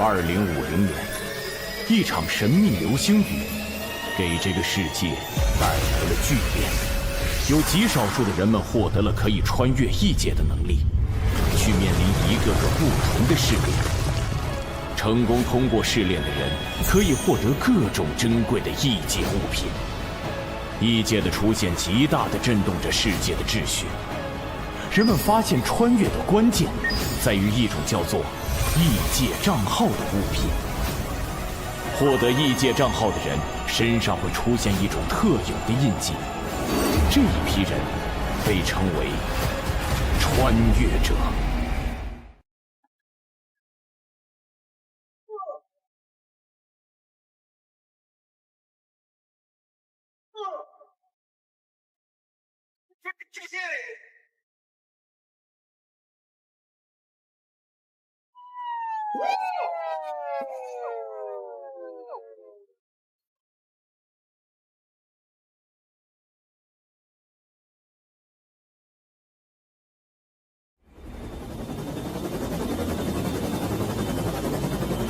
2050年，一场神秘流星雨给这个世界带来了巨变，有极少数的人们获得了可以穿越异界的能力，去面临一个个不同的试炼。成功通过试炼的人可以获得各种珍贵的异界物品。异界的出现极大地震动着世界的秩序。人们发现穿越的关键在于一种叫做异界账号的物品。获得异界账号的人身上会出现一种特有的印记，这一批人被称为穿越者。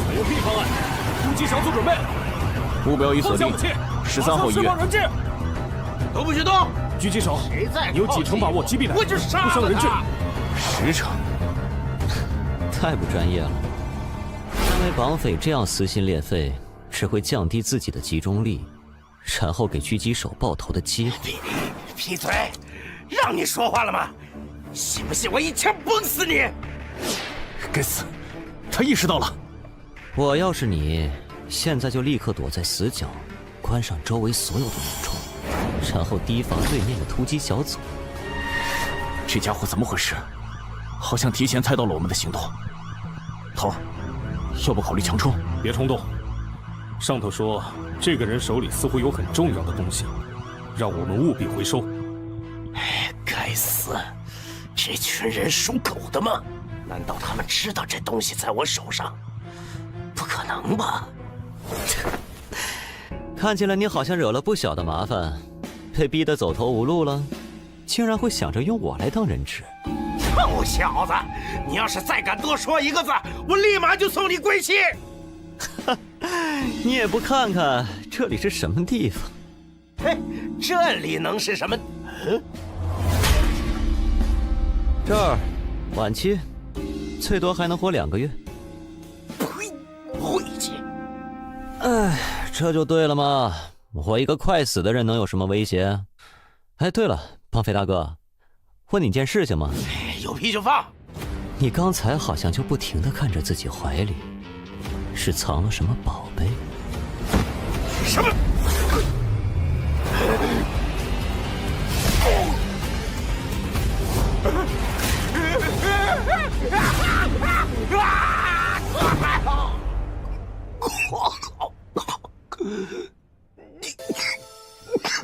还有 B 方案，突击小组准备，目标已锁定，13号医院。都不许动！狙击手，你有几成把握击毙他？我就杀不伤人质。10成。太不专业了。认为绑匪这样撕心裂肺，只会降低自己的集中力，然后给狙击手爆头的机会。闭嘴！让你说话了吗？信不信我一枪崩死你？该死，他意识到了。我要是你，现在就立刻躲在死角，关上周围所有的门窗，然后提防对面的突击小组。这家伙怎么回事？好像提前猜到了我们的行动。头儿，要不考虑强冲？别冲动。上头说，这个人手里似乎有很重要的东西，让我们务必回收。该死！这群人属狗的吗？难道他们知道这东西在我手上？不可能吧！看起来你好像惹了不小的麻烦，被逼得走投无路了，竟然会想着用我来当人质。臭小子，你要是再敢多说一个字，我立马就送你归西！你也不看看这里是什么地方？嘿，这里能是什么？这儿，晚期，最多还能活2个月。呸！晦气！哎，这就对了嘛！我一个快死的人能有什么威胁？哎，对了，绑匪大哥，问你件事情嘛。有屁就放！你刚才好像就不停地看着自己怀里，是藏了什么宝贝？什么？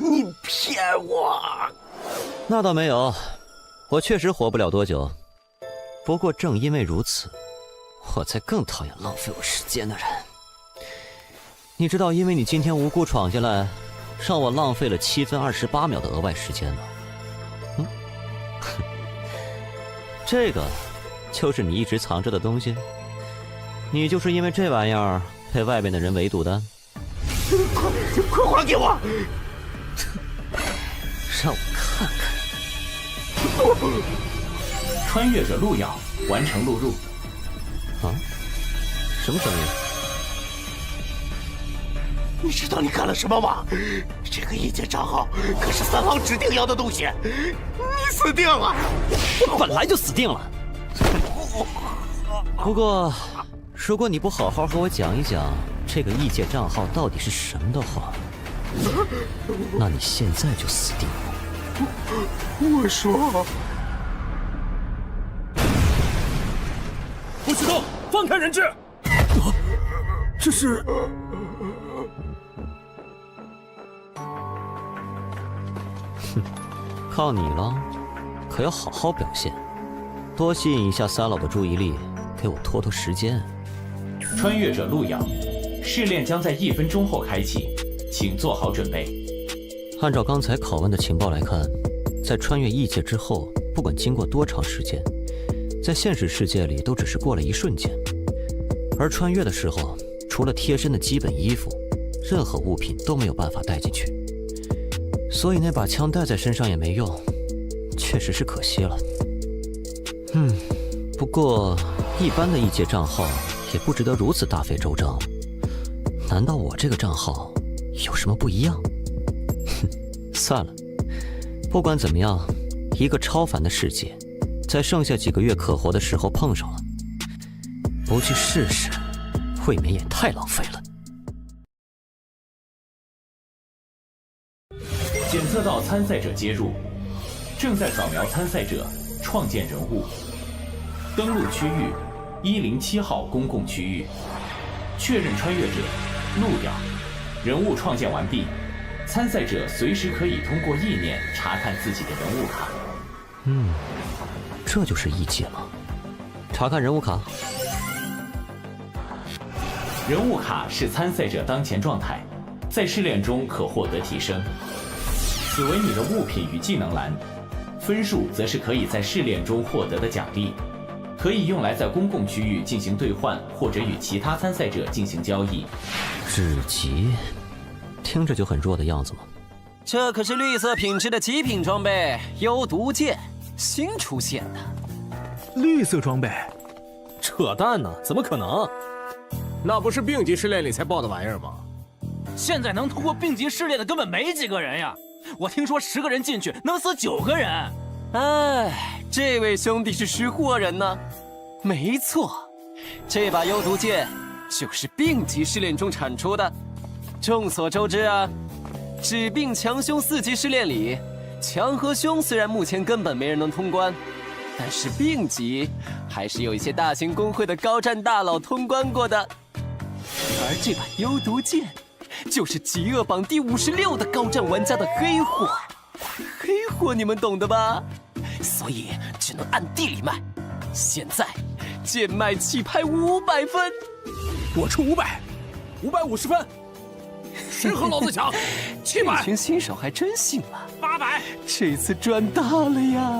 你骗我！那倒没有，我确实活不了多久。不过正因为如此，我才更讨厌浪费我时间的人。你知道，因为你今天无故闯进来，让我浪费了7分28秒的额外时间吗？这个就是你一直藏着的东西。你就是因为这玩意儿被外面的人围堵的。快还给我！让我看看。穿越者录样完成录入。啊？什么声音？你知道你干了什么吗？这个异界账号可是3号指定要的东西，你死定了！我本来就死定了。不过，如果你不好好和我讲一讲这个异界账号到底是什么的话，那你现在就死定了。我说，不许动，放开人质！这是……靠你了，可要好好表现，多吸引一下三老的注意力，给我拖拖时间。穿越者录样，试炼将在1分钟后开启，请做好准备。按照刚才拷问的情报来看，在穿越异界之后，不管经过多长时间，在现实世界里都只是过了一瞬间。而穿越的时候，除了贴身的基本衣服，任何物品都没有办法带进去，所以那把枪带在身上也没用，确实是可惜了。不过一般的异界账号也不值得如此大费周章。难道我这个账号有什么不一样？算了，不管怎么样，一个超凡的世界，在剩下几个月可活的时候碰上了，不去试试，未免也太浪费了。检测到参赛者接入，正在扫描参赛者，创建人物，登录区域107号公共区域，确认穿越者陆鸟，人物创建完毕。参赛者随时可以通过意念查看自己的人物卡。这就是异界吗？查看人物卡。人物卡是参赛者当前状态，在试炼中可获得提升。此为你的物品与技能栏，分数则是可以在试炼中获得的奖励，可以用来在公共区域进行兑换，或者与其他参赛者进行交易。至极，听着就很弱的样子嘛。这可是绿色品质的极品装备，幽毒剑，新出现的。绿色装备？扯淡呢，怎么可能？那不是病级试炼里才爆的玩意儿吗？现在能通过病级试炼的根本没几个人呀！我听说10个人进去能死9个人。哎，这位兄弟是识货人呢。没错，这把幽毒剑就是病级试炼中产出的。众所周知啊，治病强凶4级试炼里，强和凶虽然目前根本没人能通关，但是病级还是有一些大型公会的高战大佬通关过的。而这把幽毒剑，就是极恶榜第56的高战玩家的黑货。黑货你们懂的吧？所以只能按地里卖。现在贱卖起拍500分，我出500，550分。谁和老子抢？700！这群新手还真信了。800，这次赚大了呀！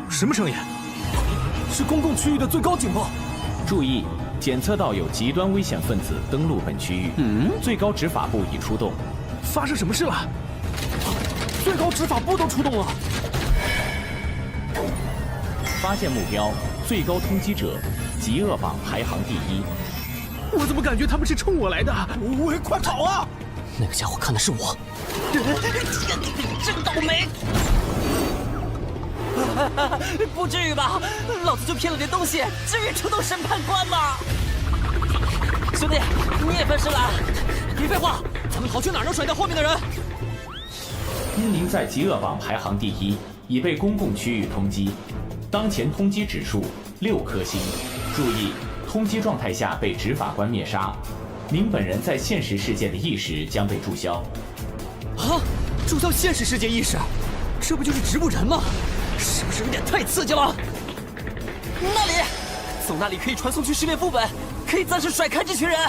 什么声音？是公共区域的最高警报。注意，检测到有极端危险分子登陆本区域。最高执法部已出动。发生什么事了？最高执法部都出动了。发现目标，最高通缉者，极恶榜排行第1。我怎么感觉他们是冲我来的？喂，快跑啊！那个家伙看的是我。真倒霉！不至于吧？老子就骗了点东西，至于出动审判官吗？兄弟，你也分尸了？别废话，咱们逃去哪儿能甩掉后面的人？因您在极恶榜排行第1，已被公共区域通缉，当前通缉指数6颗星。注意，通缉状态下被执法官灭杀，您本人在现实世界的意识将被注销。啊！注销现实世界意识，这不就是植物人吗？是不是有点太刺激了？那里，从那里可以传送去试炼副本，可以暂时甩开这群人。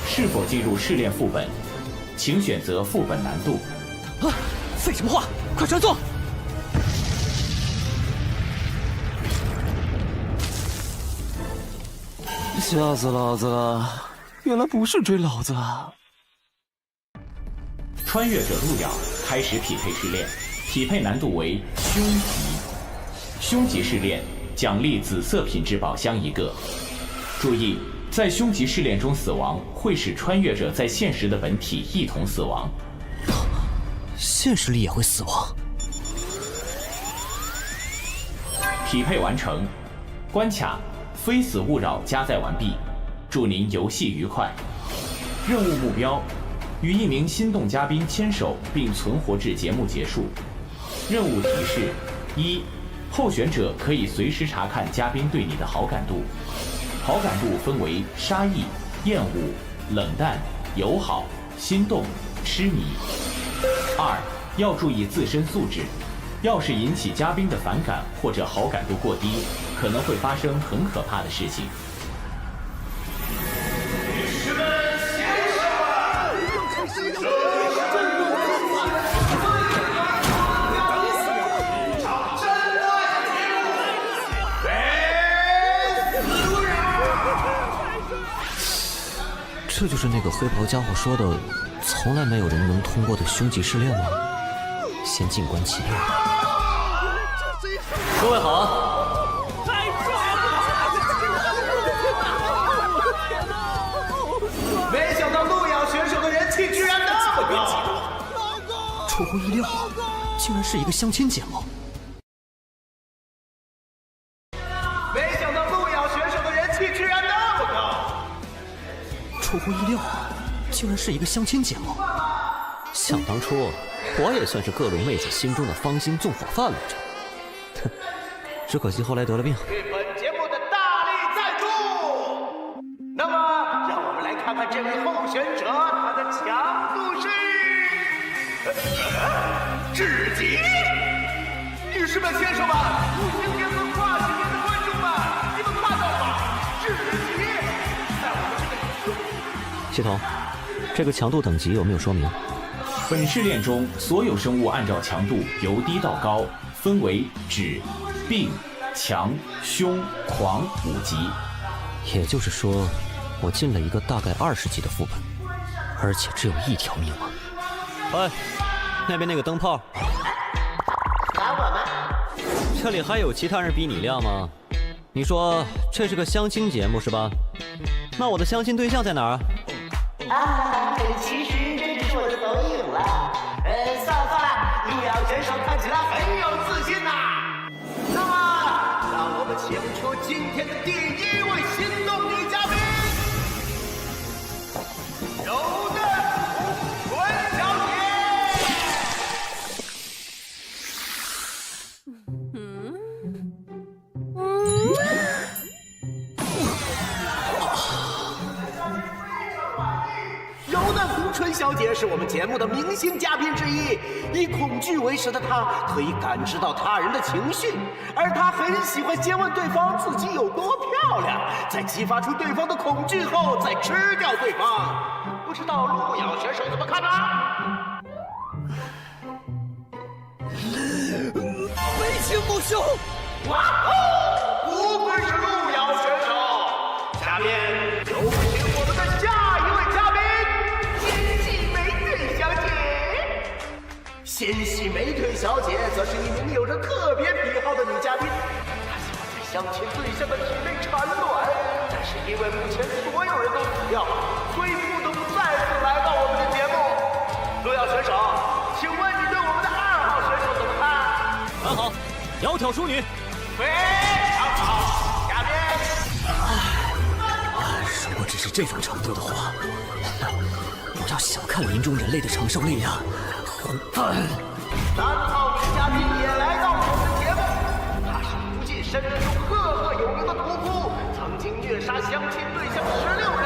是否进入试炼副本，请选择副本难度。啊！废什么话，快传送！吓死老子了！原来不是追老子啊！穿越者入鸟，开始匹配试炼，匹配难度为凶级。凶级试炼奖励紫色品质宝箱1个。注意，在凶级试炼中死亡会使穿越者在现实的本体一同死亡。现实里也会死亡。匹配完成，关卡非死勿扰加载完毕，祝您游戏愉快。任务目标：与一名心动嘉宾牵手并存活至节目结束。任务提示：1，候选者可以随时查看嘉宾对你的好感度，好感度分为杀意、厌恶、冷淡、友好、心动、痴迷。2，要注意自身素质，要是引起嘉宾的反感或者好感度过低，可能会发生很可怕的事情。女士们、这就是那个黑袍家伙说的，从来没有人能通过的凶吉试炼吗？先静观其变。各位好。太帅了！没想到路遥选手的人气居然那么高，出乎意料，竟然是一个相亲节目。没想到路遥选手的人气居然那么高，出乎意料，竟然是一个相亲节目。想当初，我也算是各路妹子心中的芳心纵火犯来着，哼，只可惜后来得了病。对本节目的大力赞助。那么，让我们来看看这位候选者他的强度是至极。女士们、先生们，今天的跨性别的观众们，你们看到了吗？至极，在我们这个系统，这个强度等级有没有说明？本试炼中，所有生物按照强度由低到高，分为指、病、强、凶、狂5级。也就是说，我进了一个大概20级的副本，而且只有1条命啊！哎，那边那个灯泡，打我们？这里还有其他人比你亮吗？你说这是个相亲节目是吧？那我的相亲对象在哪儿？其实这只是我的抖影了。算了，路遥选手看起来很有自信呐。那么，让我们请出今天的第1位心动女嘉宾，柔嫩纯小姐。柔嫩红唇小姐是我们节目的明星嘉宾之一，以恐惧为食的她可以感知到他人的情绪，而她很喜欢先问对方自己有多漂亮，在激发出对方的恐惧后再吃掉对方。不知道路遥选手怎么看呢？为情不休。哇哦，不愧是路遥选手。下面有请我们的下一位嘉宾，纤细美腿小姐。纤细美腿小姐则是一名有着特别癖好的女嘉宾，她喜欢在相亲对象的体内产卵，但是因为目前所有人都死掉，所以不得不再次来到我们的节目。路遥选手，请问你对我们的2号选手怎么看？很好，窈窕淑女。非常好，嘉宾。如果只是这种程度的话，不要小看林中人类的承受力呀，混蛋！3号女嘉宾也来到我们的节目，她是无尽深渊中赫赫有名的屠夫，曾经虐杀相亲对象16人，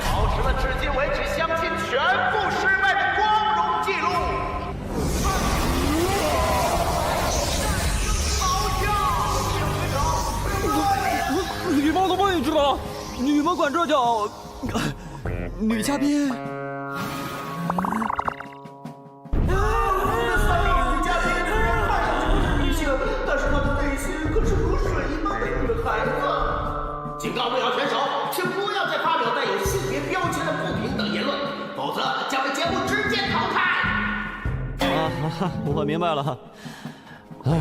保持了至今为止相亲全部失败的光荣记录。礼貌的位置了，你们管这叫女嘉宾？但是她的内心可是如水一般的女孩子。警告路遥选手，请不要再发表带有性别标签的不平等言论，否则将被节目直接淘汰。我明白了。哎，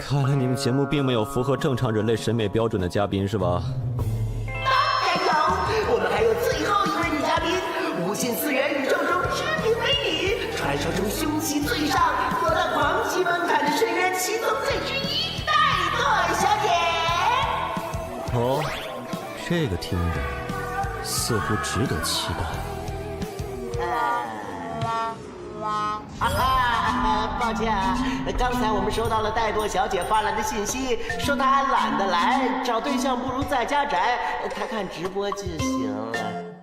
看来你们节目并没有符合正常人类审美标准的嘉宾是吧？当然有，我们还有最后一位女嘉宾，无限次元宇宙中知名美女，传说中凶器最上，躲到狂喜门槛的深渊七宗罪之一，带朵小姐。哦，这个听着似乎值得期待。抱歉啊，刚才我们收到了戴朵小姐发来的信息，说她懒得来，找对象不如在家宅，她看直播就行了。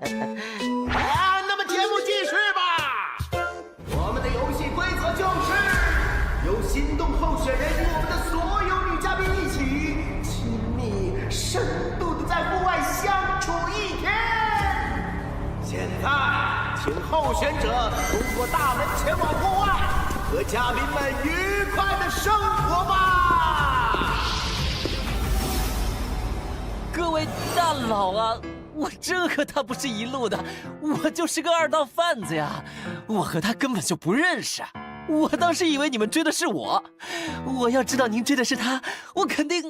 那么节目继续吧。我们的游戏规则就是由心动候选人与我们的所有女嘉宾一起亲密深度的在户外相处1天。现在，请候选者通过大门前往户外，和嘉宾们愉快的生活吧。各位大佬啊，我真和他不是一路的，我就是个二道贩子呀！我和他根本就不认识。我当时以为你们追的是我，我要知道您追的是他，我肯定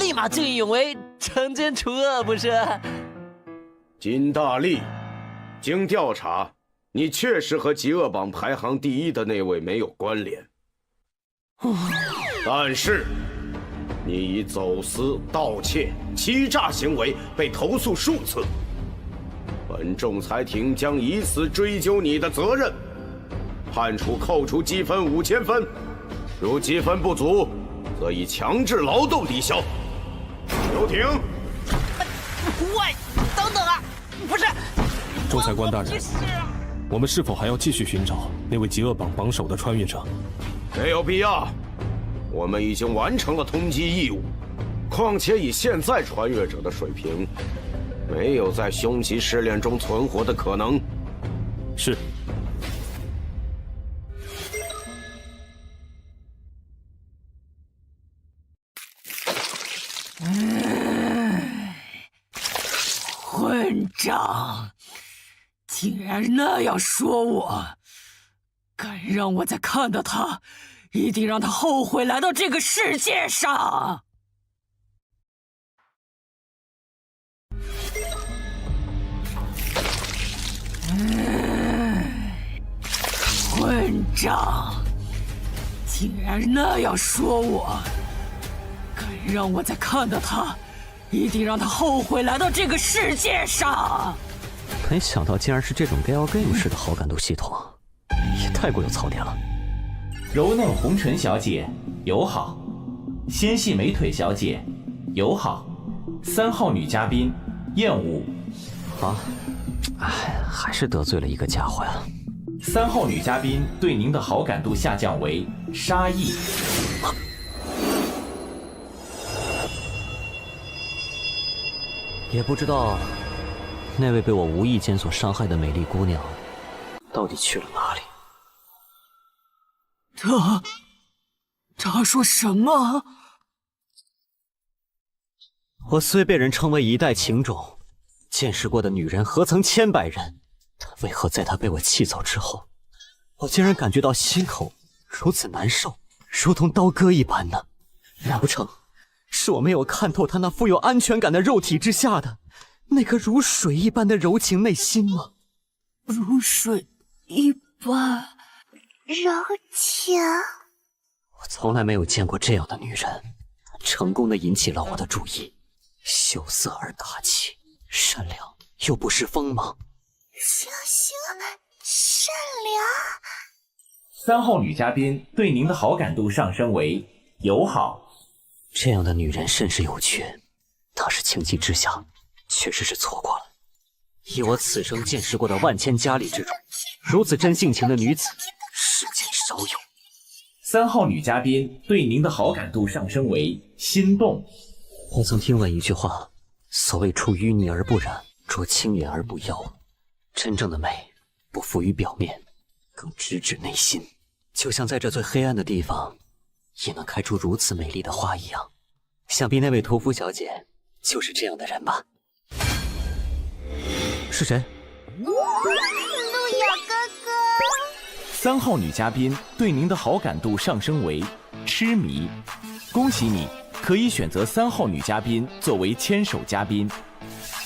立马见义勇为，惩奸除恶，不是？金大力，经调查，你确实和极恶榜排行第1的那位没有关联。但是，你以走私、盗窃、欺诈行为被投诉数次，本仲裁庭将以此追究你的责任。判处扣除积分5000分，如积分不足，则以强制劳动抵消。休庭。喂，等等啊！不是，仲裁官大人，我们是否还要继续寻找那位极恶榜榜首的穿越者？没有必要，我们已经完成了通缉义务。况且以现在穿越者的水平，没有在凶吉试炼中存活的可能。是。混账！竟然那样说我，敢让我再看到他，一定让他后悔来到这个世界上！混账！竟然那样说我，敢让我再看到他，一定让他后悔来到这个世界上！没想到竟然是这种 Galgame 式的好感度系统，也太过有槽点了。柔嫩红唇小姐友好，纤细美腿小姐友好，3号女嘉宾厌恶。啊，哎，还是得罪了一个家伙呀。3号女嘉宾对您的好感度下降为杀意。也不知道那位被我无意间所伤害的美丽姑娘到底去了哪里。他说什么？我虽被人称为一代情种，见识过的女人何曾千百人，但为何在她被我气走之后，我竟然感觉到心口如此难受，如同刀割一般呢？难不成是我没有看透她那富有安全感的肉体之下的那颗如水一般的柔情内心吗？如水一般柔情。我从来没有见过这样的女人，成功的引起了我的注意。羞涩而大气，善良又不失锋芒。小心，善良。 3号女嘉宾对您的好感度上升为友好。这样的女人甚是有缺，当时情急之下，确实是错过了。以我此生见识过的万千佳丽之中，如此真性情的女子，世间少有。3号女嘉宾对您的好感度上升为心动。我曾听闻一句话，所谓出淤泥而不染，濯清涟而不妖。真正的美，不浮于表面，更直指内心。就像在这最黑暗的地方，也能开出如此美丽的花一样。想必那位屠夫小姐就是这样的人吧？是谁？路遥哥哥。 3号女嘉宾对您的好感度上升为痴迷。恭喜你，可以选择3号女嘉宾作为牵手嘉宾。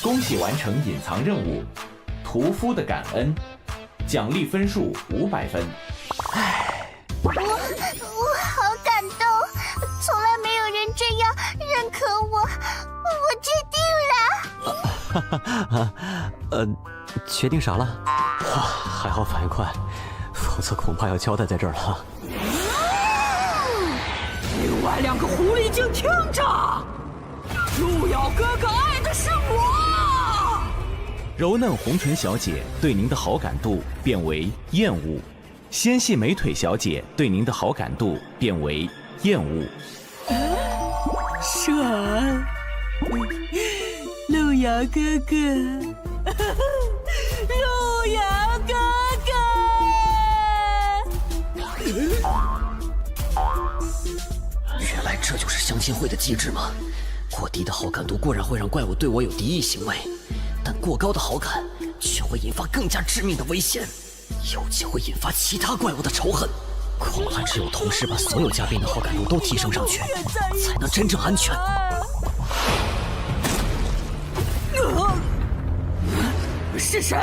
恭喜完成隐藏任务，屠夫的感恩，奖励分数500分。我好感动，从来没有人这样认可我，我决定了。决定啥了？哇，还好反应快，否则恐怕要交代在这儿了。另外2个狐狸精听着，路遥哥哥爱的是我。柔嫩红唇小姐对您的好感度变为厌恶。 纤细美腿小姐对您的好感度变为厌恶。闪，路遥哥哥，路遥哥哥。原来这就是相亲会的机制吗？过低的好感度固然会让怪物对我有敌意行为，但过高的好感，却会引发更加致命的危险，尤其会引发其他怪物的仇恨。恐怕只有同时把所有嘉宾的好感度都提升上去，才能真正安全。是谁？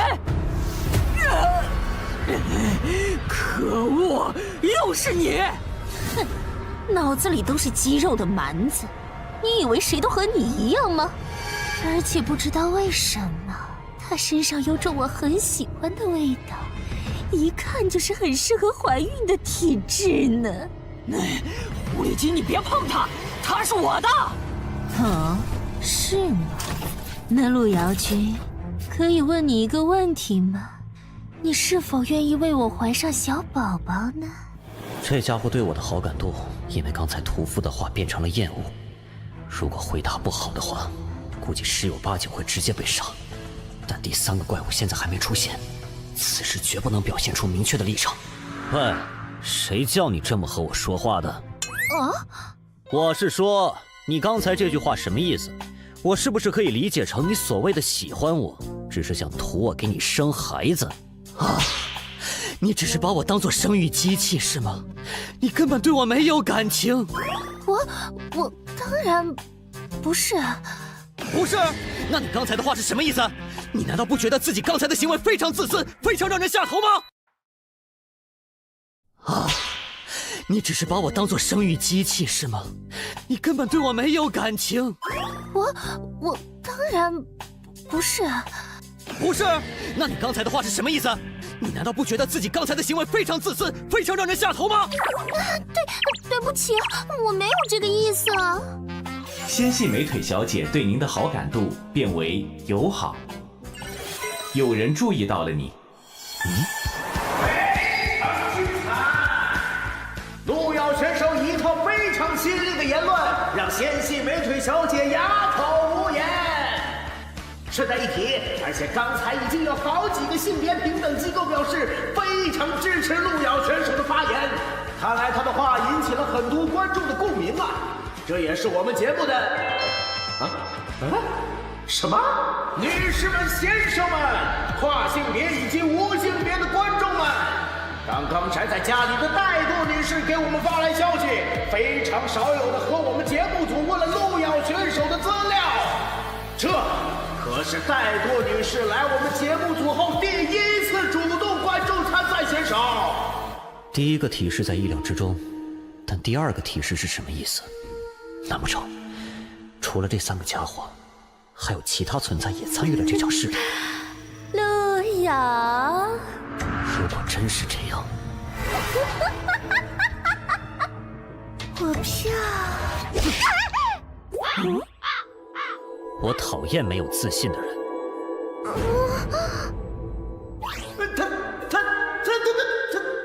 可恶，又是你！哼，脑子里都是肌肉的蛮子，你以为谁都和你一样吗？而且不知道为什么，他身上有种我很喜欢的味道，一看就是很适合怀孕的体质呢。狐狸精，你别碰他，他是我的。哦，是吗？那路遥君，可以问你一个问题吗？你是否愿意为我怀上小宝宝呢？这家伙对我的好感度，因为刚才屠夫的话变成了厌恶。如果回答不好的话，估计十有八九会直接被杀。但第3个怪物现在还没出现，此时绝不能表现出明确的立场。喂，谁叫你这么和我说话的？我是说，你刚才这句话什么意思？我是不是可以理解成你所谓的喜欢我，只是想图我给你生孩子？你只是把我当作生育机器是吗？你根本对我没有感情。我当然不是。不是？那你刚才的话是什么意思？你难道不觉得自己刚才的行为非常自私，非常让人下头吗？你只是把我当作生育机器是吗？你根本对我没有感情。我当然不是。不是？那你刚才的话是什么意思？你难道不觉得自己刚才的行为非常自私，非常让人下头吗？对不起，我没有这个意思啊。纤细美腿小姐对您的好感度变为友好。有人注意到了你。路遥选手一套非常犀利的言论，让纤细美腿小姐哑口无言。顺带一提，而且刚才已经有好几个性别平等机构表示非常支持路遥选手的发言，看来他的话引起了很多观众的共鸣啊！这也是我们节目的什么？女士们、先生们，跨性别以及无性别的观众们，刚刚宅在家里的怠惰女士给我们发来消息，非常少有的和我们节目组问了路遥选手的资料，这可是怠惰女士来我们节目组后第1次主动关注参赛选手。第1个提示在意料之中，但第2个提示是什么意思？难不成除了这3个家伙，还有其他存在也参与了这场试炼？路遥，如果真是这样，我票。我讨厌没有自信的人。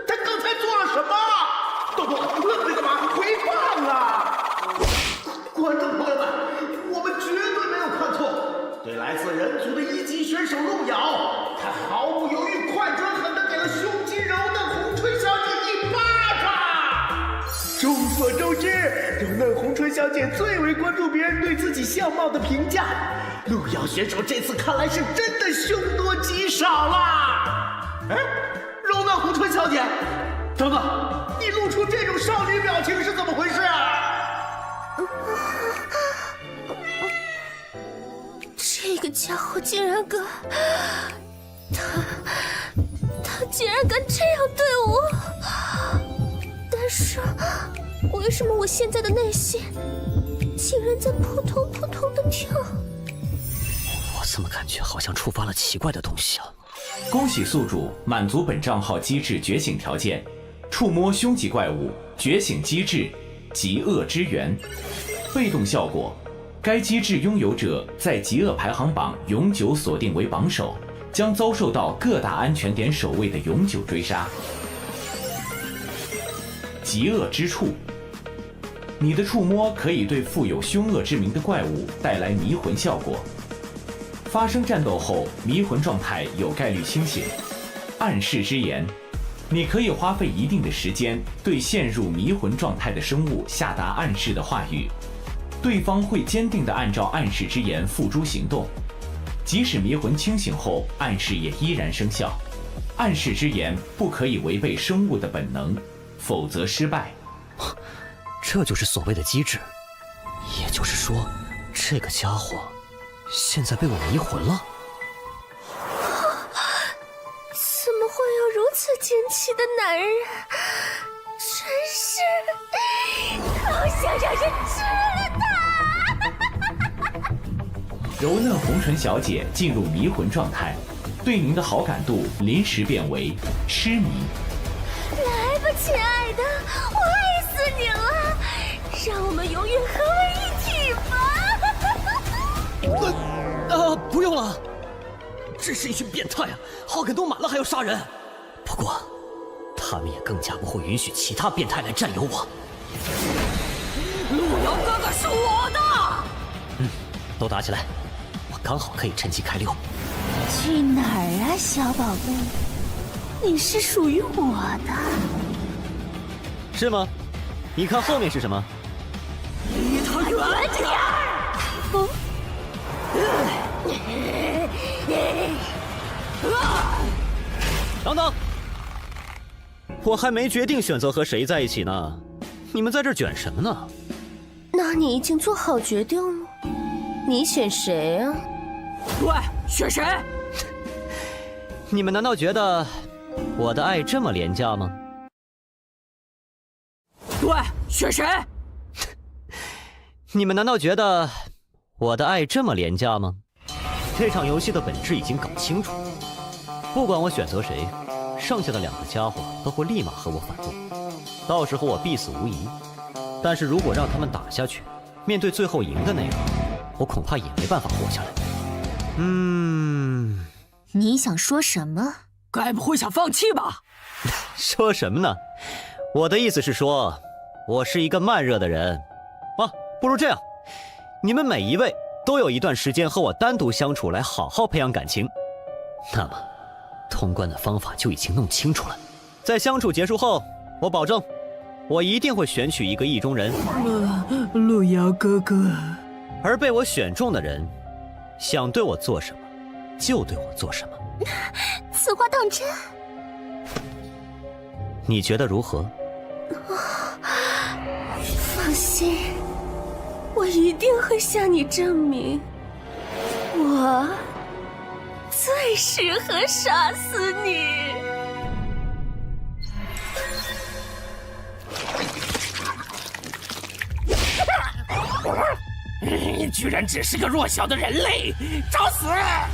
他刚才做了什么？豆豆，愣着干嘛？回放啊！观众朋友们，我们绝对没有看错，对来自人族的1级选手路遥，他毫不犹豫、快准狠地给了胸肌柔嫩红唇小姐一巴掌。众所周知，柔嫩红唇小姐最为关注别人对自己相貌的评价。路遥选手这次看来是真的凶多吉少啦！柔嫩红唇小姐，等等，你露出这种少女表情是怎么回事啊？这个家伙竟然敢，他竟然敢这样对我！但是，为什么我现在的内心竟然在扑通扑通的跳？我怎么感觉好像触发了奇怪的东西啊？恭喜宿主满足本账号机制觉醒条件，触摸凶级怪物觉醒机制极恶之源。被动效果，该机制拥有者在极恶排行榜永久锁定为榜首，将遭受到各大安全点守卫的永久追杀。极恶之触，你的触摸可以对富有凶恶之名的怪物带来迷魂效果。发生战斗后，迷魂状态有概率清醒。暗示之言，你可以花费一定的时间对陷入迷魂状态的生物下达暗示的话语，对方会坚定地按照暗示之言付诸行动。即使迷魂清醒后，暗示也依然生效。暗示之言不可以违背生物的本能，否则失败。这就是所谓的机制。也就是说，这个家伙现在被我迷魂了。怎么会有如此惊奇的男人？真是，好想让人吃了他！柔嫩红唇小姐进入迷魂状态，对您的好感度临时变为痴迷。来吧，亲爱的，我爱死你了！让我们永远合为一体吧！不用了，这是一群变态啊！好感度满了还要杀人。不过，他们也更加不会允许其他变态来占有我。路遥哥哥是我的。都打起来，我刚好可以趁机开溜。去哪儿啊，小宝贝？你是属于我的。是吗？你看后面是什么？离他远点儿！等等，我还没决定选择和谁在一起呢，你们在这卷什么呢？那你已经做好决定了？你选谁啊？对，选谁？你们难道觉得我的爱这么廉价吗？对，选谁？你们难道觉得我的爱这么廉价吗？这场游戏的本质已经搞清楚，不管我选择谁，剩下的2个家伙都会立马和我反目，到时候我必死无疑。但是如果让他们打下去，面对最后赢的那个，我恐怕也没办法活下来。你想说什么？该不会想放弃吧？说什么呢？我的意思是说，我是一个慢热的人。不如这样，你们每一位都有一段时间和我单独相处，来好好培养感情。那么，通关的方法就已经弄清楚了。在相处结束后，我保证，我一定会选取一个意中人。路遥哥哥，而被我选中的人，想对我做什么，就对我做什么。此话当真？你觉得如何？放心，我一定会向你证明，我最适合杀死你。你居然只是个弱小的人类，找死！哎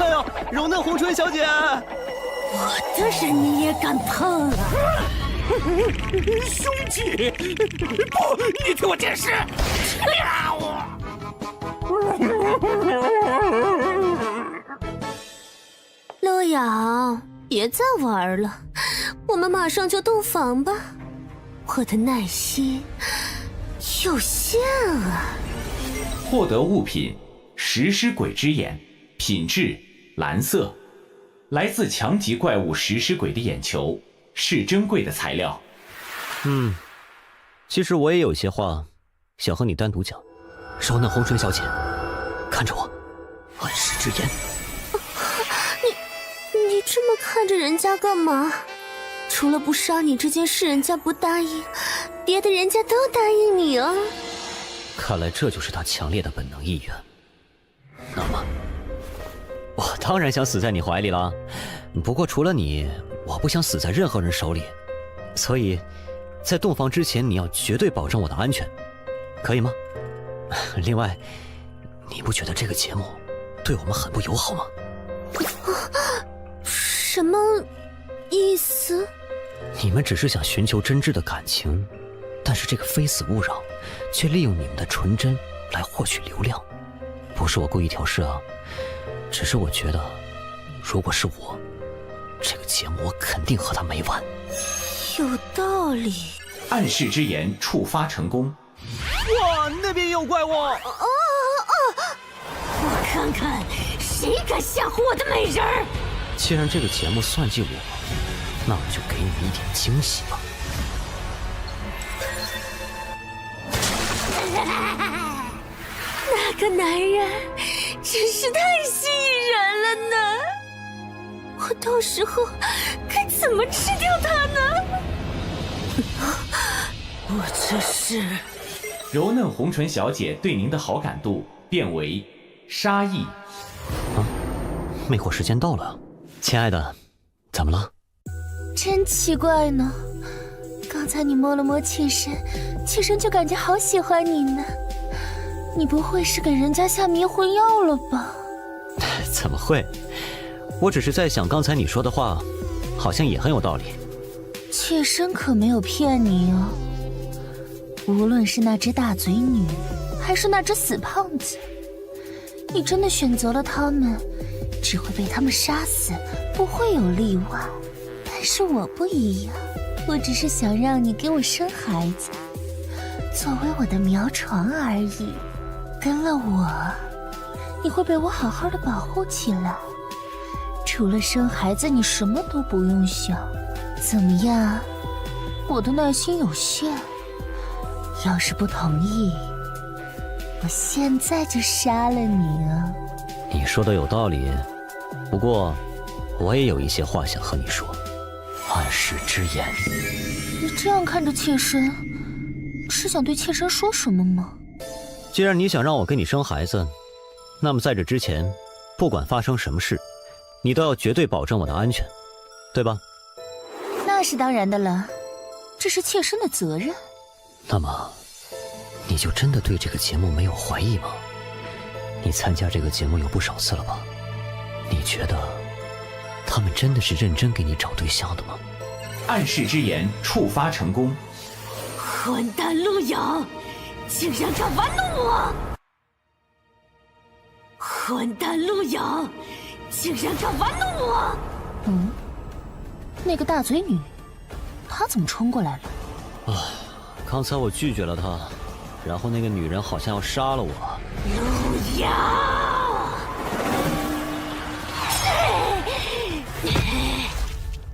呦，柔嫩红唇小姐，我的人你也敢碰啊？兄弟，不，你听我解释！陆遥，别再玩了，我们马上就洞房吧。我的耐心有限啊。获得物品：食尸鬼之眼，品质蓝色，来自强级怪物食尸鬼的眼球，是珍贵的材料。其实我也有些话想和你单独讲。柔嫩红唇小姐，看着我，暗示之言。你这么看着人家干嘛？除了不杀你这件事人家不答应，别的人家都答应你啊。看来这就是他强烈的本能意愿。那么，我当然想死在你怀里了。不过除了你，我不想死在任何人手里。所以，在洞房之前，你要绝对保证我的安全，可以吗？另外，你不觉得这个节目对我们很不友好吗？什么意思？你们只是想寻求真挚的感情，但是这个非死勿扰却利用你们的纯真来获取流量。不是我故意挑事啊，只是我觉得，如果是我，这个节目我肯定和他没完。有道理。暗示之言触发成功。哇，那边也有怪物！我看看谁敢吓唬我的美人儿。既然这个节目算计我，那我就给你一点惊喜吧。那个男人真是太吸引人了呢！我到时候该怎么吃掉他呢？我这是……柔嫩红唇小姐对您的好感度变为杀意。魅惑时间到了，亲爱的，怎么了？真奇怪呢，刚才你摸了摸妾身，妾身就感觉好喜欢你呢。你不会是给人家下迷魂药了吧？怎么会？我只是在想，刚才你说的话，好像也很有道理。妾身可没有骗你哦。无论是那只大嘴女，还是那只死胖子，你真的选择了他们，只会被他们杀死，不会有例外。但是我不一样，我只是想让你给我生孩子，作为我的苗床而已。跟了我，你会被我好好的保护起来。除了生孩子，你什么都不用想。怎么样？我的耐心有限，要是不同意，我现在就杀了你啊！你说的有道理，不过我也有一些话想和你说。暗示之言。你这样看着妾身，是想对妾身说什么吗？既然你想让我给你生孩子，那么在这之前，不管发生什么事，你都要绝对保证我的安全，对吧？那是当然的了，这是妾身的责任。那么，你就真的对这个节目没有怀疑吗？你参加这个节目有不少次了吧？你觉得他们真的是认真给你找对象的吗？暗示之言触发成功。混蛋陆遥，竟然敢玩弄我！混蛋陆遥，竟然敢玩弄我！那个大嘴女，她怎么冲过来了？刚才我拒绝了她，然后那个女人好像要杀了我。陆遥，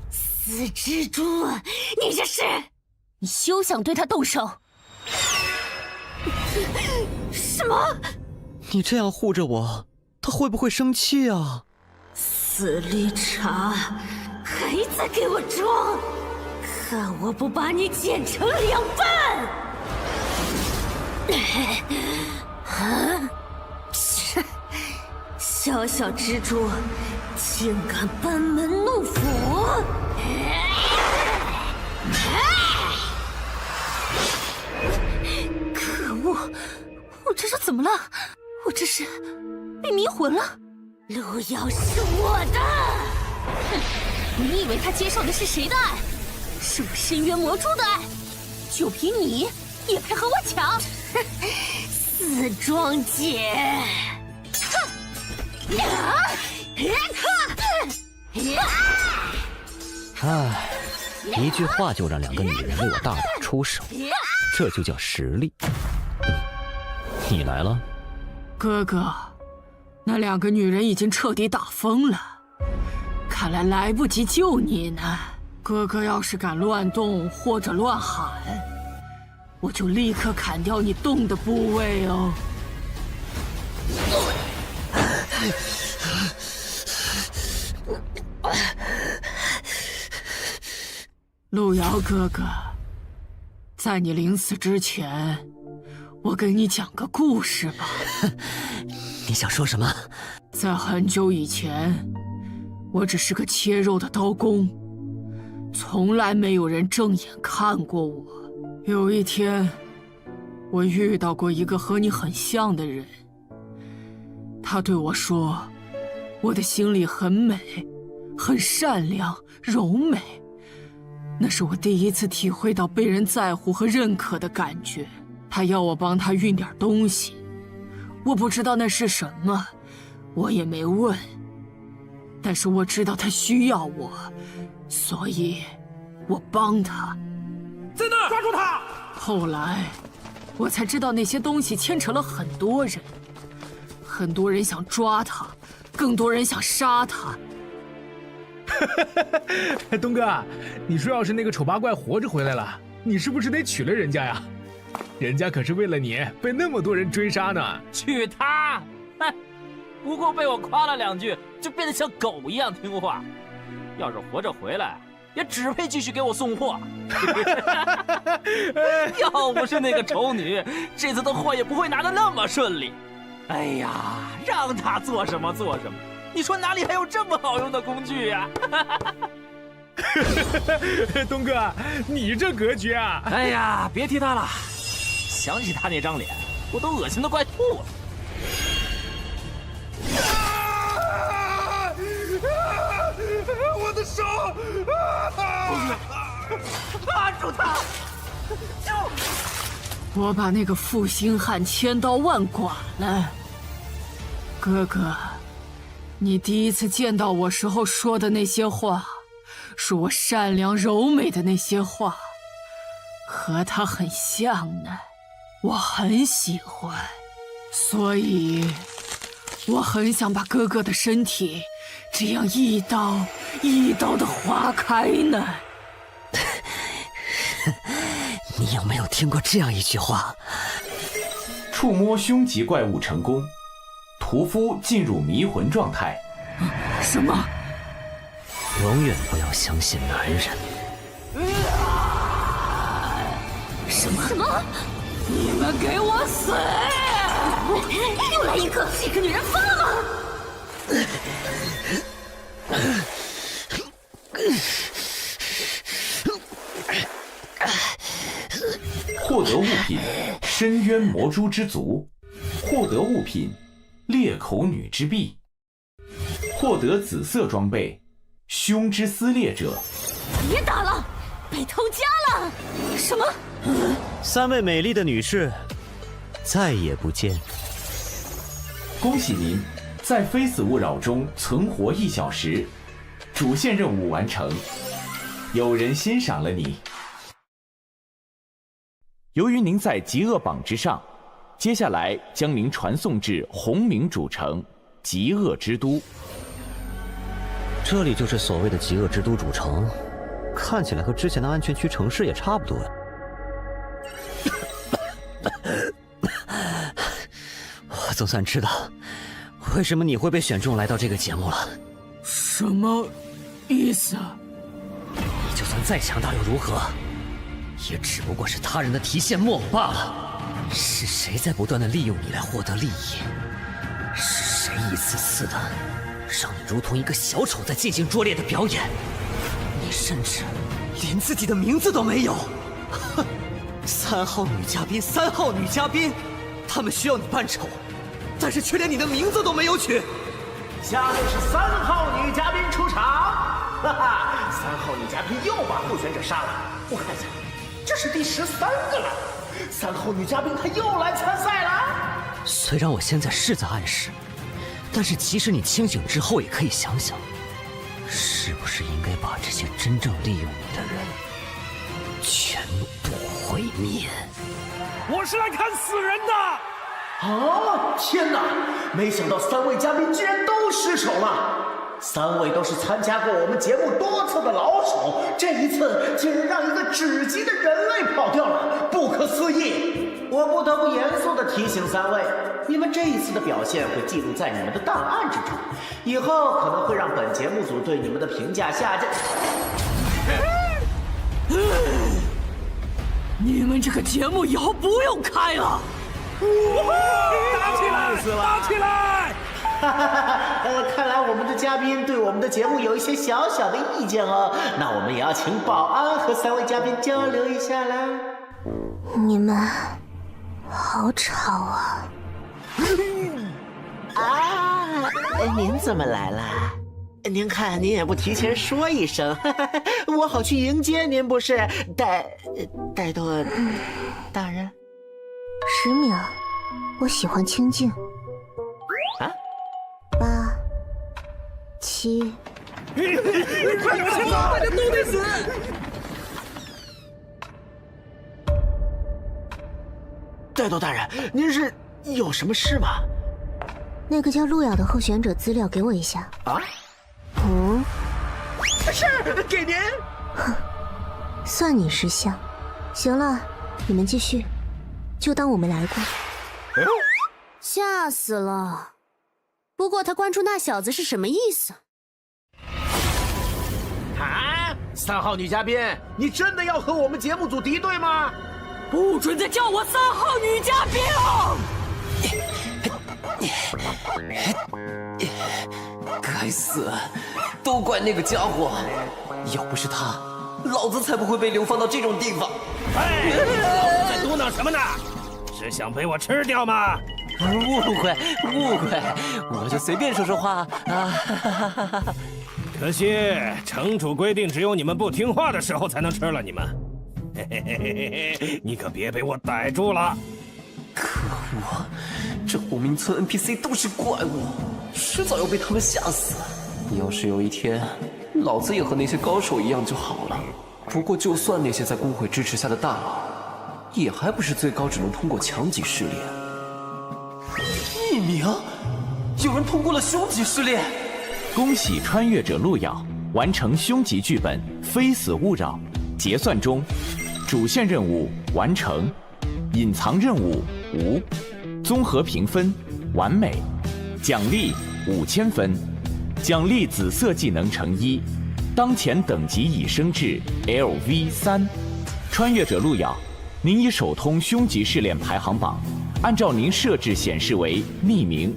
死蜘蛛，你这是……你休想对她动手！什么？你这样护着我，她会不会生气啊？死绿茶，还在给我装！看我不把你剪成2半！小小蜘蛛，竟敢班门弄斧！可恶！我这是怎么了？我这是被迷魂了？陆遥是我的！哼，你以为他接受的是谁的爱？是我深渊魔蛛的爱？就凭你也配和我抢？死庄姐！唉，一句话就让2个女人为我大打出手，这就叫实力。你来了，哥哥，那2个女人已经彻底打疯了，看来来不及救你呢。哥哥要是敢乱动或者乱喊，我就立刻砍掉你动的部位哦。陆遥哥哥，在你临死之前，我给你讲个故事吧。你想说什么？在很久以前，我只是个切肉的刀工，从来没有人正眼看过我。有一天，我遇到过一个和你很像的人，他对我说，我的心里很美，很善良，柔美。那是我第一次体会到被人在乎和认可的感觉。他要我帮他运点东西，我不知道那是什么，我也没问。但是我知道他需要我，所以我帮他。在那儿，抓住他！后来，我才知道那些东西牵扯了很多人，很多人想抓他，更多人想杀他。东哥，你说要是那个丑八怪活着回来了，你是不是得娶了人家呀？人家可是为了你被那么多人追杀呢。去他！哼，不过被我夸了2句，就变得像狗一样听话。要是活着回来，也只配继续给我送货。要不是那个丑女，这次的货也不会拿得那么顺利。哎呀，让他做什么做什么。你说哪里还有这么好用的工具呀？东哥，你这格局啊！哎呀，别提他了，想起他那张脸，我都恶心得快吐了。我的手！按住他！我把那个负心汉千刀万剐了。哥哥，你第一次见到我时候说的那些话，是我善良柔美的那些话，和他很像呢，我很喜欢，所以我很想把哥哥的身体这样一刀一刀的划开呢。你有没有听过这样一句话？触摸凶级怪物成功，屠夫进入迷魂状态。什么？永远不要相信男人。什么？你们给我死！又来一个，这个女人疯了吗？获得物品：深渊魔蛛之足。获得物品：裂口女之臂。获得紫色装备：胸之撕裂者。别打了，被偷家了！什么？3位美丽的女士，再也不见。恭喜您，在非死勿扰中存活1小时，主线任务完成。有人欣赏了你。由于您在极恶榜之上，接下来将您传送至红冥主城极恶之都。这里就是所谓的极恶之都主城，看起来和之前的安全区城市也差不多呀。我总算知道为什么你会被选中来到这个节目了。什么意思啊？你就算再强大又如何，也只不过是他人的提线木偶罢了。是谁在不断的利用你来获得利益？是谁一次次的让你如同一个小丑在进行拙劣的表演？你甚至连自己的名字都没有。哼，3号女嘉宾，3号女嘉宾，他们需要你扮丑，但是却连你的名字都没有取。下面是3号女嘉宾出场，哈哈，3号女嘉宾又把候选者杀了。我看一下，这是第13个了。3号女嘉宾她又来参赛了。虽然我现在是在暗示，但是即使你清醒之后，也可以想想，是不是应该把这些真正利用你的人全部毁灭？我是来看死人的。啊！天哪！没想到3位嘉宾居然都失手了。3位都是参加过我们节目多次的老手，这一次竟然让一个只级的人类跑掉了，不可思议！我不得不严肃地提醒3位，你们这一次的表现会记录在你们的档案之中，以后可能会让本节目组对你们的评价下降。你们这个节目以后不用开了。打起来！打起来！看来我们的嘉宾对我们的节目有一些小小的意见哦，那我们也要请保安和3位嘉宾交流一下啦。你们好吵啊！啊，您怎么来了？您看，您也不提前说一声，我好去迎接您，不是？戴多大人10秒，我喜欢清静。啊？8、7，快点先走，大家都得死！戴多大人，您是有什么事吗？那个叫路遥的候选者资料给我一下。啊？是，给您。哼，算你识相。行了，你们继续。就当我没来过。吓死了！不过他关注那小子是什么意思？啊，3号女嘉宾，你真的要和我们节目组敌对吗？不准再叫我3号女嘉宾了！该死，都怪那个家伙！要不是他，老子才不会被流放到这种地方。哎，老子在嘟囔什么呢？是想被我吃掉吗？误会，我就随便说说话啊！可惜城主规定，只有你们不听话的时候才能吃了你们。嘿嘿嘿嘿嘿，你可别被我逮住了！可恶，这虎明村 NPC 都是怪物，迟早要被他们吓死。要是有一天，老子也和那些高手一样就好了。不过，就算那些在工会支持下的大佬，也还不是最高只能通过强级试炼。1名，有人通过了凶级试炼。恭喜穿越者路遥完成凶级剧本《非死勿扰》，结算中，主线任务完成，隐藏任务无，综合评分完美，奖励5000分，奖励紫色技能乘1，当前等级已升至 LV3。穿越者路遥，您已首通凶级试炼排行榜，按照您设置显示为匿名，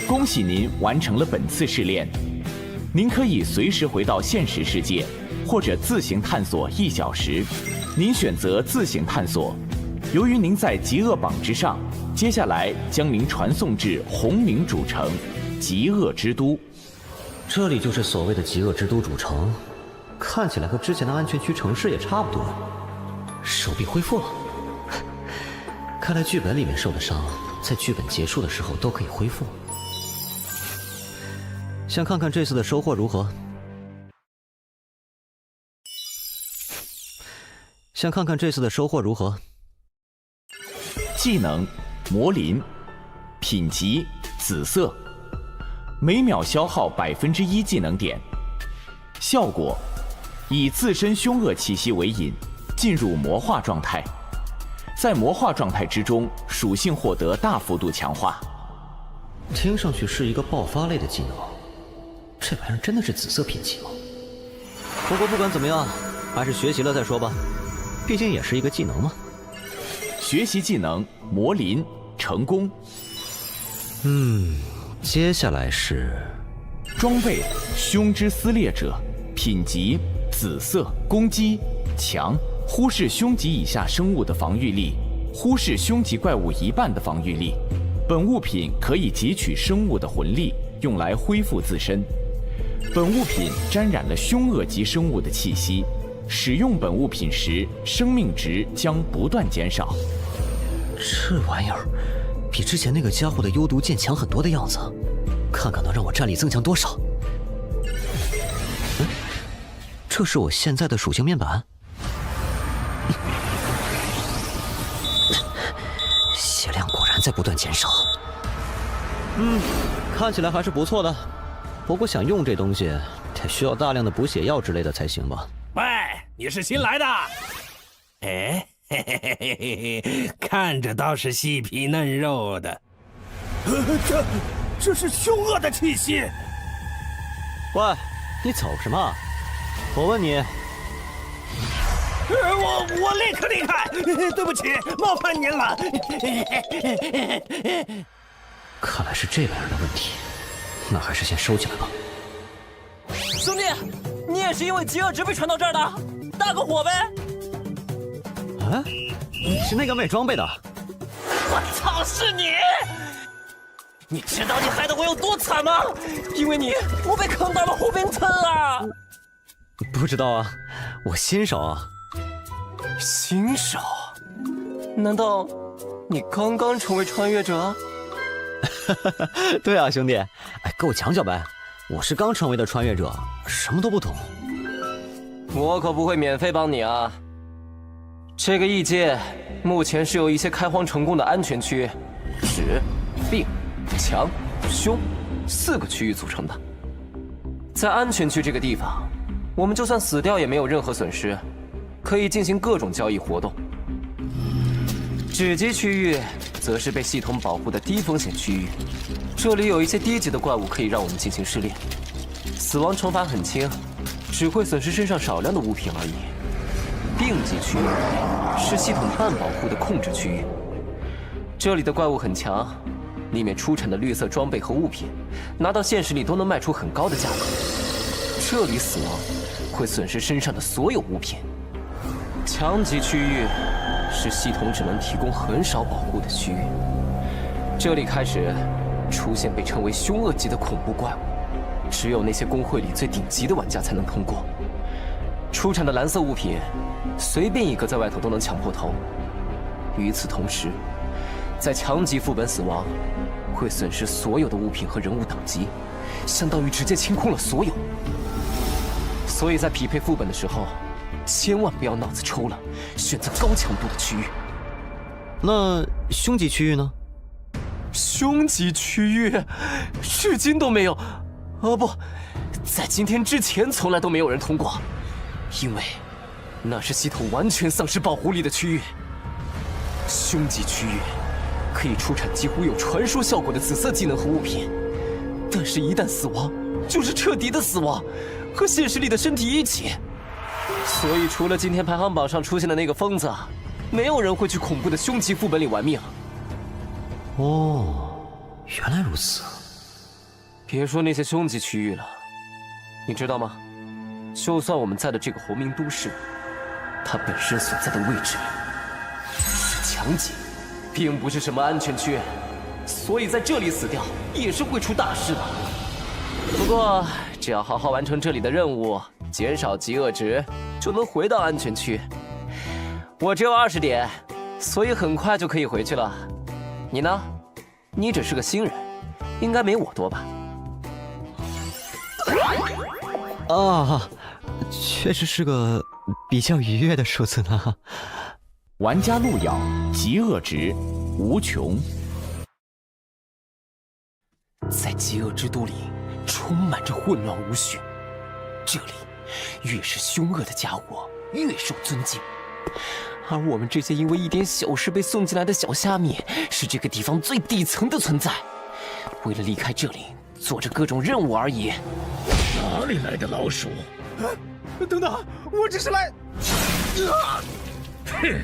恭喜您完成了本次试炼。您可以随时回到现实世界，或者自行探索1小时。您选择自行探索。由于您在极恶榜之上，接下来将您传送至红冥主城极恶之都。这里就是所谓的极恶之都主城，看起来和之前的安全区城市也差不多。手臂恢复了，看来剧本里面受的伤，在剧本结束的时候都可以恢复。想看看这次的收获如何？想看看这次的收获如何？技能魔灵，品级紫色，每秒消耗1%技能点。效果：以自身凶恶气息为引，进入魔化状态。在魔化状态之中，属性获得大幅度强化。听上去是一个爆发类的技能，这玩意儿真的是紫色品级吗？不过不管怎么样，还是学习了再说吧，毕竟也是一个技能嘛。学习技能魔灵成功。接下来是装备凶之撕裂者，品级紫色，攻击强，忽视凶级以下生物的防御力，忽视凶级怪物1半的防御力。本物品可以汲取生物的魂力，用来恢复自身。本物品沾染了凶恶级生物的气息，使用本物品时，生命值将不断减少。这玩意儿比之前那个家伙的幽毒剑强很多的样子，看看能让我战力增强多少。这是我现在的属性面板。血量果然在不断减少。看起来还是不错的。不过想用这东西，得需要大量的补血药之类的才行吧？喂，你是新来的？哎，嘿嘿嘿嘿嘿，看着倒是细皮嫩肉的。这是凶恶的气息。喂，你走什么？我问你。我立刻离开，对不起，冒犯您了。看来是这玩意儿的问题，那还是先收起来吧。兄弟，你也是因为极恶值被传到这儿的，大个火呗！啊，你是那个卖装备的？我操，是你！你知道你害得我有多惨吗？因为你，我被坑到了虎冰村了。不知道啊，我新手啊。新手？难道你刚刚成为穿越者？对啊，兄弟，哎，给我讲讲呗。我是刚成为的穿越者，什么都不懂。我可不会免费帮你啊。这个异界目前是由一些开荒成功的安全区、止、病、强、凶4个区域组成的。在安全区这个地方，我们就算死掉也没有任何损失，可以进行各种交易活动。止级区域则是被系统保护的低风险区域，这里有一些低级的怪物可以让我们进行试炼。死亡惩罚很轻，只会损失身上少量的物品而已。病级区域是系统半保护的控制区域，这里的怪物很强，里面出产的绿色装备和物品，拿到现实里都能卖出很高的价格。这里死亡会损失身上的所有物品。强级区域是系统只能提供很少保护的区域，这里开始出现被称为凶恶级的恐怖怪物，只有那些公会里最顶级的玩家才能通过。出产的蓝色物品，随便一个在外头都能抢破头。与此同时，在强级副本死亡，会损失所有的物品和人物等级，相当于直接清空了所有。所以在匹配副本的时候，千万不要脑子抽了，选择高强度的区域。那凶级区域呢？凶级区域，至今都没有，不，在今天之前从来都没有人通过，因为那是系统完全丧失保护力的区域。凶级区域可以出产几乎有传说效果的紫色技能和物品，但是一旦死亡，就是彻底的死亡，和现实里的身体一起。所以除了今天排行榜上出现的那个疯子，没有人会去恐怖的凶级副本里玩命。哦，原来如此。别说那些凶级区域了，你知道吗？就算我们在的这个红明都市，它本身所在的位置是强级，并不是什么安全区，所以在这里死掉也是会出大事的。不过只要好好完成这里的任务，减少饥饿值，就能回到安全区。我只有20点，所以很快就可以回去了。你呢？你只是个新人，应该没我多吧？啊，确实是个比较愉悦的数字呢。玩家路遥，极恶值无穷。在极恶之都里，充满着混乱无序。这里，越是凶恶的家伙，越受尊敬。而我们这些因为一点小事被送进来的小虾米，是这个地方最底层的存在。为了离开这里，做着各种任务而已。哪里来的老鼠？等等，我只是来……哼！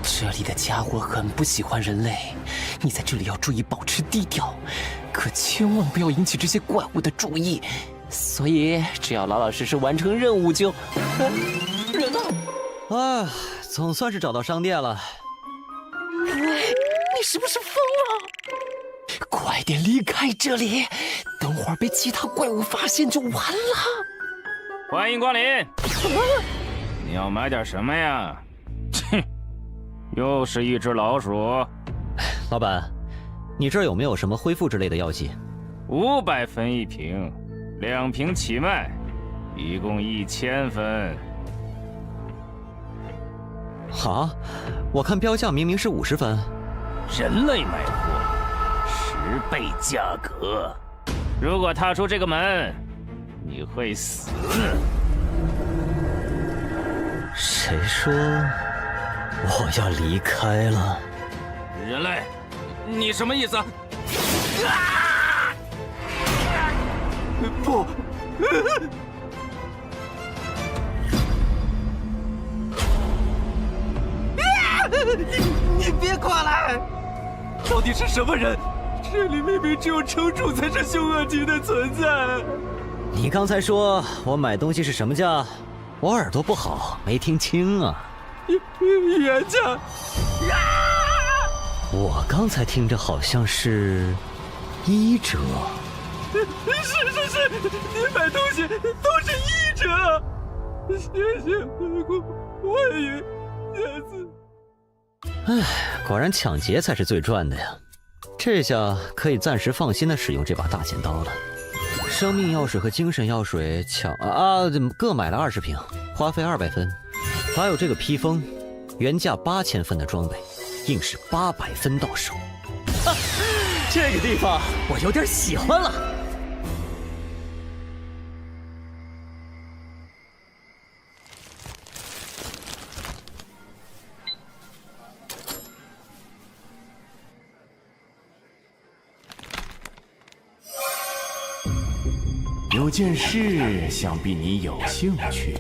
这里的家伙很不喜欢人类，你在这里要注意保持低调，可千万不要引起这些怪物的注意。所以只要老老实实完成任务就……人呢？啊，总算是找到商店了。喂，你是不是疯了？快点离开这里，等会儿被其他怪物发现就完了。欢迎光临。你要买点什么呀？切，又是一只老鼠。老板，你这儿有没有什么恢复之类的药剂？500分一瓶，2瓶起卖，一共1000分。啊，我看标价明明是50分。人类买货，10倍价格。如果踏出这个门，你会死。谁说我要离开了？人类，你什么意思？不！你别过来！到底是什么人？这里明明只有城主才是凶恶级的存在。你刚才说我买东西是什么价？我耳朵不好，没听清啊。原价。我刚才听着好像是1折。是，你买东西都是1折。谢谢，欢迎下次。唉，果然抢劫才是最赚的呀！这下可以暂时放心的使用这把大剪刀了。生命药水和精神药水各买了20瓶，花费200分。还有这个披风，原价8000分的装备，硬是800分到手。这个地方我有点喜欢了。有件事，想必你有兴趣。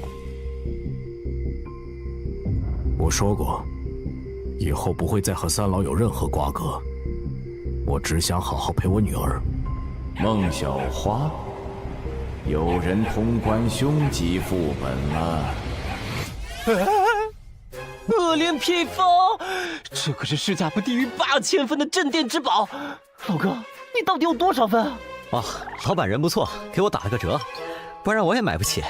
我说过，以后不会再和三老有任何瓜葛。我只想好好陪我女儿。孟小花，有人通关凶吉副本了。恶莲披风，这可是市价不低于8000分的镇店之宝。老哥，你到底有多少分啊？哦，老板人不错，给我打了个折，不然我也买不起。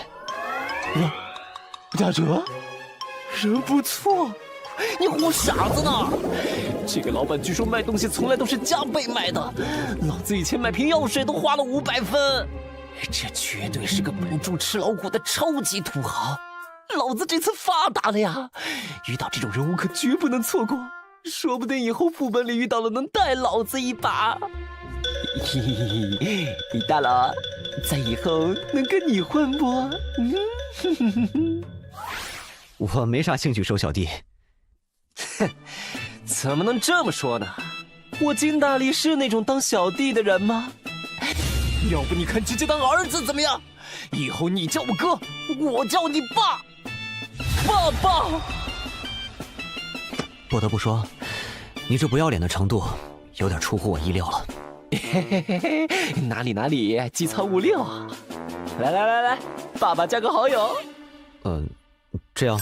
打折？人不错，你唬傻子呢？这个老板据说卖东西从来都是加倍卖的，老子以前买瓶药水都花了500分，这绝对是个本住吃老虎的超级土豪。老子这次发达了呀！遇到这种人物可绝不能错过，说不定以后副本里遇到了能带老子一把。嘿嘿嘿，大佬，在以后能跟你混不？我没啥兴趣收小弟。哼，怎么能这么说呢？我金大力是那种当小弟的人吗？要不你看直接当儿子怎么样？以后你叫我哥，我叫你爸。爸爸，不得不说，你这不要脸的程度有点出乎我意料了。嘿嘿嘿，哪里，机操56啊！来，爸爸加个好友。这样。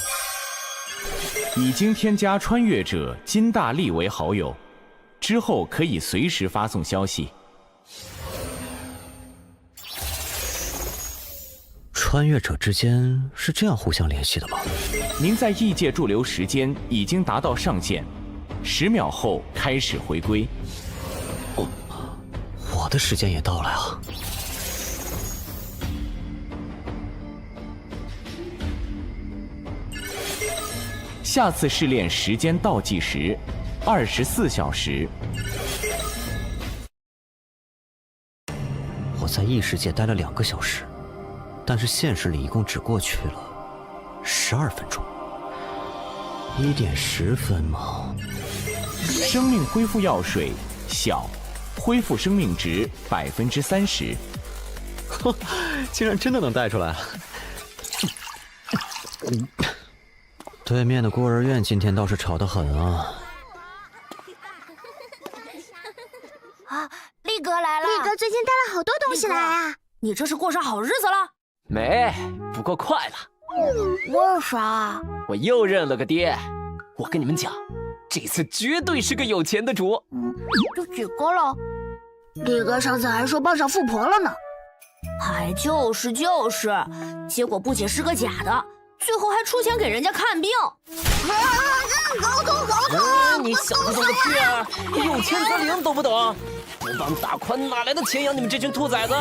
已经添加穿越者金大力为好友，之后可以随时发送消息。穿越者之间是这样互相联系的吗？您在异界驻留时间已经达到上限，10秒后开始回归。我的时间也到了呀。下次试炼时间倒计时24小时。我在异世界待了2个小时，但是现实里一共只过去了12分钟。1点10分吗？生命恢复药水小，恢复生命值30%。竟然真的能带出来。对面的孤儿院今天倒是吵得很啊！啊，力哥来了！力哥最近带了好多东西来啊！你这是过上好日子了？没，不过快了。为啥？我又认了个爹。我跟你们讲，这次绝对是个有钱的主。这几个了？力哥上次还说傍上富婆了呢。还就是，结果不仅是个假的。最后还出钱给人家看病，搞头！你小子怎么去啊？有钱则灵懂不懂？不帮大宽哪来的钱养你们这群兔崽子？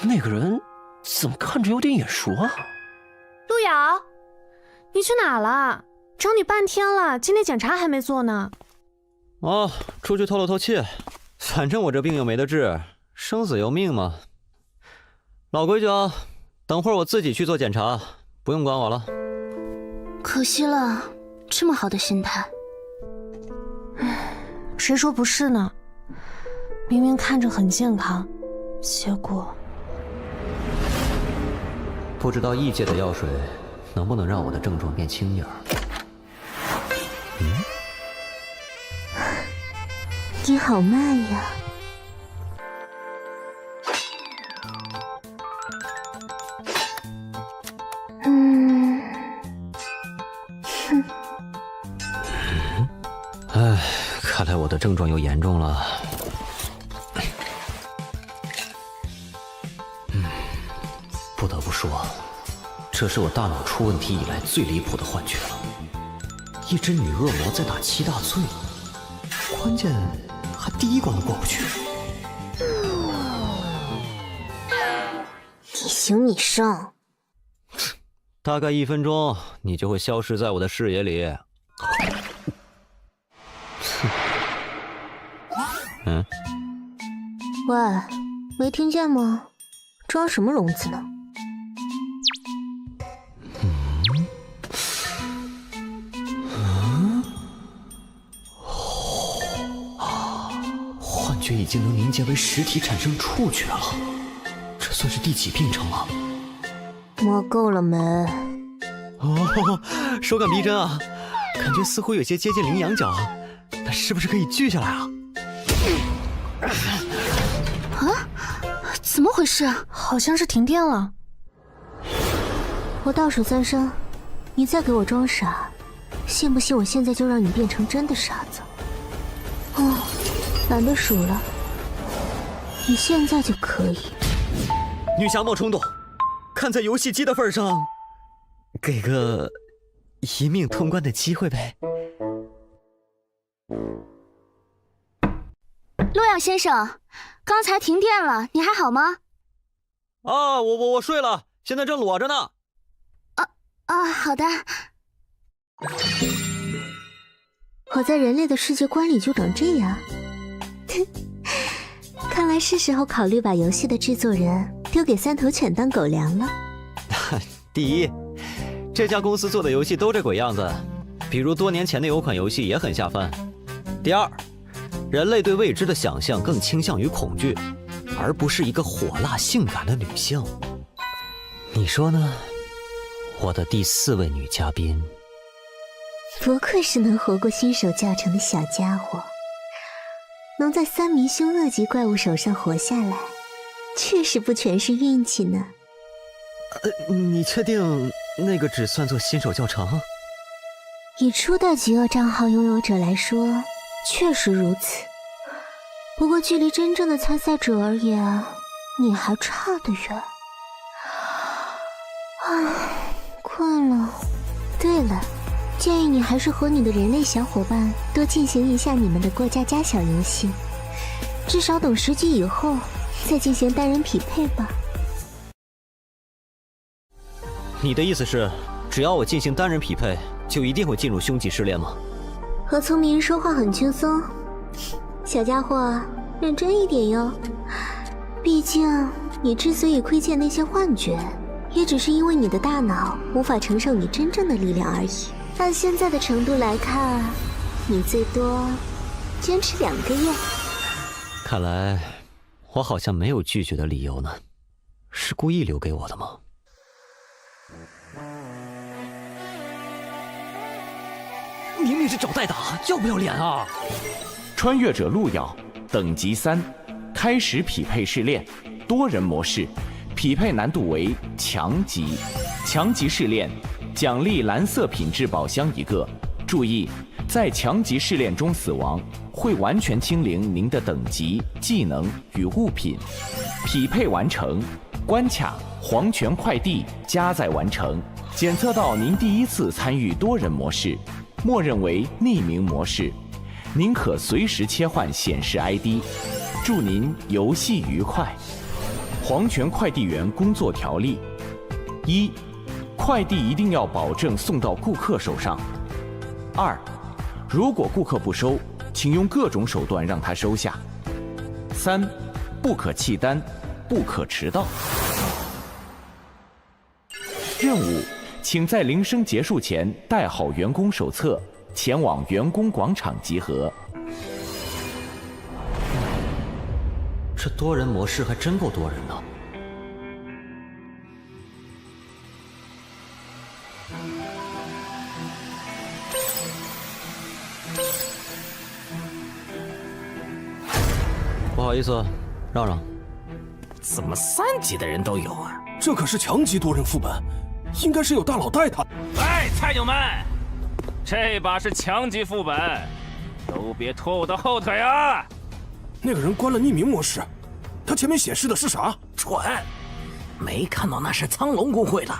那个人怎么看着有点眼熟啊？路遥，你去哪了？找你半天了，今天检查还没做呢。哦，出去透了透气，反正我这病又没得治，生死由命嘛。老规矩啊，等会儿我自己去做检查，不用管我了。可惜了，这么好的心态。谁说不是呢？明明看着很健康，结果……不知道异界的药水能不能让我的症状变轻点儿？你好慢呀。唉，看来我的症状又严重了。不得不说，这是我大脑出问题以来最离谱的幻觉了。一只女恶魔在打7大罪，关键还第1关都过不去。你行你上。大概1分钟，你就会消失在我的视野里。喂，没听见吗？装什么聋子呢？觉已经能凝结为实体，产生触觉了。这算是第几病程了？摸够了没？哦，手感逼真啊，感觉似乎有些接近羚羊角，那是不是可以锯下来啊？啊？怎么回事？好像是停电了。我倒数3声，你再给我装傻，信不信我现在就让你变成真的傻子？哦，懒得数了，你现在就可以。女侠莫冲动，看在游戏机的份上，给个一命通关的机会呗。洛阳先生，刚才停电了，你还好吗？啊，我睡了，现在正裸着呢。好的。我在人类的世界观里就长这样。看来是时候考虑把游戏的制作人丢给3头犬当狗粮了。第一，这家公司做的游戏都这鬼样子，比如多年前的有款游戏也很下饭。第二，人类对未知的想象更倾向于恐惧，而不是一个火辣性感的女性。你说呢？我的第4位女嘉宾。不愧是能活过新手教程的小家伙，能在3名凶恶级怪物手上活下来，确实不全是运气呢。你确定那个只算作新手教程？以初代极恶账号拥有者来说，确实如此。不过距离真正的参赛者而言，你还差得远。唉，困了。对了，建议你还是和你的人类小伙伴多进行一下你们的过家家小游戏，至少等10级以后再进行单人匹配吧。你的意思是，只要我进行单人匹配，就一定会进入凶级试炼吗？和聪明人说话很轻松，小家伙，认真一点哟。毕竟你之所以窥见那些幻觉，也只是因为你的大脑无法承受你真正的力量而已。按现在的程度来看，你最多坚持2个月。看来我好像没有拒绝的理由呢，是故意留给我的吗？明明是找代打，要不要脸啊？穿越者路遥，等级3，开始匹配试炼，多人模式，匹配难度为强级。强级试炼，奖励蓝色品质宝箱1个。注意，在强级试炼中死亡，会完全清零您的等级、技能与物品。匹配完成，关卡黄泉快递加载完成。检测到您第1次参与多人模式，默认为匿名模式，您可随时切换显示 ID。祝您游戏愉快。黄泉快递员工作条例：1、快递一定要保证送到顾客手上。2、如果顾客不收，请用各种手段让他收下。3、不可弃单，不可迟到。任务，请在铃声结束前带好员工手册，前往员工广场集合。这多人模式还真够多人的。不好意思，让让。怎么3级的人都有啊？这可是强级多人副本，应该是有大佬带他。喂，菜鸟们，这把是强级副本，都别拖我的后腿啊！那个人关了匿名模式，他前面显示的是啥？蠢，没看到那是苍龙公会的，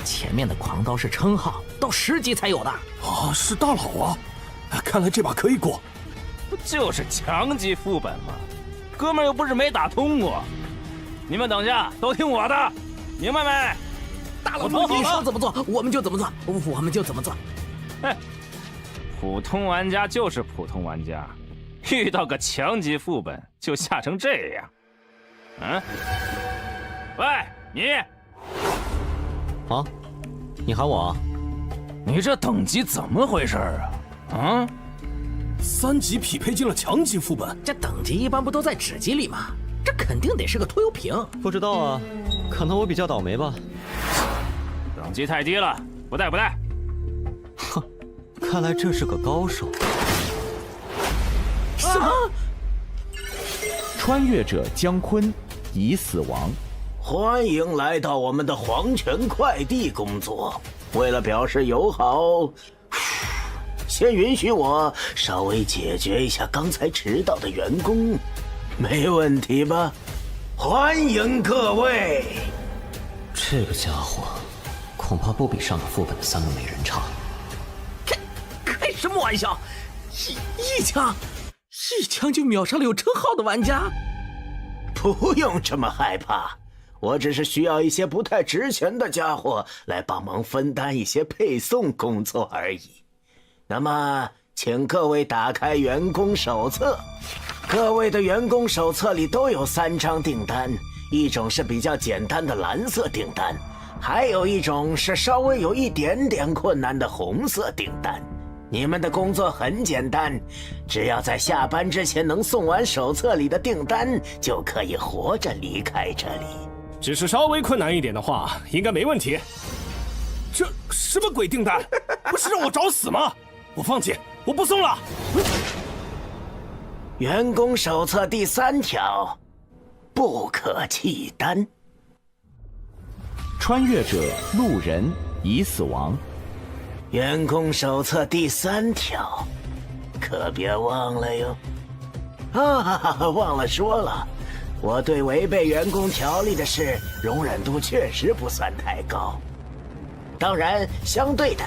前面的狂刀是称号，到10级才有的。啊，是大佬啊！看来这把可以过。不就是强级副本吗？哥们儿又不是没打通过。你们等下都听我的，明白没？大佬，你说怎么做，我们就怎么做，我们就怎么做。嘿，普通玩家就是普通玩家，遇到个强级副本就吓成这样。嗯？喂，你！啊？你喊我啊？你这等级怎么回事啊？啊？ 3级匹配进了强级副本，这等级一般不都在纸机里吗？这肯定得是个拖油瓶。不知道啊，可能我比较倒霉吧。等级太低了，不带不带。哼，看来这是个高手。什么？穿越者姜昆已死亡。欢迎来到我们的黄泉快递工作。为了表示友好，先允许我稍微解决一下刚才迟到的员工，没问题吧？欢迎各位。这个家伙恐怕不比上个副本的3个美人差。开什么玩笑？一枪就秒杀了有称号的玩家？不用这么害怕，我只是需要一些不太值钱的家伙来帮忙分担一些配送工作而已。那么，请各位打开员工手册。各位的员工手册里都有3张订单，一种是比较简单的蓝色订单，还有一种是稍微有一点点困难的红色订单。你们的工作很简单，只要在下班之前能送完手册里的订单，就可以活着离开这里。只是稍微困难一点的话，应该没问题。这什么鬼订单？不是让我找死吗？我放弃，我不送了。员工手册第3条，不可弃单。穿越者路人已死亡。员工手册第3条，可别忘了哟。忘了说了，我对违背员工条例的事容忍度确实不算太高。当然，相对的，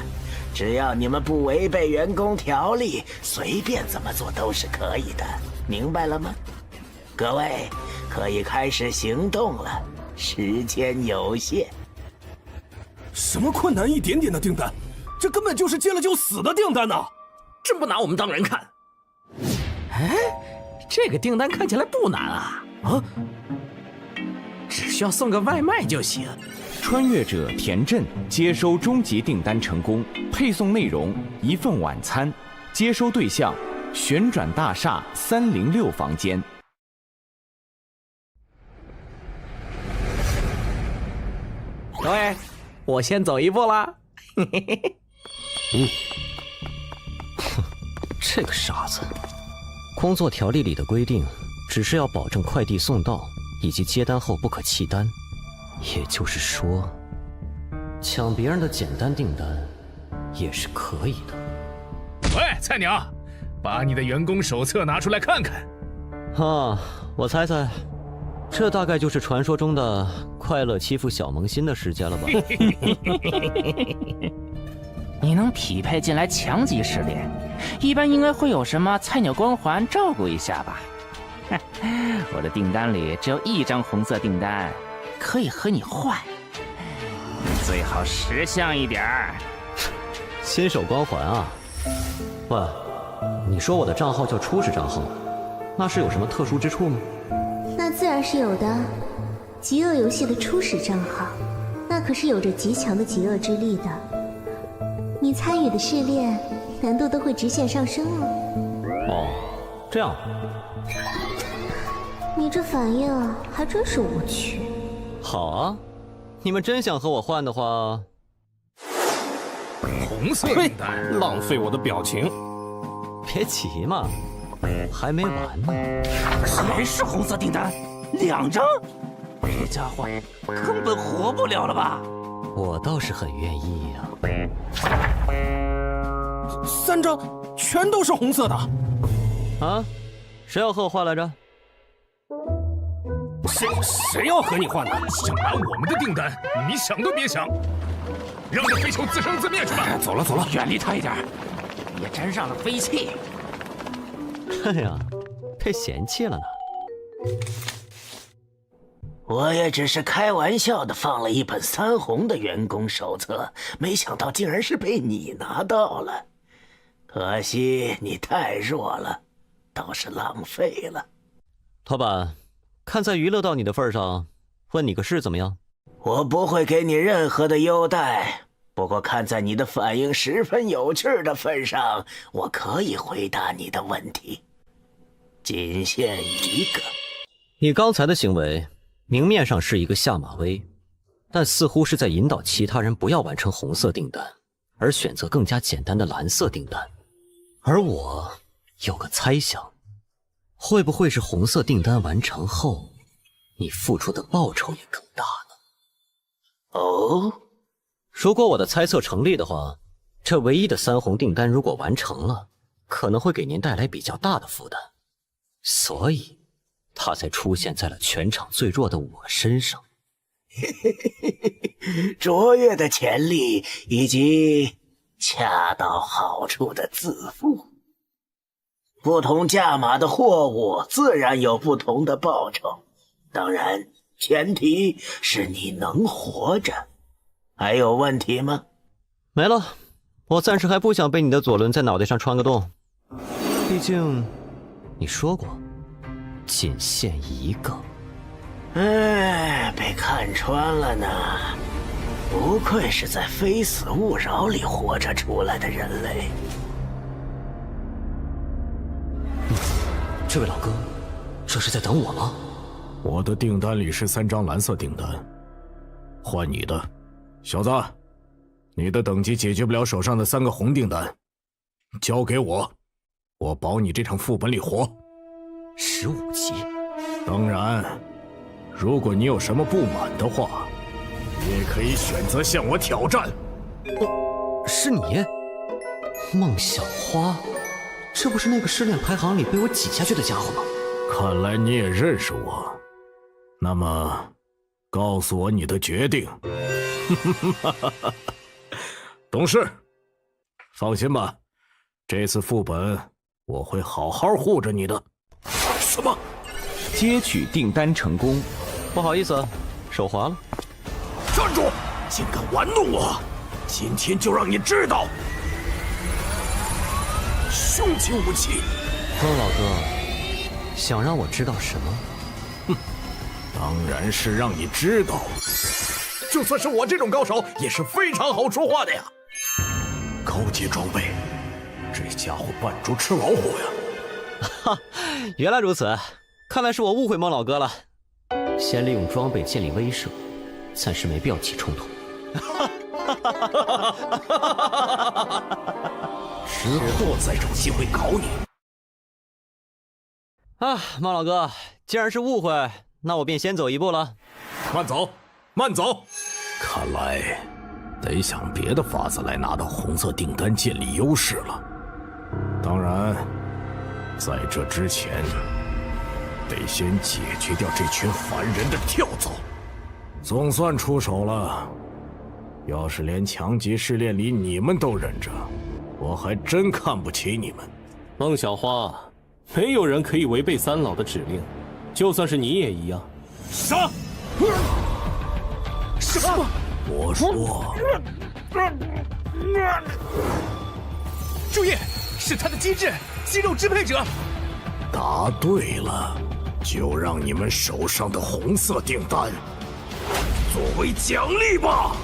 只要你们不违背员工条例，随便怎么做都是可以的，明白了吗？各位可以开始行动了，时间有限。什么困难一点点的订单？这根本就是接了就死的订单呐！真不拿我们当人看。哎，这个订单看起来不难啊！只需要送个外卖就行。穿越者田震接收终极订单成功，配送内容1份晚餐，接收对象旋转大厦306房间。各位，我先走一步啦。这个傻子。工作条例里的规定只是要保证快递送到以及接单后不可弃单，也就是说，抢别人的简单订单也是可以的。喂，菜鸟，把你的员工手册拿出来看看。我猜猜，这大概就是传说中的快乐欺负小萌新的时间了吧？你能匹配进来强级试炼，一般应该会有什么菜鸟光环照顾一下吧？我的订单里只有1张红色订单，可以和你换，最好识相一点儿。新手光环啊？喂，你说我的账号叫初始账号，那是有什么特殊之处吗？那自然是有的。极恶游戏的初始账号，那可是有着极强的极恶之力的。你参与的试炼难度都会直线上升哦。这样。你这反应还真是无趣。好啊，你们真想和我换的话，红色订单，浪费我的表情。别急嘛，还没完呢。谁是红色订单？2张？这家伙根本活不了了吧？我倒是很愿意呀。3张全都是红色的。啊？谁要和我换来着？谁要和你换呢？想拿我们的订单，你想都别想！让这飞球自生自灭去吧！走了，远离他一点，别沾上了飞气。哎呀，被嫌弃了呢。我也只是开玩笑的放了一本3红的员工手册，没想到竟然是被你拿到了。可惜你太弱了，倒是浪费了。老板，看在娱乐到你的份上，问你个事怎么样？我不会给你任何的优待，不过看在你的反应十分有趣的份上，我可以回答你的问题。仅限一个。你刚才的行为，明面上是一个下马威，但似乎是在引导其他人不要完成红色订单，而选择更加简单的蓝色订单。而我有个猜想，会不会是红色订单完成后，你付出的报酬也更大呢？哦，如果我的猜测成立的话，这唯一的3红订单如果完成了，可能会给您带来比较大的负担，所以他才出现在了全场最弱的我身上。卓越的潜力以及恰到好处的自负。不同价码的货物自然有不同的报酬，当然前提是你能活着。还有问题吗？没了，我暂时还不想被你的左轮在脑袋上穿个洞，毕竟你说过仅限一个。哎，被看穿了呢。不愧是在非死勿扰里活着出来的人类。这位老哥，这是在等我吗？我的订单里是3张蓝色订单，换你的，小子，你的等级解决不了手上的3个红订单，交给我，我保你这场副本里活。15级。当然，如果你有什么不满的话，你也可以选择向我挑战。是你，孟小花？这不是那个失恋排行里被我挤下去的家伙吗？看来你也认识我，那么，告诉我你的决定。懂事，放心吧，这次副本我会好好护着你的。什么？接取订单成功。不好意思，手滑了。站住！竟敢玩弄我！今天就让你知道。凶器武器。孟老哥，想让我知道什么？哼，当然是让你知道，就算是我这种高手，也是非常好说话的呀。高阶装备，这家伙扮猪吃老虎呀！哈，原来如此，看来是我误会孟老哥了。先利用装备建立威慑，暂时没必要起冲突。之后再找机会搞你。啊，孟老哥，既然是误会，那我便先走一步了。慢走，慢走。看来得想别的法子来拿到红色订单建立优势了。当然，在这之前，得先解决掉这群烦人的跳蚤。总算出手了。要是连强级试炼里你们都忍着，我还真看不起你们。孟小花，没有人可以违背三老的指令，就算是你也一样。杀！什么？我说，注意，是他的机制，肌肉支配者。答对了，就让你们手上的红色订单作为奖励吧。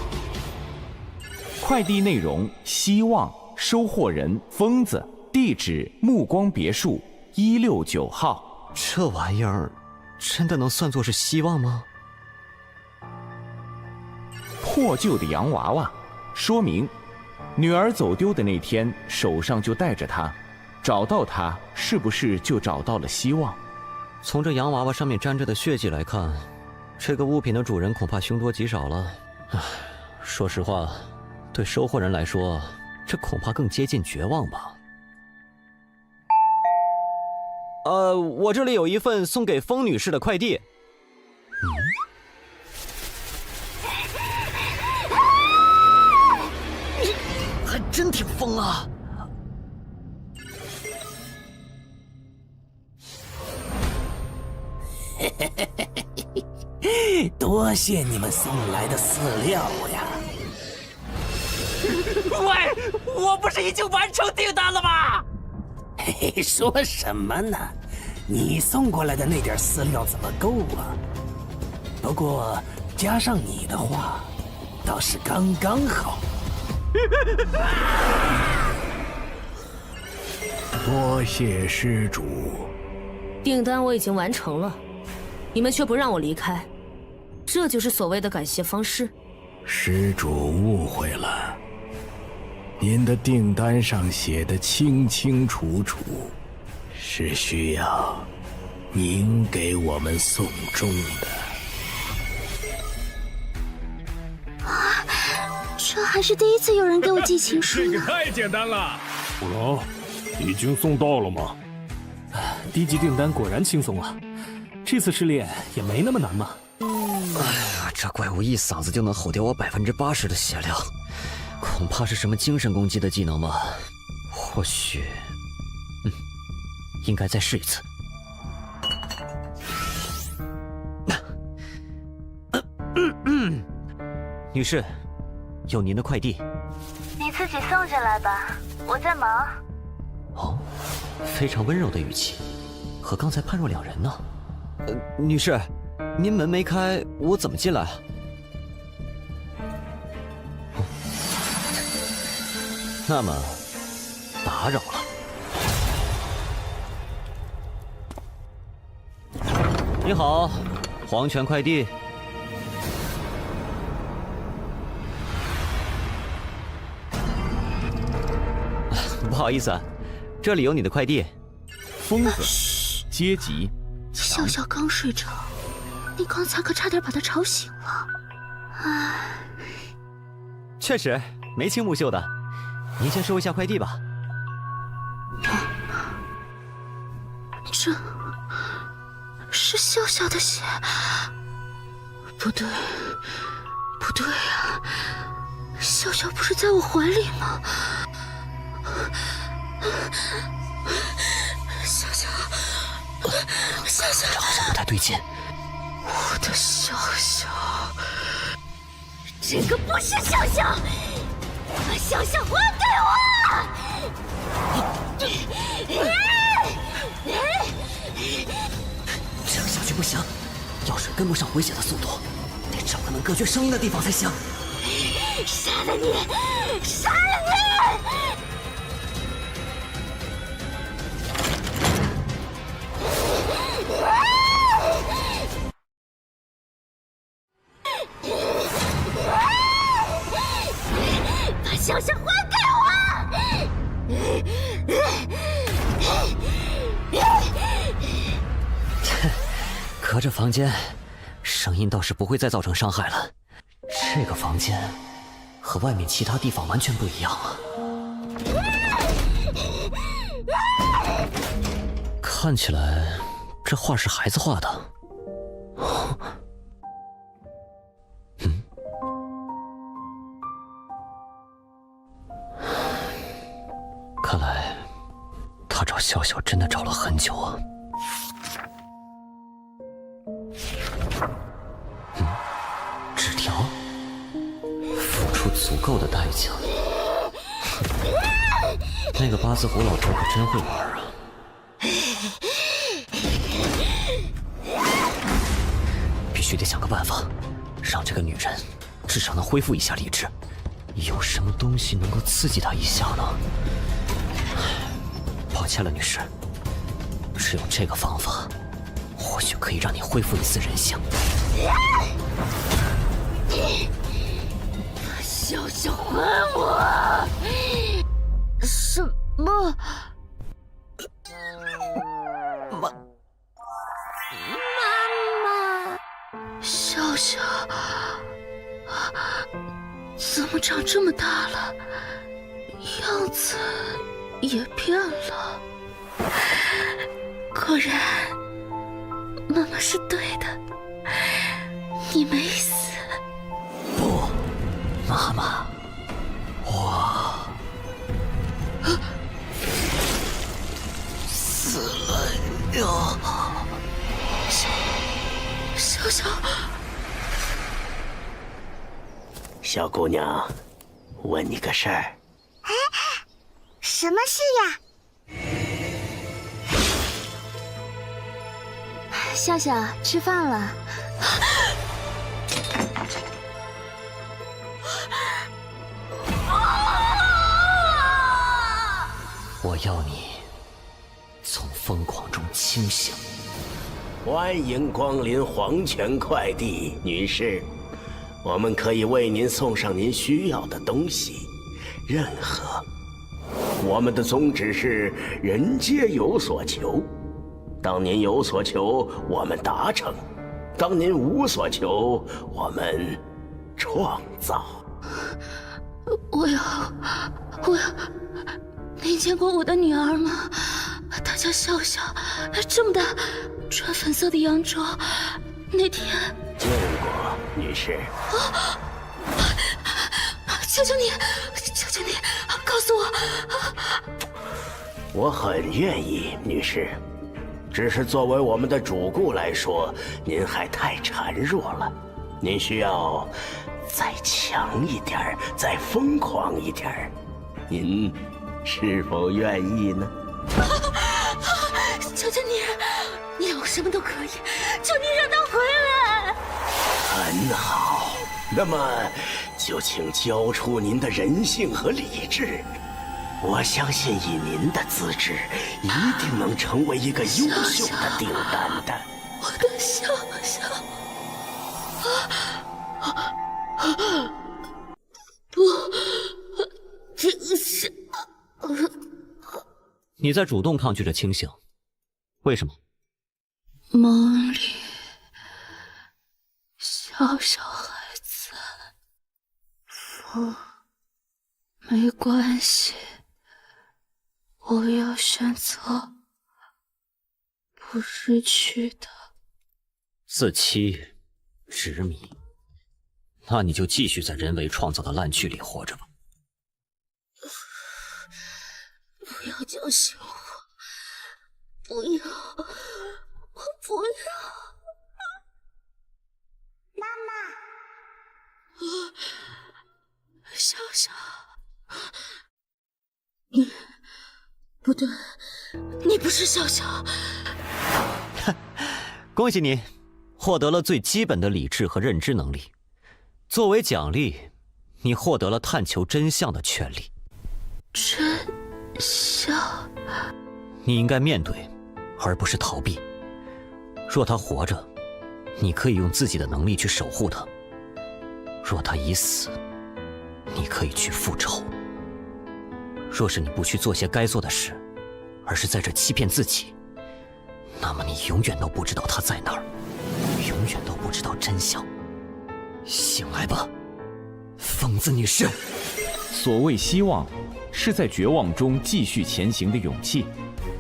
快递内容：希望，收货人疯子，地址目光别墅169号。这玩意儿真的能算作是希望吗？破旧的洋娃娃，说明女儿走丢的那天手上就带着它，找到它是不是就找到了希望？从这洋娃娃上面沾着的血迹来看，这个物品的主人恐怕凶多吉少了。唉，说实话，对收货人来说，这恐怕更接近绝望吧。我这里有一份送给风女士的快递。你还真挺疯啊！多谢你们送来的饲料呀！喂，我不是已经完成订单了吗？嘿嘿，说什么呢？你送过来的那点饲料怎么够啊？不过加上你的话，倒是刚刚好。多谢施主。订单我已经完成了，你们却不让我离开，这就是所谓的感谢方式。施主误会了，您的订单上写的清清楚楚，是需要您给我们送终的。啊，这还是第一次有人给我寄情书呢。这个太简单了。虎龙，已经送到了吗？低级订单果然轻松啊，这次试炼也没那么难嘛。哎呀，这怪物一嗓子就能吼掉我80%的血量，恐怕是什么精神攻击的技能吧？或许，应该再试一次。女士，有您的快递。你自己送进来吧，我在忙。哦，非常温柔的语气，和刚才判若两人呢。女士，您门没开，我怎么进来啊？那么，打扰了。你好，黄泉快递。不好意思啊，这里有你的快递。疯子，阶级。笑笑刚睡着，你刚才可差点把他吵醒了。唉，确实眉清目秀的，您先收一下快递吧。这是笑笑的血？不对，不对呀，笑笑不是在我怀里吗？笑笑，笑笑，这好像不太对劲。我的笑笑，这个不是笑笑，把笑笑还给我！这样下去不行，药水跟不上回血的速度，得找个能隔绝声音的地方才行。杀了你！杀了你！把笑笑还给我！隔着房间，声音倒是不会再造成伤害了。这个房间和外面其他地方完全不一样啊！看起来这画是孩子画的。看来他找笑笑真的找了很久啊。纸条，付出足够的代价。那个八字胡老头可真会玩啊！必须得想个办法，让这个女人至少能恢复一下理智。有什么东西能够刺激她一下呢？抱歉了，女士，只有这个方法，或许可以让你恢复一丝人性。把笑笑还我！什么？妈妈，笑笑怎么长这么大了？样子也变了。果然，妈妈是对的，你没死。不，妈妈，我死了呀！笑笑，小姑娘，问你个事儿。哎，什么事呀？笑笑，吃饭了。啊！要你从疯狂中清醒。欢迎光临黄泉快递，女士，我们可以为您送上您需要的东西，任何。我们的宗旨是人皆有所求，当您有所求，我们达成；当您无所求，我们创造。我要，您见过我的女儿吗？她叫笑笑，这么大，穿粉色的洋装。那天见过，女士。求求你，告诉我。我很愿意，女士。只是作为我们的主顾来说，您还太孱弱了。您需要再强一点，再疯狂一点。您是否愿意呢？求求你让我什么都可以，求你让他回来。很好，那么就请交出您的人性和理智。我相信以您的资质，一定能成为一个优秀的订单的。我的笑笑，不，这是……你在主动抗拒着清醒，为什么？梦里，笑笑还在。没关系。我要选择不失去的。自欺、执迷，那你就继续在人为创造的烂剧里活着吧。不要叫醒我！不要！我不要！妈妈！笑笑。不对，你不是笑笑。恭喜你，获得了最基本的理智和认知能力。作为奖励，你获得了探求真相的权利。真相？你应该面对，而不是逃避。若他活着，你可以用自己的能力去守护他；若他已死，你可以去复仇。若是你不去做些该做的事，而是在这欺骗自己，那么你永远都不知道他在哪儿，永远都不知道真相。醒来吧，疯子女士。所谓希望，是在绝望中继续前行的勇气。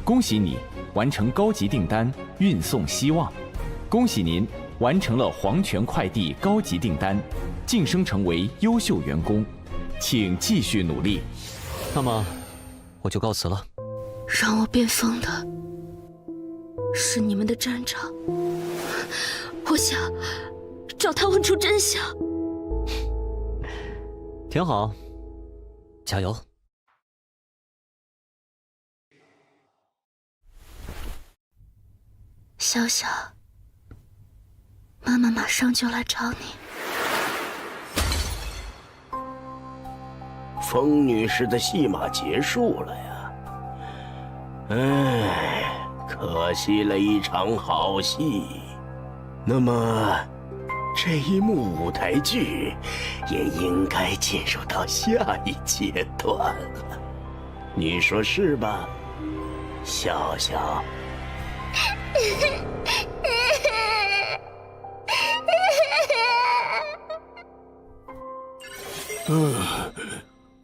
恭喜你完成高级订单，运送希望。恭喜您完成了黄泉快递高级订单，晋升成为优秀员工，请继续努力。那么，我就告辞了。让我变疯的是你们的站长，我想找他问出真相。挺好，加油。笑笑，妈妈马上就来找你。风女士的戏码结束了呀，唉，可惜了一场好戏。那么，这一幕舞台剧也应该进入到下一阶段了，你说是吧，笑笑？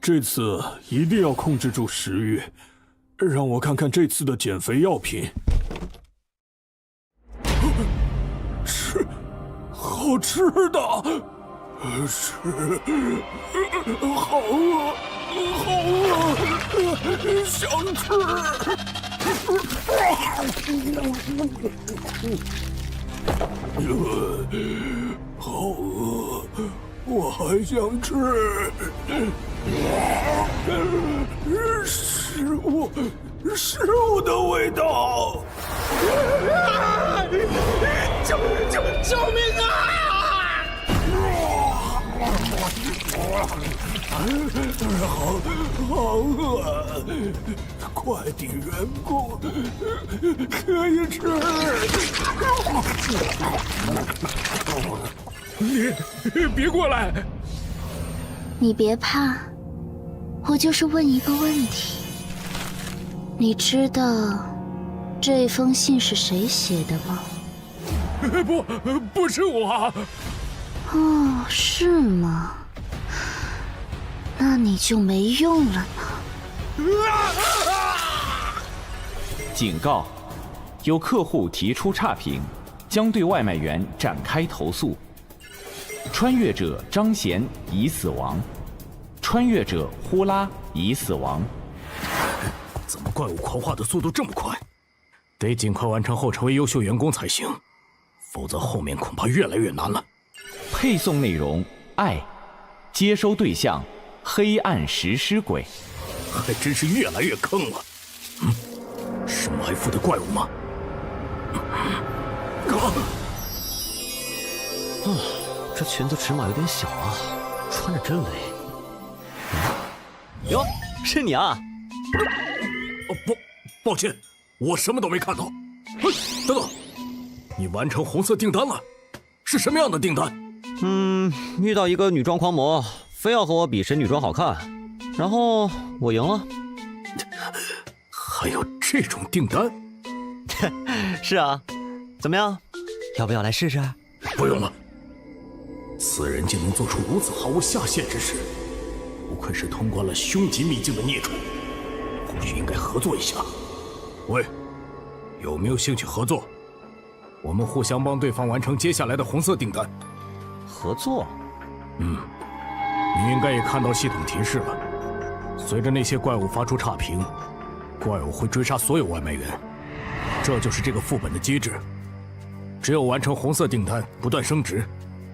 这次一定要控制住食欲，让我看看这次的减肥药品。吃，好吃的，吃，好饿，好饿，想吃。好饿，我还想吃。食物的味道！救命啊！好饿，快递员工可以吃。你别过来！你别怕，我就是问一个问题。你知道这封信是谁写的吗？不是我。哦，是吗？那你就没用了呢。警告：有客户提出差评，将对外卖员展开投诉。穿越者张贤已死亡，穿越者呼啦已死亡。怎么怪物狂化的速度这么快？得尽快完成后成为优秀员工才行，否则后面恐怕越来越难了。配送内容：爱，接收对象：黑暗食尸鬼。还真是越来越坑了。是埋伏的怪物吗？这裙子尺码有点小啊，穿着真累。哟，是你啊！抱歉，我什么都没看到。等等，你完成红色订单了？是什么样的订单？遇到一个女装狂魔，非要和我比谁女装好看，然后我赢了。还有这种订单？是啊，怎么样？要不要来试试？不用了。此人竟能做出如此毫无下限之事，不愧是通关了凶极秘境的孽畜，或许应该合作一下。喂，有没有兴趣合作？我们互相帮对方完成接下来的红色订单。合作？你应该也看到系统提示了。随着那些怪物发出差评，怪物会追杀所有外卖员，这就是这个副本的机制。只有完成红色订单，不断升值，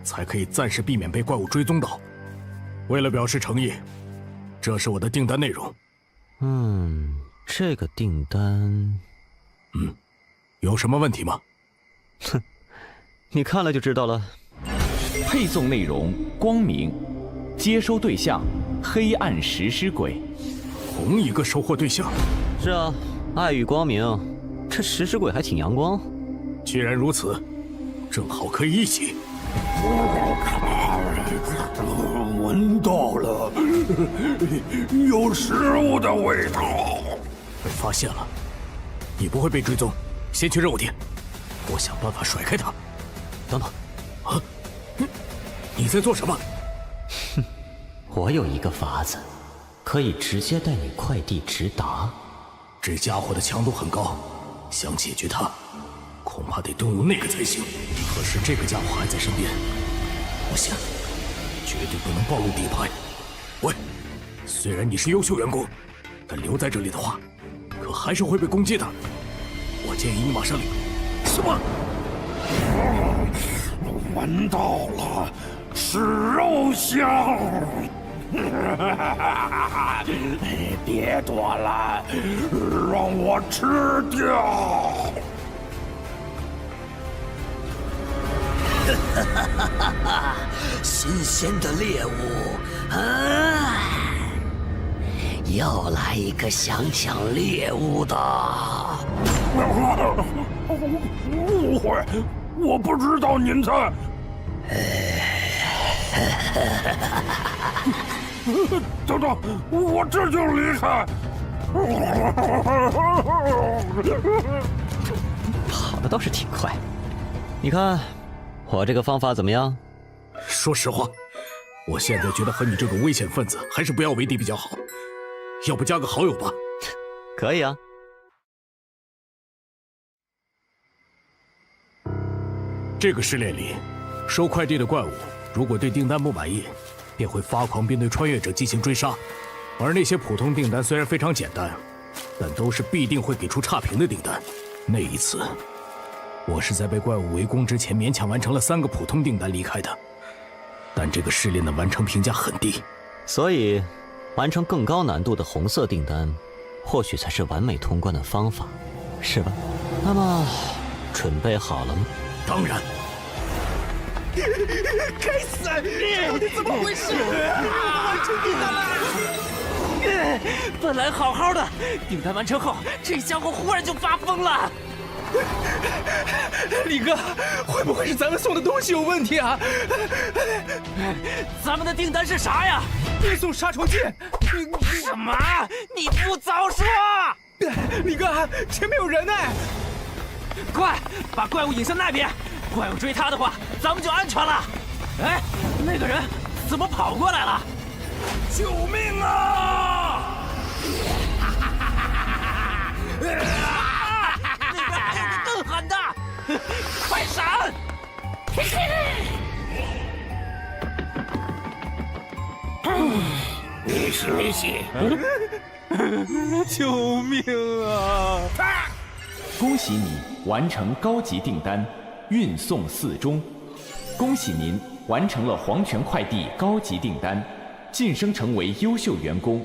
才可以暂时避免被怪物追踪到。为了表示诚意，这是我的订单内容。这个订单，有什么问题吗？哼，你看了就知道了。配送内容：光明，接收对象：黑暗食尸鬼。同一个收获对象？是啊，爱与光明，这食尸鬼还挺阳光。既然如此，正好可以一起。闻到了，有食物的味道。被发现了，你不会被追踪。先去任务点，我想办法甩开他。等等，你在做什么？我有一个法子，可以直接带你快递直达。这家伙的强度很高，想解决他，恐怕得动用那个才行。可是这个家伙还在身边，不行，绝对不能暴露底牌。喂，虽然你是优秀员工，但留在这里的话，可还是会被攻击的。我建议你马上离。什么？闻到了，是肉香。别躲了，让我吃掉。新鲜的猎物啊！又来一个想抢猎物的。误会，我不知道您在。等等，我这就离开。跑的倒是挺快，你看我这个方法怎么样？说实话，我现在觉得和你这种危险分子还是不要为敌比较好。要不加个好友吧？可以啊。这个试炼里，收快递的怪物如果对订单不满意，便会发狂并对穿越者进行追杀。而那些普通订单虽然非常简单，但都是必定会给出差评的订单。那一次，我是在被怪物围攻之前勉强完成了3个普通订单离开的。但这个试炼的完成评价很低，所以完成更高难度的红色订单，或许才是完美通关的方法，是吧？那么，准备好了吗？当然。该死！到底怎么回事？完成订单了！本来好好的，订单完成后，这家伙忽然就发疯了。李哥，会不会是咱们送的东西有问题啊？咱们的订单是啥呀？运送杀虫剂。什么？你不早说！李哥，前面有人呢！快把怪物引向那边，怪物追他的话，咱们就安全了。哎，那个人怎么跑过来了？救命啊！那边还有个更狠的，快闪！你是谁？救命啊！恭喜你完成高级订单，运送4中。恭喜您完成了黄泉快递高级订单，晋升成为优秀员工，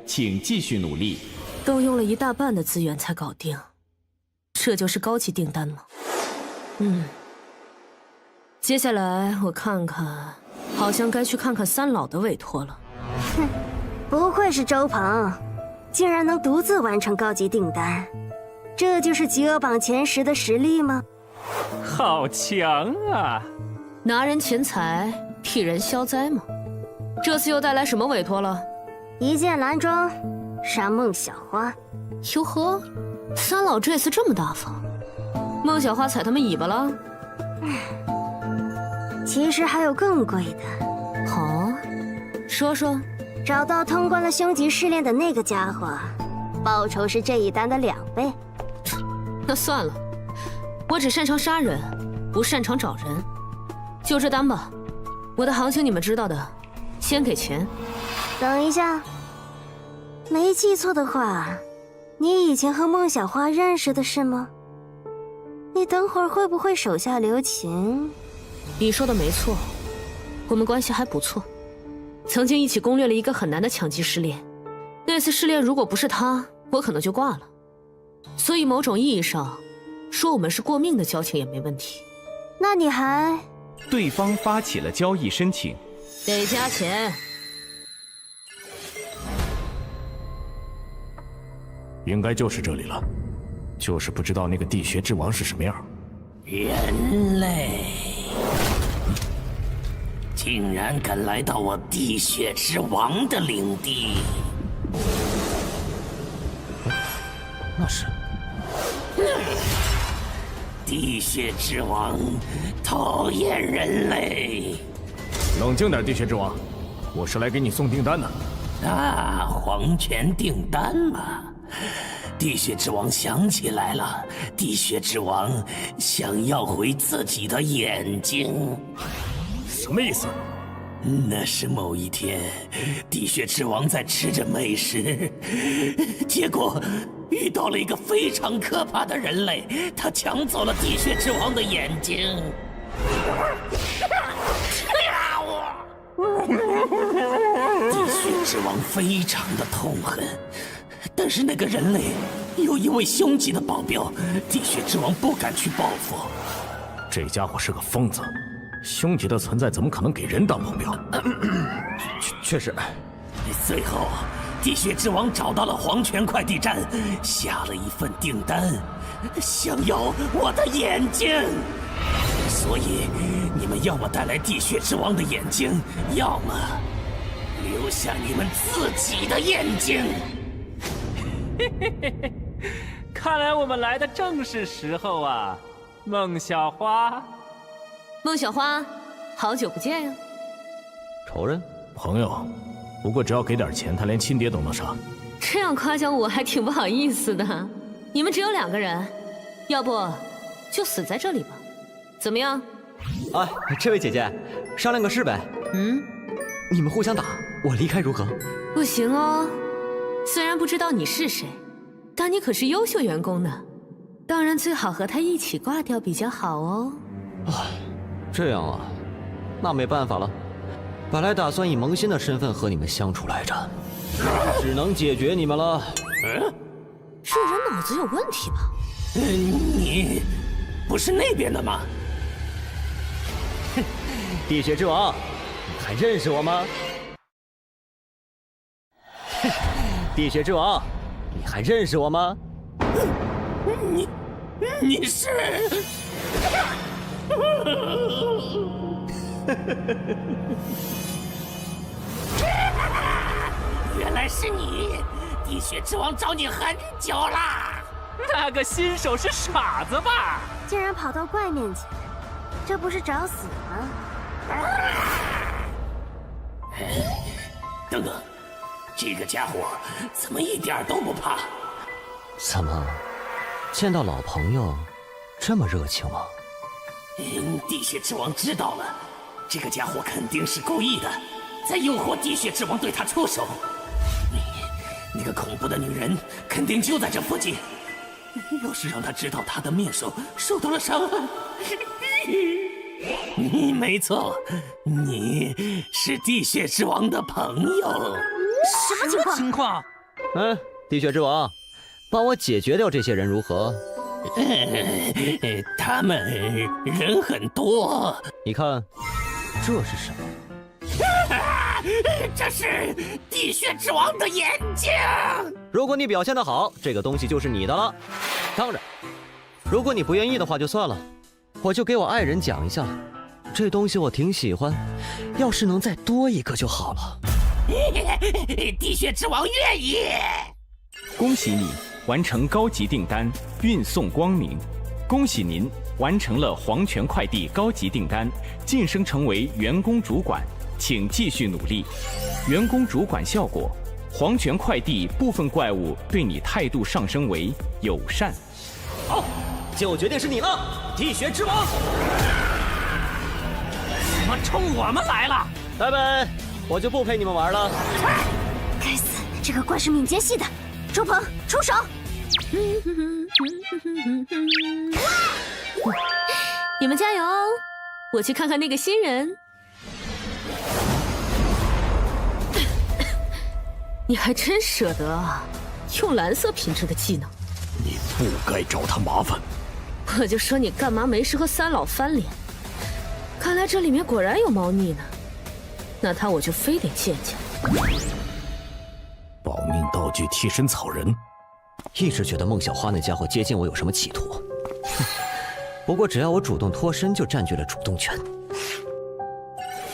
请继续努力。都用了1大半的资源才搞定，这就是高级订单吗？接下来我看看，好像该去看看三老的委托了。哼，不愧是周鹏，竟然能独自完成高级订单，这就是饥饿榜前10的实力吗？好强啊！拿人钱财，替人消灾吗？这次又带来什么委托了？一剑蓝装，杀孟小花。哟呵，三老这次这么大方，孟小花踩他们尾巴了？其实还有更贵的。好，说说。找到通关了凶级试炼的那个家伙，报酬是这一单的2倍。那算了，我只擅长杀人，不擅长找人。就这单吧，我的行情你们知道的，先给钱。等一下，没记错的话，你以前和孟小花认识的是吗？你等会儿会不会手下留情？你说的没错，我们关系还不错。曾经一起攻略了一个很难的强级试炼，那次试炼如果不是他，我可能就挂了。所以某种意义上，说我们是过命的交情也没问题。那你还……对方发起了交易申请，得加钱。应该就是这里了，就是不知道那个地穴之王是什么样。人类。竟然敢来到我地穴之王的领地！那是地穴之王，讨厌人类！冷静点，地穴之王，我是来给你送订单的。啊，黄泉订单嘛！地穴之王想起来了，地穴之王想要回自己的眼睛。什么意思？那是某一天，地穴之王在吃着美食，结果遇到了一个非常可怕的人类，他抢走了地穴之王的眼睛。地穴之王非常的痛恨，但是那个人类有一位凶级的保镖，地穴之王不敢去报复。这家伙是个疯子。凶级的存在怎么可能给人当保镖？确实。最后，地穴之王找到了黄泉快递站，下了一份订单，想要我的眼睛。所以，你们要么带来地穴之王的眼睛，要么留下你们自己的眼睛。看来我们来的正是时候啊，孟小花。孟小花，好久不见呀！仇人、朋友，不过只要给点钱，他连亲爹都能杀。这样夸奖我还挺不好意思的。你们只有2个人，要不就死在这里吧？怎么样？哎，这位姐姐，商量个事呗。你们互相打，我离开如何？不行哦。虽然不知道你是谁，但你可是优秀员工呢。当然最好和他一起挂掉比较好哦。这样啊，那没办法了。本来打算以萌新的身份和你们相处来着，只能解决你们了。这人脑子有问题吧？你不是那边的吗？地血之王，你还认识我吗？地血之王，你还认识我吗？你是？原来是你！地血之王找你很久啦。那个新手是傻子吧？竟然跑到怪面前，这不是找死吗？等等，这个家伙怎么一点都不怕？怎么，见到老朋友这么热情吗？地血之王知道了，这个家伙肯定是故意的，在诱惑地血之王对他出手。那个恐怖的女人肯定就在这附近，要是让他知道他的面首受到了伤害，没错，你是地血之王的朋友。什么情况？地血之王，帮我解决掉这些人如何？他们人很多。你看，这是什么？这是地血之王的眼睛。如果你表现得好，这个东西就是你的了。当然，如果你不愿意的话就算了，我就给我爱人讲一下，这东西我挺喜欢，要是能再多一个就好了。地血之王愿意。恭喜你完成高级订单，运送光明。恭喜您完成了黄泉快递高级订单，晋升成为员工主管，请继续努力。员工主管效果：黄泉快递部分怪物对你态度上升为友善。好，就决定是你了，地血之王。怎么冲我们来了？拜拜，我就不陪你们玩了。该死，这个怪是敏捷系的。周鹏，出手！你们加油哦！我去看看那个新人。你还真舍得啊，用蓝色品质的技能。你不该找他麻烦。我就说你干嘛没事和三老翻脸？看来这里面果然有猫腻呢。那他我就非得见见。保命道具替身草人。一直觉得孟小花那家伙接近我有什么企图，不过只要我主动脱身，就占据了主动权。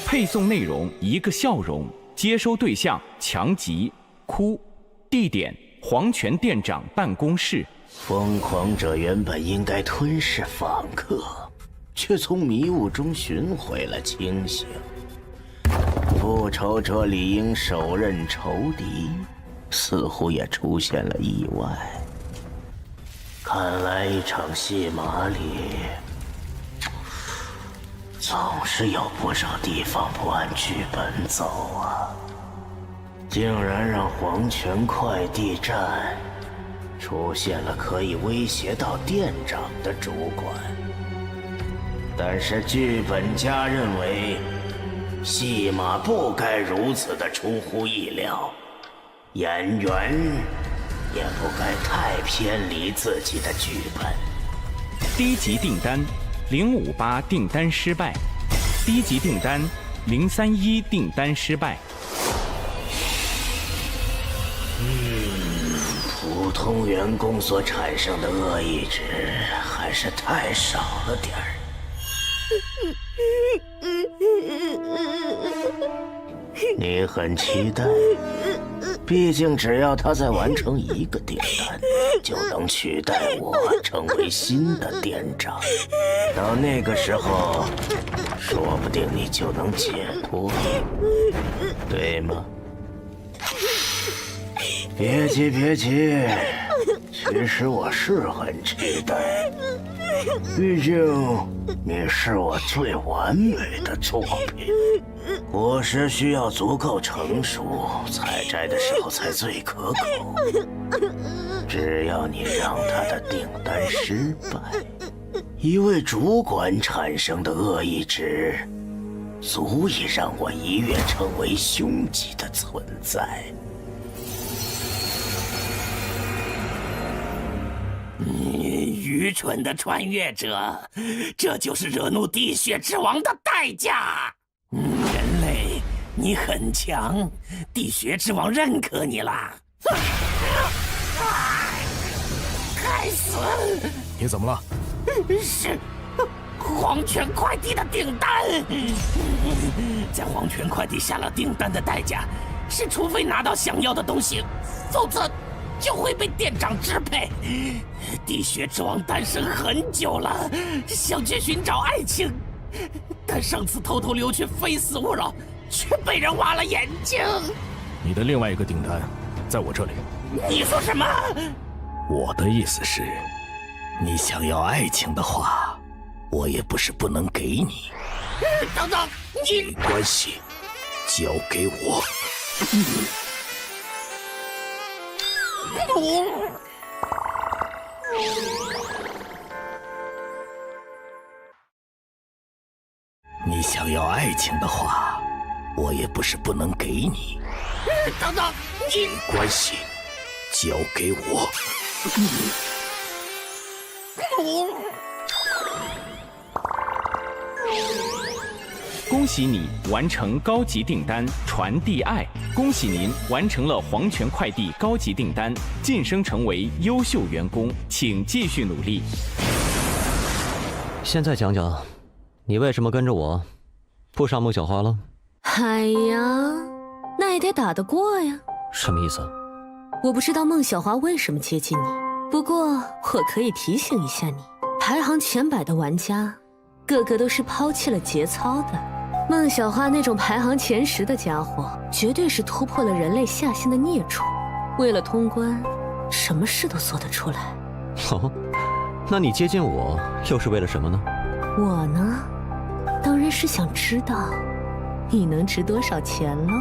配送内容：一个笑容，接收对象：强吉、哭，地点：黄泉店长办公室。疯狂者原本应该吞噬访客，却从迷雾中寻回了清醒。复仇者理应手刃仇敌，似乎也出现了意外。看来一场戏码里，总是有不少地方不按剧本走啊！竟然让黄泉快递站出现了可以威胁到店长的主管，但是剧本家认为戏码不该如此的出乎意料，演员也不该太偏离自己的剧本。低级订单058订单失败，低级订单031订单失败。普通员工所产生的恶意值还是太少了点儿。你很期待，毕竟只要他再完成一个订单，就能取代我成为新的店长。到那个时候，说不定你就能解脱，对吗？别急，别急，其实我是很期待，毕竟你是我最完美的作品。果实需要足够成熟，采摘的时候才最可口。只要你让他的订单失败，一位主管产生的恶意值，足以让我一跃成为凶级的存在。你愚蠢的穿越者，这就是惹怒地血之王的代价。人类，你很强，地血之王认可你了。该死！你怎么了？是黄泉快递的订单。在黄泉快递下了订单的代价是，除非拿到想要的东西，否则就会被店长支配。地血之王单身很久了，想去寻找爱情，但上次偷偷溜去非死勿扰，却被人挖了眼睛。你的另外一个订单在我这里。你说什么？我的意思是，你想要爱情的话，我也不是不能给你。等等，你没关系，交给我。你想要爱情的话，我也不是不能给你。等等，你没关系，交给我。恭喜你完成高级订单传递爱！恭喜您完成了黄泉快递高级订单，晋升成为优秀员工，请继续努力。现在讲讲，你为什么跟着我，不上孟小花了？哎呀，那也得打得过呀。什么意思？我不知道孟小花为什么接近你，不过我可以提醒一下你，排行前100的玩家，个个都是抛弃了节操的。孟小花那种排行前10的家伙，绝对是突破了人类下限的孽畜，为了通关，什么事都做得出来。哦，那你接近我又是为了什么呢？我呢，当然是想知道你能值多少钱喽。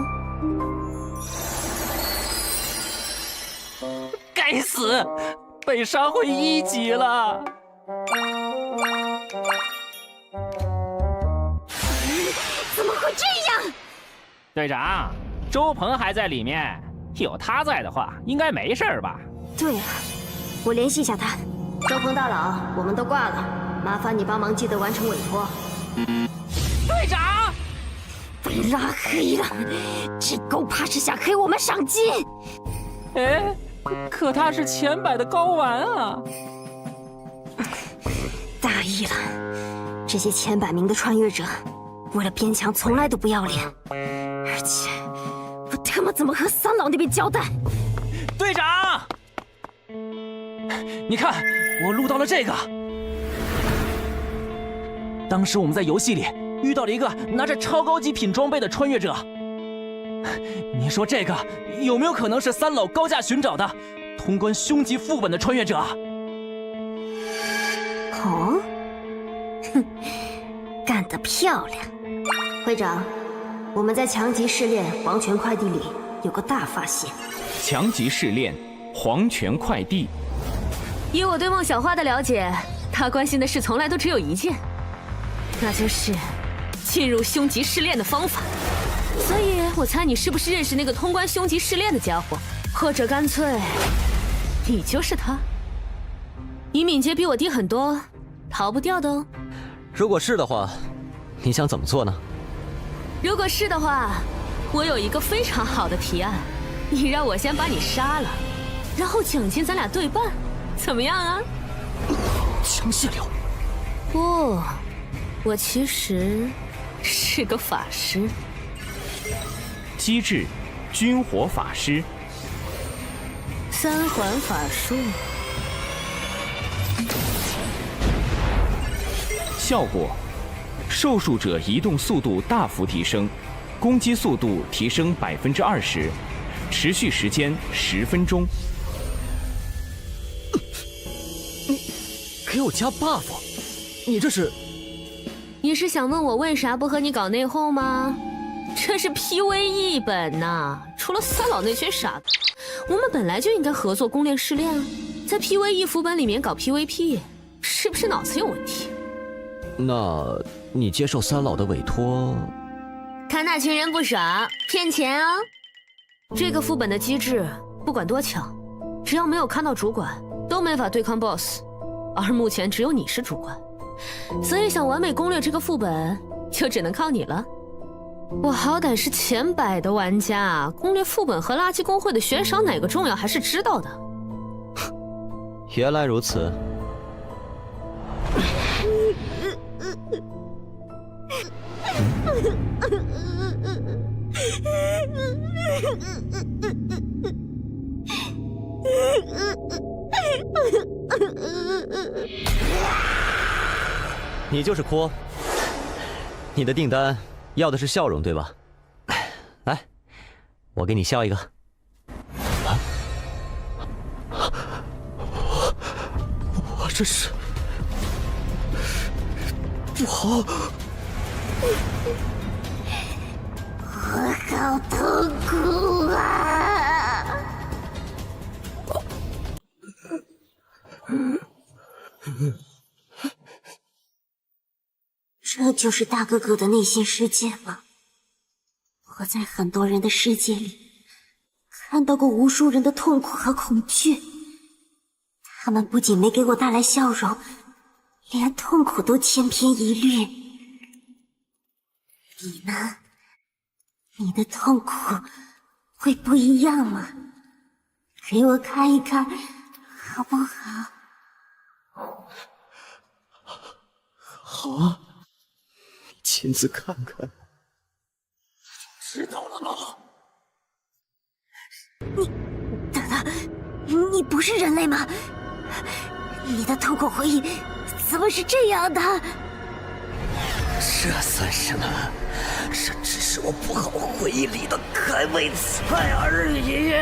该死，被杀回1级了。怎么会这样？队长，周鹏还在里面，有他在的话，应该没事吧？对啊，我联系一下他。周鹏大佬，我们都挂了，麻烦你帮忙记得完成委托。队长，被拉黑了，这狗怕是想黑我们赏金。哎，可他是前100的睾丸啊！大意了，这些前100名的穿越者，为了边墙从来都不要脸，而且我他妈怎么和三老那边交代？队长，你看，我录到了这个。当时我们在游戏里遇到了一个拿着超高级品装备的穿越者，你说这个有没有可能是三老高价寻找的通关凶级副本的穿越者？哦，哼，干得漂亮！会长，我们在强级试炼黄泉快递里有个大发现。强级试炼黄泉快递。以我对孟小花的了解，她关心的事从来都只有一件，那就是进入凶级试炼的方法。所以我猜你是不是认识那个通关凶级试炼的家伙，或者干脆你就是他？你敏捷比我低很多，逃不掉的哦。如果是的话，你想怎么做呢？如果是的话，我有一个非常好的提案，你让我先把你杀了，然后奖金咱俩对半，怎么样啊？枪械流。不，我其实是个法师。机制：军火法师。3环法术。效果：受术者移动速度大幅提升，攻击速度提升20%，持续时间10分钟。给我加 buff， 你这是？你是想问我为啥不和你搞内讧吗？这是 PVE 本呐，除了三老那群傻子，我们本来就应该合作攻略试炼啊，在 PVE 副本里面搞 PVP， 是不是脑子有问题？那你接受三老的委托？看那群人不傻，骗钱啊！这个副本的机制，不管多强，只要没有看到主管，都没法对抗 BOSS。而目前只有你是主官，所以想完美攻略这个副本，就只能靠你了。我好歹是前100的玩家，攻略副本和垃圾公会的悬赏哪个重要还是知道的。原来如此。你就是阔，你的订单要的是笑容，对吧？来，我给你笑一个。我这是不好，我好痛苦啊！这就是大哥哥的内心世界吗？我在很多人的世界里看到过无数人的痛苦和恐惧，他们不仅没给我带来笑容，连痛苦都千篇一律。你呢？你的痛苦会不一样吗？给我看一看，好不好？好啊，你亲自看看。知道了吗？等等，你不是人类吗？你的痛苦回忆怎么是这样的？这算什么？这只是我不好回忆里的开胃菜而已。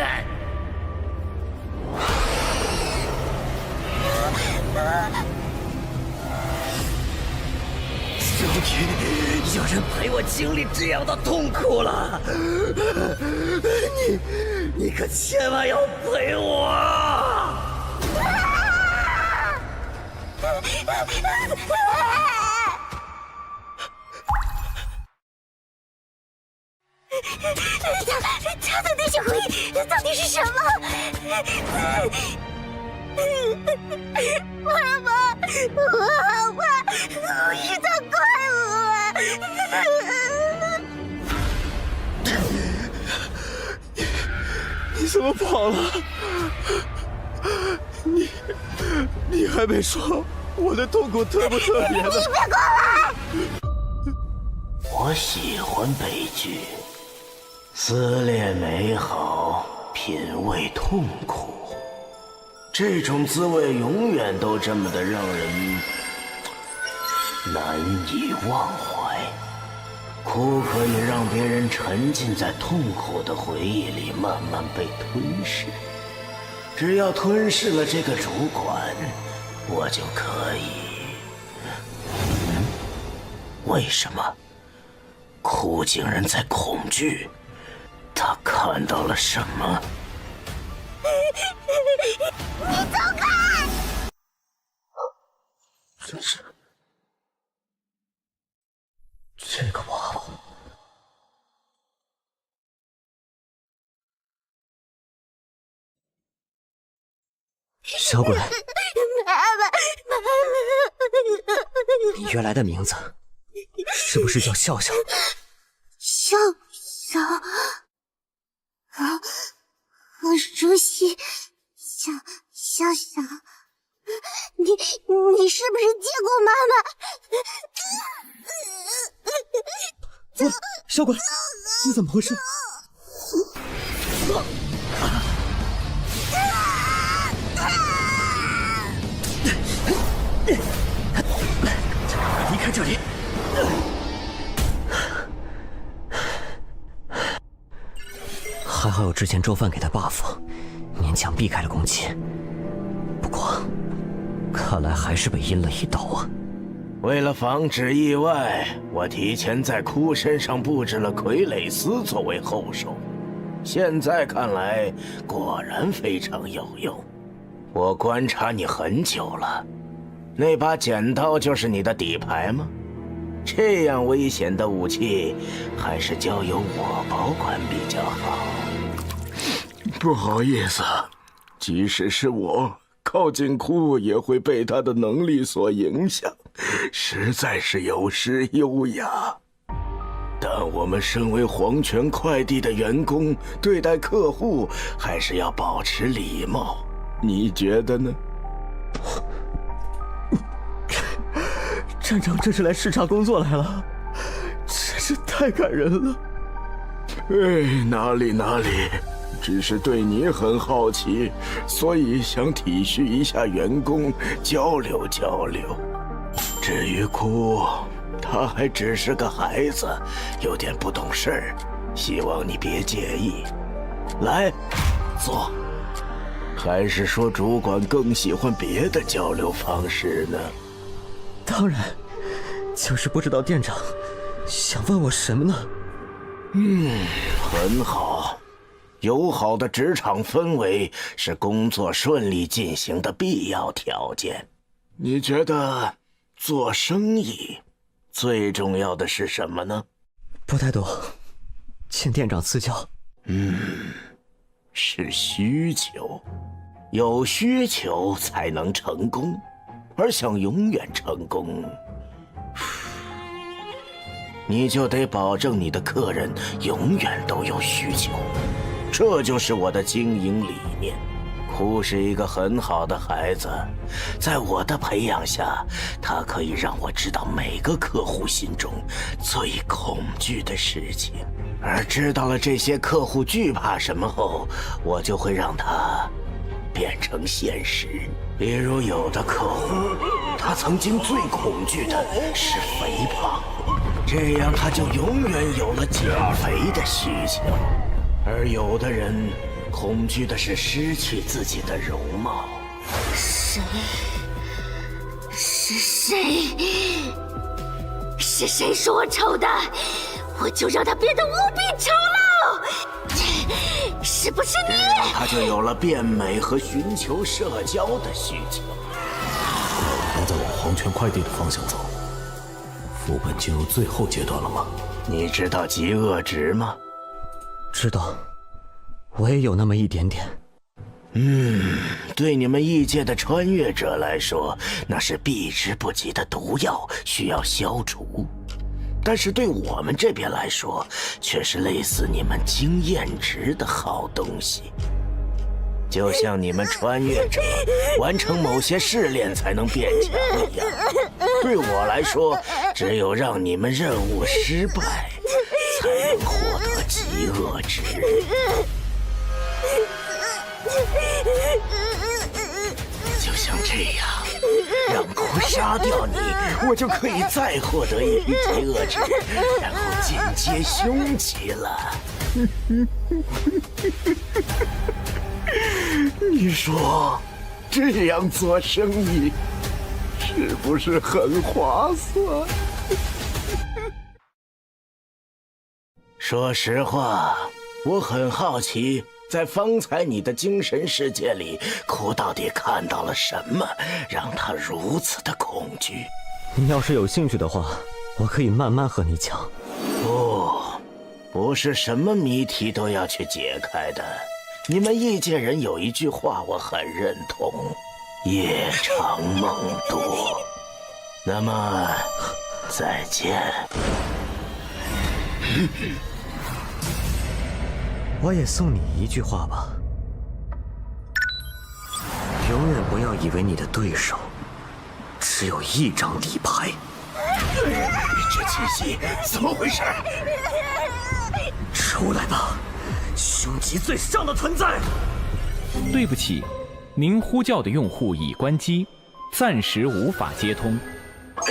终于有人陪我经历这样的痛苦了，你可千万要陪我！他的那些回忆到底是什么？妈妈，我好怕我遇到怪物。你怎么跑了？你还没说我的痛苦特不特别呢？你别过来！我喜欢悲剧，撕裂美好，品味痛苦。这种滋味永远都这么的让人难以忘怀。苦可以让别人沉浸在痛苦的回忆里，慢慢被吞噬。只要吞噬了这个主管，我就可以。为什么？苦竟然在恐惧？他看到了什么？你走开！真是这个娃娃，小鬼，你原来的名字是不是叫笑笑？笑笑啊，好熟悉，笑笑，你是不是见过妈妈？小鬼，你怎么回事？离开这里！还好有之前周范给的 buff， 勉强避开了攻击。不过，看来还是被阴了一刀啊！为了防止意外，我提前在哭身上布置了傀儡丝作为后手。现在看来，果然非常有用。我观察你很久了，那把剪刀就是你的底牌吗？这样危险的武器，还是交由我保管比较好。不好意思，即使是我靠近库也会被他的能力所影响，实在是有失优雅。但我们身为黄泉快递的员工，对待客户还是要保持礼貌，你觉得呢？站长这是来视察工作来了，真是太感人了。哪里，只是对你很好奇，所以想体恤一下员工，交流交流。至于库，他还只是个孩子，有点不懂事儿，希望你别介意。来，坐。还是说主管更喜欢别的交流方式呢？当然，就是不知道店长想问我什么呢？很好。友好的职场氛围是工作顺利进行的必要条件。你觉得做生意最重要的是什么呢？不太多，请店长赐教。是需求。有需求才能成功，而想永远成功，你就得保证你的客人永远都有需求。这就是我的经营理念。库是一个很好的孩子，在我的培养下，他可以让我知道每个客户心中最恐惧的事情，而知道了这些客户惧怕什么后，我就会让他变成现实。比如有的客户，他曾经最恐惧的是肥胖，这样他就永远有了减肥的需求。而有的人恐惧的是失去自己的容貌。谁？是谁？是谁说我丑的？我就让他变得无比丑陋！是不是你？他就有了变美和寻求社交的需求。要再往黄泉快递的方向走，副本进入最后阶段了吗？你知道极恶值吗？知道，我也有那么一点点。对你们异界的穿越者来说，那是避之不及的毒药，需要消除。但是对我们这边来说，却是类似你们经验值的好东西。就像你们穿越者完成某些试炼才能变强一样，对我来说，只有让你们任务失败，才能获得极恶值。就像这样，让库杀掉你，我就可以再获得一批极恶值，然后进阶凶级了。你说，这样做生意是不是很划算？说实话，我很好奇，在方才你的精神世界里，库到底看到了什么，让他如此的恐惧？你要是有兴趣的话，我可以慢慢和你讲。不是什么谜题都要去解开的。你们异界人有一句话我很认同：夜长梦多。那么，再见。我也送你一句话吧，永远不要以为你的对手只有一张底牌。这气息怎么回事？出来吧，凶极最上的存在！对不起，您呼叫的用户已关机，暂时无法接通。我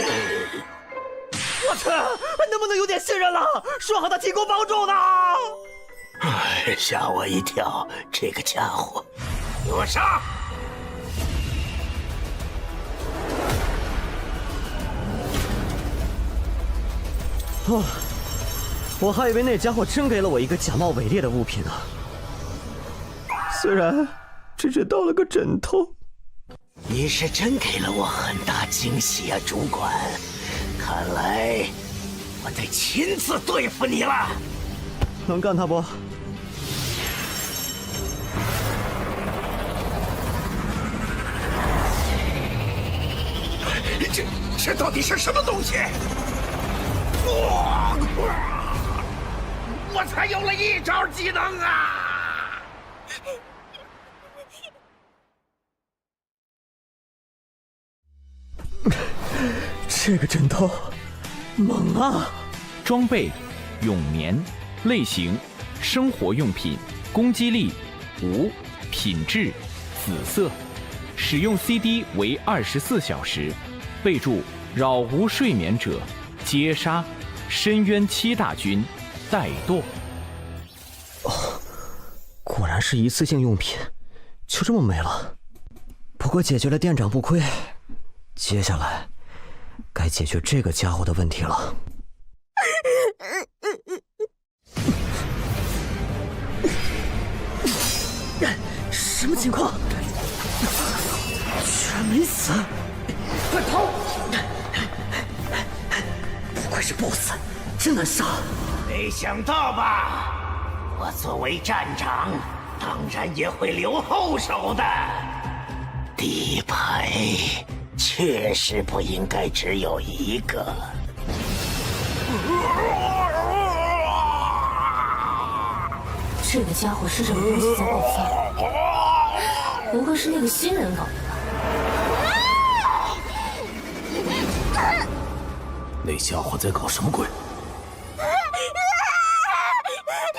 去，能不能有点信任了？说好的提供帮助呢？吓我一跳，这个家伙！给我杀！我还以为那家伙真给了我一个假冒伪劣的物品呢。虽然只是到了个枕头。你是真给了我很大惊喜啊，主管！看来我得亲自对付你了。能干他不？这到底是什么东西？我才有了一招技能啊！这个枕头猛啊！装备：永眠，类型：生活用品，攻击力5，品质紫色，使用 CD 为24小时。备注：扰无睡眠者，皆杀。深渊7大军，怠惰。果然是一次性用品，就这么没了。不过解决了店长不亏，接下来该解决这个家伙的问题了。什么情况？居然没死！快跑！不愧是 BOSS， 真难杀。没想到吧？我作为站长，当然也会留后手的。底牌确实不应该只有一个。这个家伙是什么东西在爆发？不会是那个新人搞的吧？那家伙在搞什么鬼？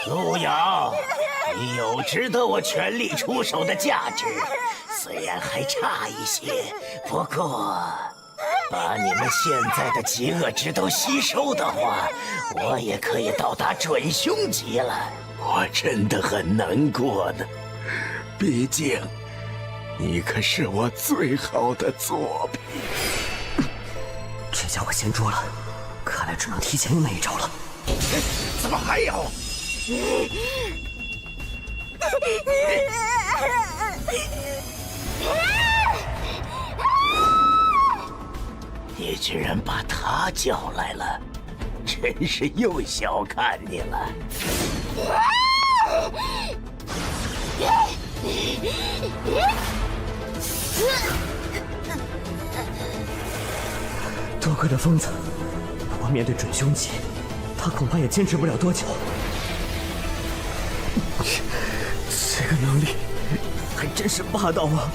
路遥，你有值得我全力出手的价值，虽然还差一些，不过把你们现在的极恶值都吸收的话，我也可以到达准凶级了。我真的很难过呢，毕竟你可是我最好的作品。这家伙先捉了，看来只能提前用那一招了。怎么还有？你居然把他叫来了，真是又小看你了。多亏了疯子，不过面对准凶级，他恐怕也坚持不了多久。这个能力还真是霸道啊！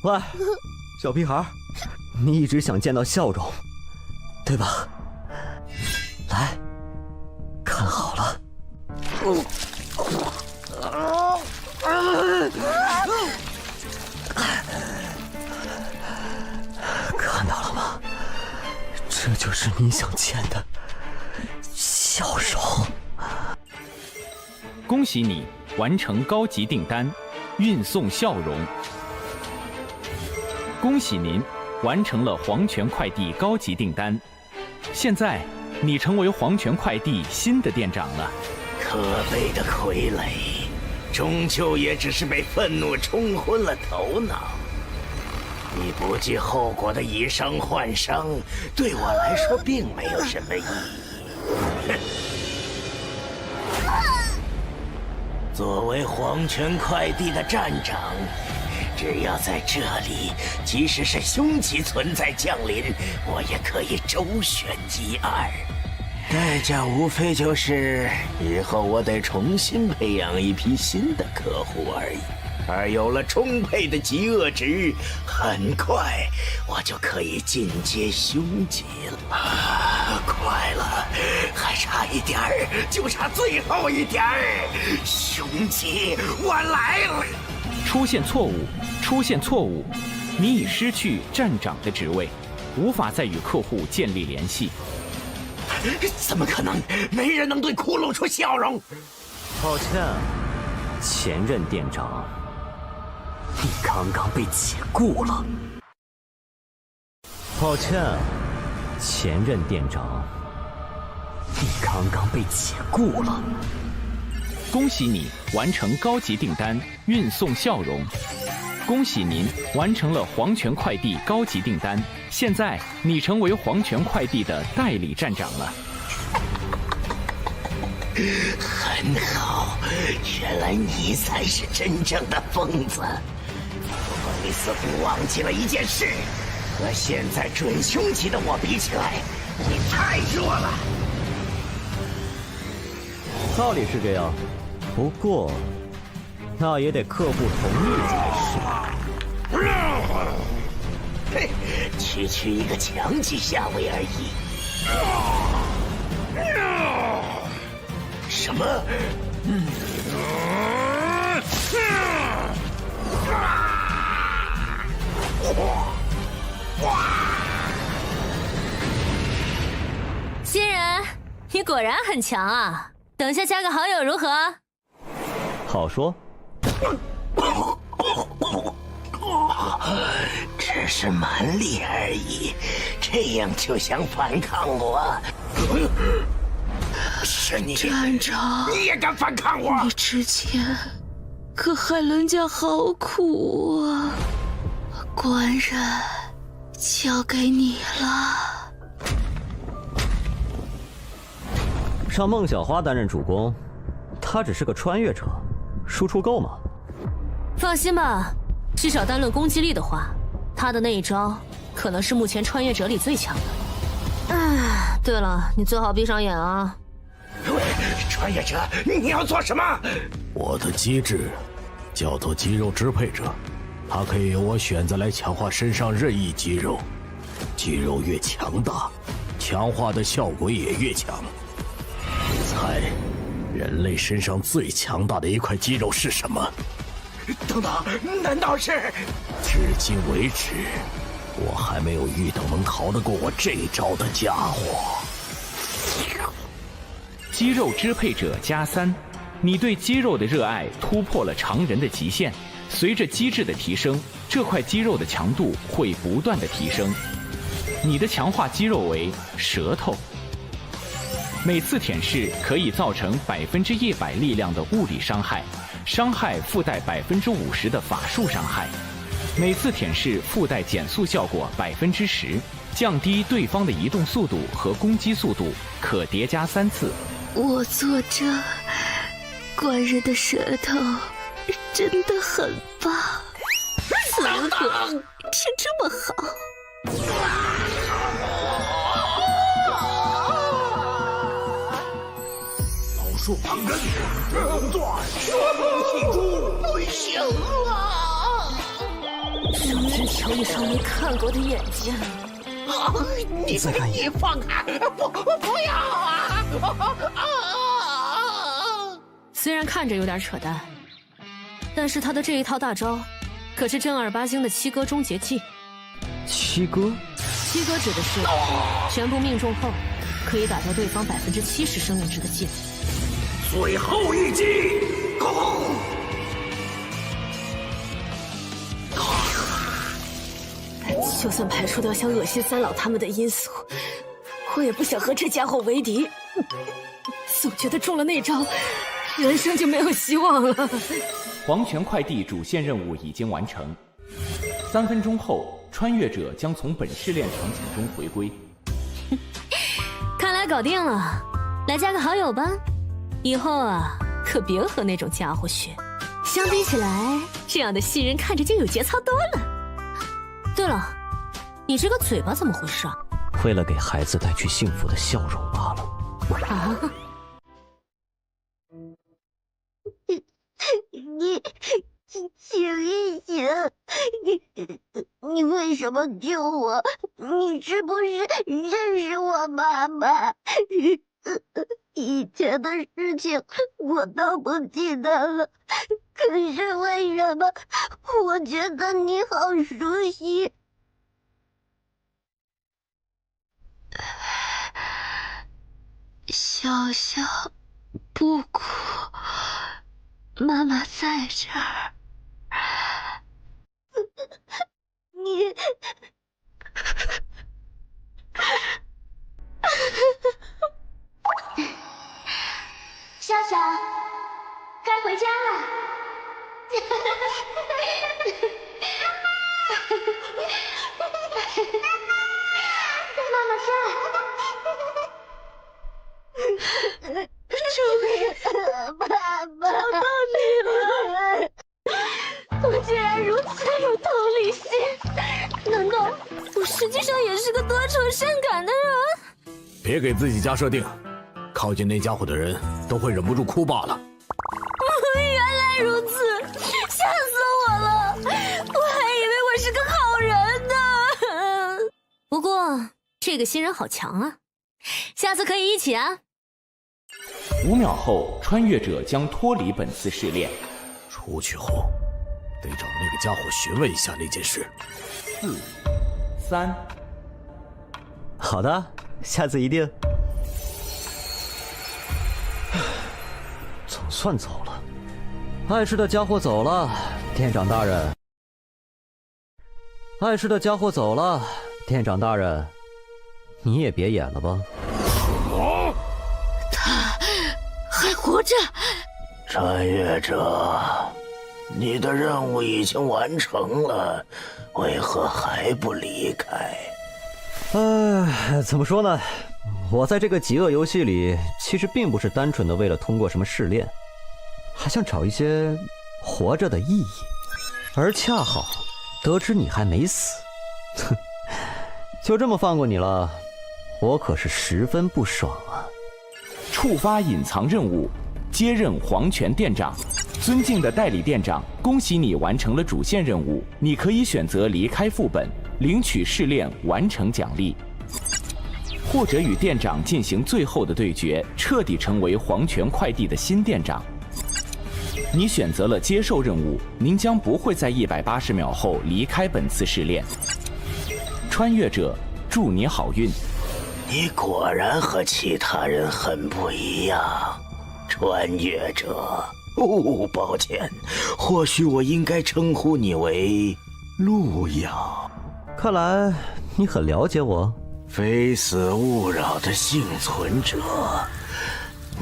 喂，小屁孩，你一直想见到笑容，对吧？来，看好了。看到了吗？这就是你想见的笑容。恭喜你完成高级订单，运送笑容。恭喜您完成了黄泉快递高级订单，现在你成为黄泉快递新的店长了。可悲的傀儡，终究也只是被愤怒冲昏了头脑。你不计后果的以伤换伤，对我来说并没有什么意义。作为黄泉快递的站长，只要在这里，即使是凶级存在降临，我也可以周旋一二。代价无非就是以后我得重新培养一批新的客户而已。而有了充沛的极恶值，很快我就可以进阶凶级了。快了，还差一点儿，就差最后一点儿。凶级，我来了！出现错误，出现错误，你已失去站长的职位，无法再与客户建立联系。怎么可能？没人能对骷髅出笑容。抱歉，前任店长，你刚刚被解雇了。抱歉，前任店长，你刚刚被解雇了。恭喜你完成高级订单，运送笑容。恭喜您完成了黄泉快递高级订单，现在你成为黄泉快递的代理站长了。很好，原来你才是真正的疯子。不过你似乎忘记了一件事，和现在准凶级的我比起来，你太弱了。道理是这样，不过那也得客户同意才是。嘿，区区一个强级下位而已。什么？新人，你果然很强啊！等下加个好友如何？好说。只是蛮力而已，这样就想反抗我？是你，站长，你也敢反抗我？你之前可害人家好苦啊！官人交给你了。让孟小花担任主攻，她只是个穿越者，输出够吗？放心吧，至少单论攻击力的话，他的那一招可能是目前穿越者里最强的。哎，对了，你最好闭上眼啊！喂，穿越者，你要做什么？我的机制叫做肌肉支配者，它可以由我选择来强化身上任意肌肉，肌肉越强大，强化的效果也越强。你猜，人类身上最强大的一块肌肉是什么？等等，难道是？至今为止，我还没有遇到能逃得过我这一招的家伙。肌肉支配者+3，你对肌肉的热爱突破了常人的极限。随着机制的提升，这块肌肉的强度会不断的提升。你的强化肌肉为舌头，每次舔舐可以造成100%力量的物理伤害，伤害附带50%的法术伤害。每次舔舐附带减速效果10%，降低对方的移动速度和攻击速度，可叠加3次。我做这官人的舌头真的很棒，怎么吃这么好？老树旁根，这工作说不清楚，不行了。手指瞧你双没看过的眼睛。你放开！不要啊！虽然看着有点扯淡，但是他的这一套大招，可是正儿八经的七哥终结技。七哥？七哥指的是全部命中后，可以打掉对方70%生命值的技能。最后一击，攻！就算排除掉想恶心三老他们的因素，我也不想和这家伙为敌。总觉得中了那招，人生就没有希望了。黄泉快递主线任务已经完成，3分钟后，穿越者将从本试炼场景中回归。看来搞定了，来加个好友吧。以后啊，可别和那种家伙学。相比起来，这样的新人看着就有节操多了。对了，你这个嘴巴怎么回事啊？为了给孩子带去幸福的笑容罢了。啊！你醒一醒！你为什么救我？你是不是认识我妈妈？以前的事情我都不记得了，可是为什么我觉得你好熟悉？小小，不哭，妈妈在这儿。你。笑笑，该回家了。妈妈在。爸爸，找到你了！我竟然如此有同理心，难道我实际上也是个多愁善感的人？别给自己加设定，靠近那家伙的人都会忍不住哭罢了。原来如此，吓死我了！我还以为我是个好人呢。不过这个新人好强啊，下次可以一起啊。 5秒后，穿越者将脱离本次试炼。出去后，得找那个家伙询问一下那件事。4、3，好的，下次一定。总算走了，碍事的家伙走了，店长大人。碍事的家伙走了，店长大人，你也别演了吧。还活着，穿越者，你的任务已经完成了，为何还不离开？怎么说呢？我在这个极恶游戏里，其实并不是单纯的为了通过什么试炼，还想找一些活着的意义。而恰好得知你还没死，哼，就这么放过你了，我可是十分不爽啊！ 触发隐藏任务，接任黄泉店长。尊敬的代理店长，恭喜你完成了主线任务。你可以选择离开副本，领取试炼完成奖励，或者与店长进行最后的对决，彻底成为黄泉快递的新店长。你选择了接受任务，您将不会在180秒后离开本次试炼。穿越者，祝你好运。 你果然和其他人很不一样，穿越者。抱歉，或许我应该称呼你为路遥。看来你很了解我。非死勿扰的幸存者，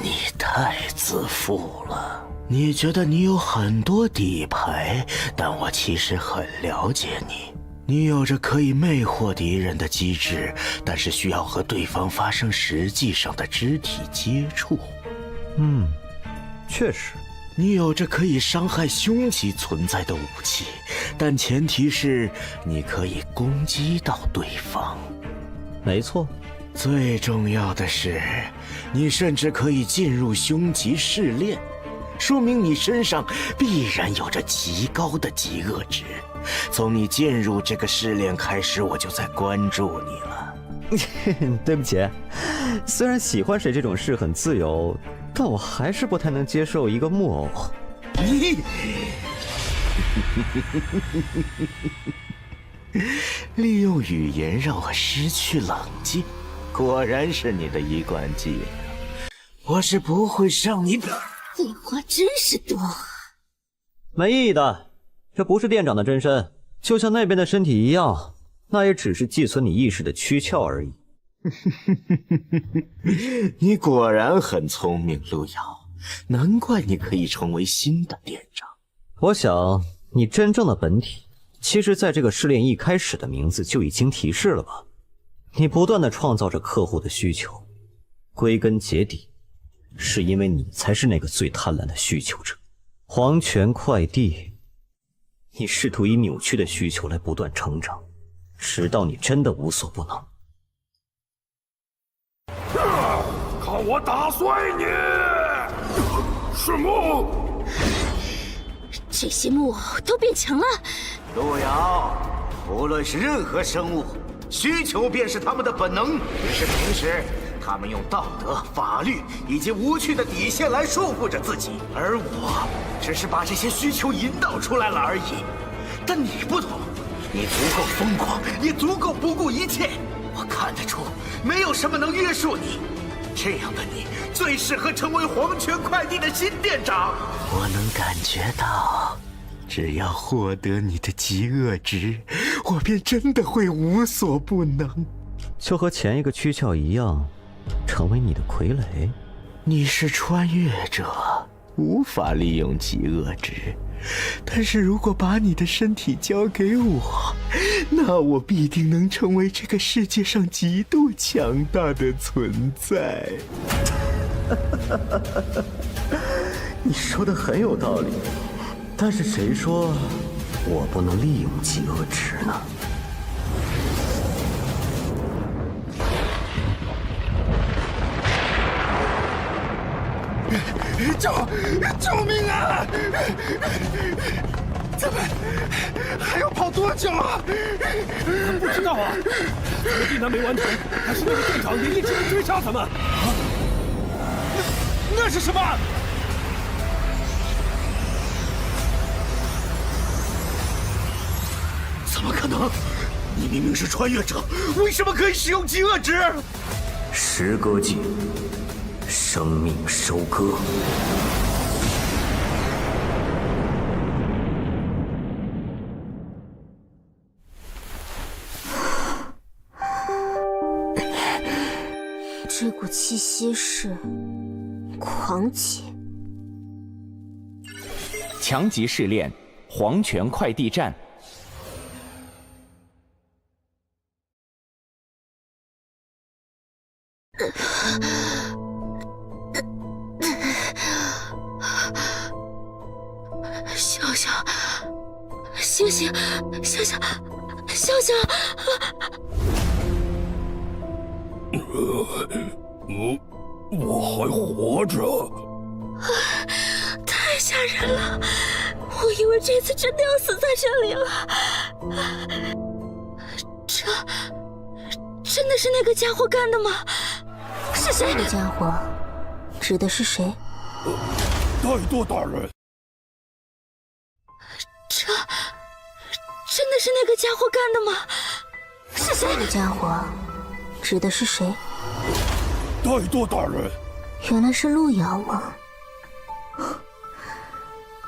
你太自负了。你觉得你有很多底牌，但我其实很了解你。 你有着可以魅惑敌人的机制，但是需要和对方发生实际上的肢体接触。确实，你有着可以伤害凶级存在的武器，但前提是你可以攻击到对方。没错，最重要的是，你甚至可以进入凶级试炼，说明你身上必然有着极高的极恶值。 从你进入这个试炼开始，我就在关注你了。对不起，虽然喜欢谁这种事很自由，但我还是不太能接受一个木偶。利用语言让我失去冷静，果然是你的一贯技能。我是不会上你的。废话真是多。没意义的。 这不是店长的真身，就像那边的身体一样，那也只是寄存你意识的躯壳而已。你果然很聪明，路遥，难怪你可以成为新的店长。我想，你真正的本体，其实在这个试炼一开始的名字就已经提示了吧？你不断的创造着客户的需求，归根结底，是因为你才是那个最贪婪的需求者。黄泉快递。 你试图以扭曲的需求来不断成长，直到你真的无所不能。看我打碎你！是木偶，这些木偶都变强了。路遥，无论是任何生物，需求便是他们的本能，只是平时他们用道德、法律以及无趣的底线来束缚着自己，而我只是把这些需求引导出来了而已。但你不同，你足够疯狂，也足够不顾一切。我看得出，没有什么能约束你。这样的你，最适合成为黄泉快递的新店长。我能感觉到，只要获得你的极恶值，我便真的会无所不能。就和前一个躯壳一样，成为你的傀儡。你是穿越者，无法利用极恶值。但是如果把你的身体交给我，那我必定能成为这个世界上极度强大的存在。你说的很有道理，但是谁说我不能利用极恶值呢？救命啊！咱们还要跑多久啊？不知道啊，订单没完成，还是那个店长也一直在追杀咱们。那是什么？怎么可能？你明明是穿越者，为什么可以使用极恶值？时割技，生命收割。这股气息是狂气。强级试炼，黄泉快递站。笑笑，醒醒，笑笑，笑笑！我还活着。太吓人了，我以为这次真的要死在这里了。这真的是那个家伙干的吗？是谁？这个家伙指的是谁？太多大人。这真的是那个家伙干的吗？是谁？这个家伙指的是谁？太多大人。原来是路遥吗？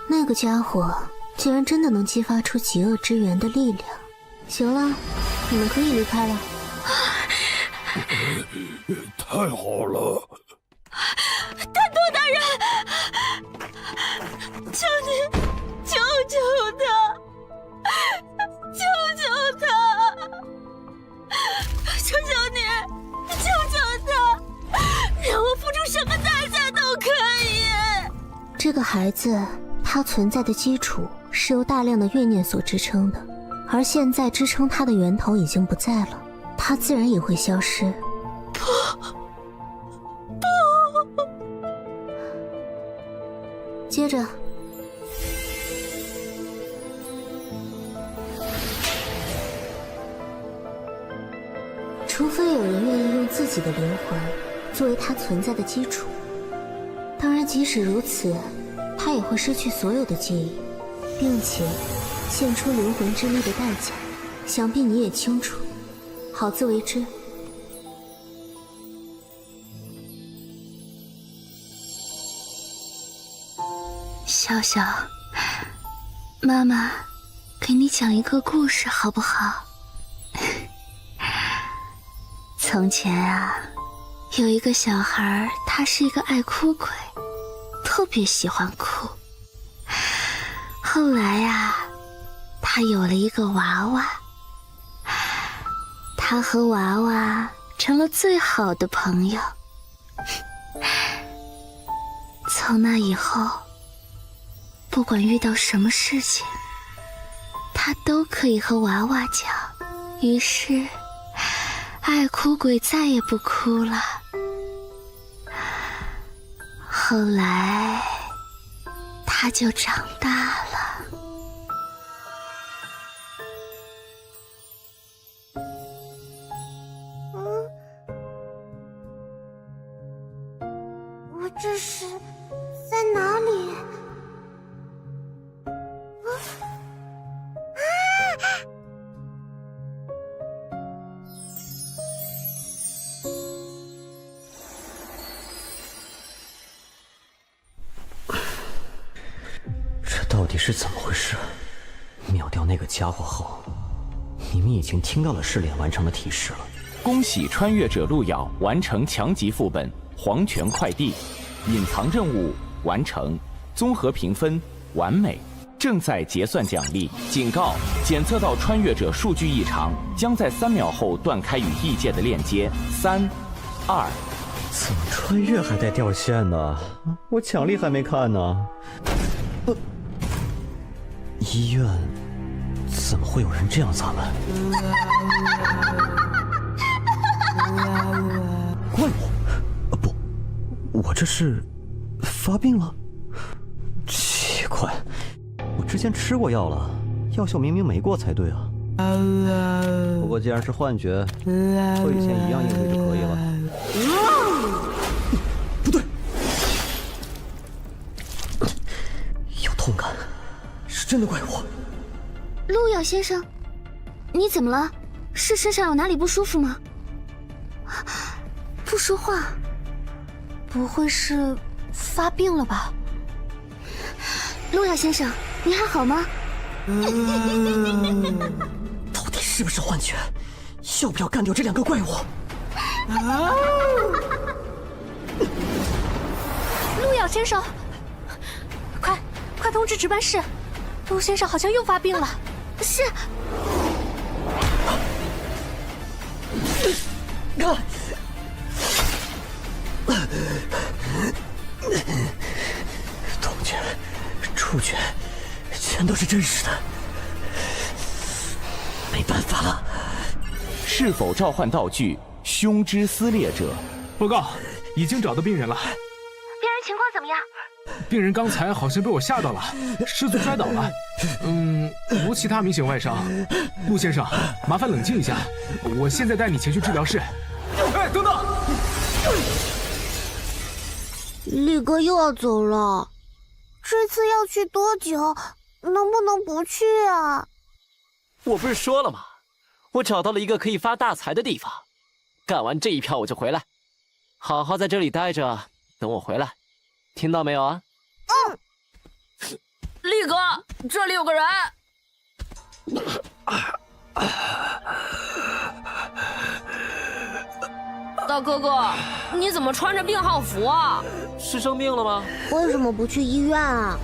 那个家伙竟然真的能激发出极恶之源的力量。行了，你们可以离开了。太好了！太多大人，求你救救他，救救他，求求你，救救他，让我付出什么代价都可以。这个孩子，他存在的基础是由大量的怨念所支撑的，而现在支撑他的源头已经不在了，他自然也会消失。不，接着，除非有人愿意用自己的灵魂作为他存在的基础，当然即使如此，他也会失去所有的记忆，并且献出灵魂之力的代价，想必你也清楚，好自为之。笑笑，妈妈给你讲一个故事好不好？从前啊，有一个小孩，他是一个爱哭鬼，特别喜欢哭。后来啊，他有了一个娃娃，他和娃娃成了最好的朋友。从那以后，不管遇到什么事情，他都可以和娃娃讲。于是爱哭鬼再也不哭了。后来他就长大了。我这是在哪里？这到底是怎么回事？秒掉那个家伙后，你们已经听到了试炼完成的提示了。恭喜穿越者路遥完成强级副本黄泉快递，隐藏任务完成，综合评分完美，正在结算奖励。警告：检测到穿越者数据异常，将在3秒后断开与异界的链接。3、2、怎么穿越还带掉线呢？我奖励还没看呢。医院怎么会有人这样砸门？怪我？不，我这是发病了？奇怪，我之前吃过药了，药效明明没过才对啊。不过既然是幻觉，和以前一样应对就可以了。不对，有痛感，是真的怪我。路遥先生，你怎么了？是身上有哪里不舒服吗？不说话，不会是发病了吧？路遥先生，你还好吗？到底是不是幻觉？要不要干掉这2个怪物？路遥先生，快通知值班室，陆先生好像又发病了。是。痛觉、触觉，全都是真实的，没办法了。是否召唤道具胸之撕裂者？报告，已经找到病人了。病人情况怎么样？病人刚才好像被我吓到了，失足摔倒了。无其他明显外伤。陆先生，麻烦冷静一下，我现在带你前去治疗室。哎，等等！力哥又要走了，这次要去多久？能不能不去啊？我不是说了吗？我找到了一个可以发大财的地方，干完这一票我就回来，好好在这里待着，等我回来，听到没有啊？力哥，这里有个人。大哥哥，你怎么穿着病号服啊？是生病了吗？为什么不去医院啊？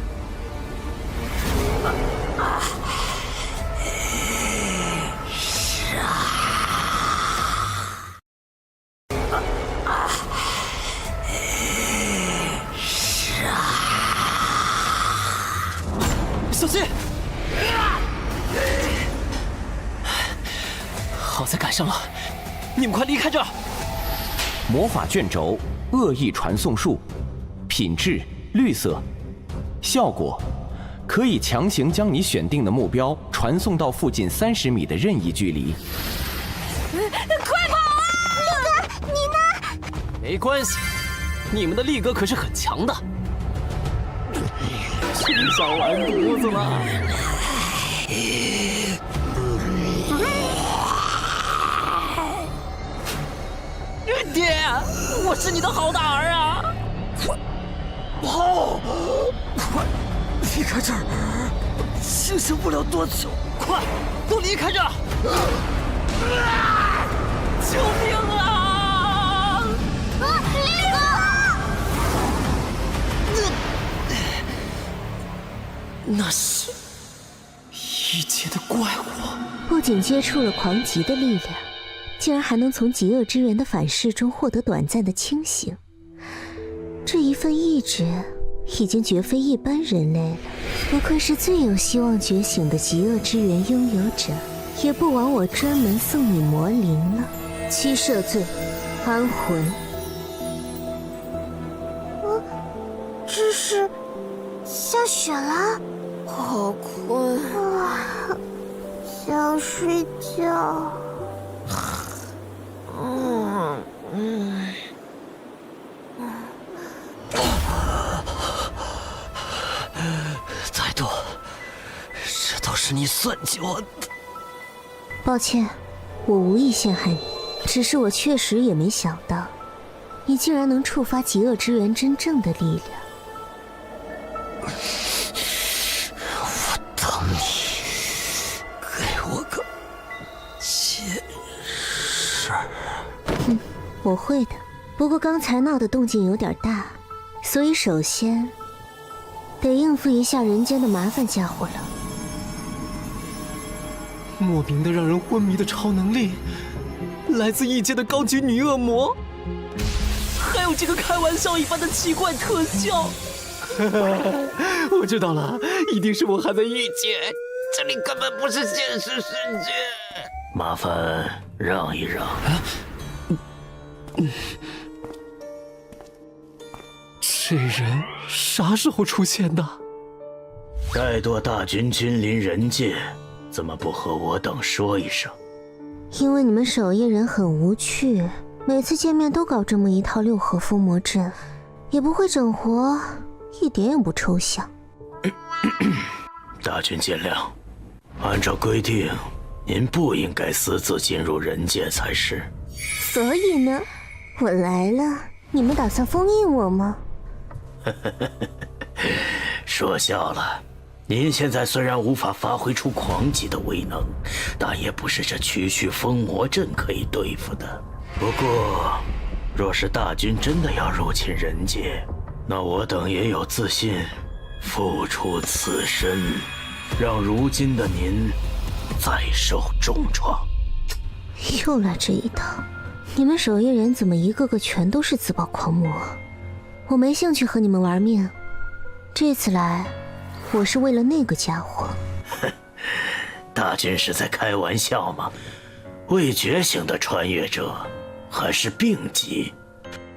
小心！好在赶上了，你们快离开这儿！魔法卷轴恶意传送术，品质绿色，效果可以强行将你选定的目标传送到附近30米的任意距离。快跑啊！力哥，你呢？没关系，你们的力哥可是很强的。吃上完犊子了。爹，我是你的好大儿啊！跑！快离开这儿！清醒不了多久，快都离开这儿！救命啊！力哥！那是一阶的怪物，不仅接触了狂极的力量，竟然还能从极恶之源的反噬中获得短暂的清醒。这一份意志已经绝非一般人类了，不愧是最有希望觉醒的极恶之源拥有者，也不枉我专门送你魔灵了。七赦罪，安魂。这是下雪了，好困啊，想睡觉。再多，这都是你算计我的。抱歉，我无意陷害你，只是我确实也没想到，你竟然能触发极恶之源真正的力量。我等你，给我个解释。我会的，不过刚才闹的动静有点大，所以首先得应付一下人间的麻烦家伙了。莫名的让人昏迷的超能力，来自异界的高级女恶魔，还还有这个开玩笑一般的奇怪特效。我知道了，一定是我还在异界，这里根本不是现实世界。麻烦让一让。这人啥时候出现的？怠惰大军君临人界，怎么不和我等说一声？因为你们守夜人很无趣，每次见面都搞这么一套六合封魔阵，也不会整活，一点也不抽象。大军见谅，按照规定，您不应该私自进入人界才是。所以呢，我来了，你们打算封印我吗？说笑了。您现在虽然无法发挥出狂级的威能，但也不是这区区封魔阵可以对付的。不过，若是大军真的要入侵人界，那我等也有自信付出此身，让如今的您再受重创。又来这一套，你们守夜人怎么一个个全都是自爆狂魔？我没兴趣和你们玩命，这次来我是为了那个家伙。大军是在开玩笑吗？未觉醒的穿越者还是病级，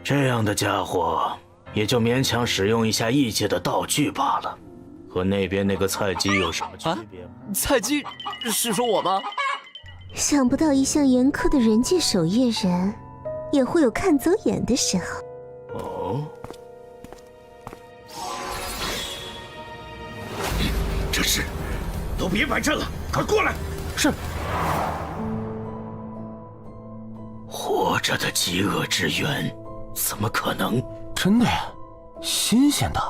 这样的家伙也就勉强使用一下异界的道具罢了，和那边那个菜鸡有什么区别吗？菜鸡是说我吗？想不到一向严苛的人界守夜人，也会有看走眼的时候。哦。这是，都别摆阵了，快过来！是。活着的极恶之源，怎么可能？真的呀，新鲜的。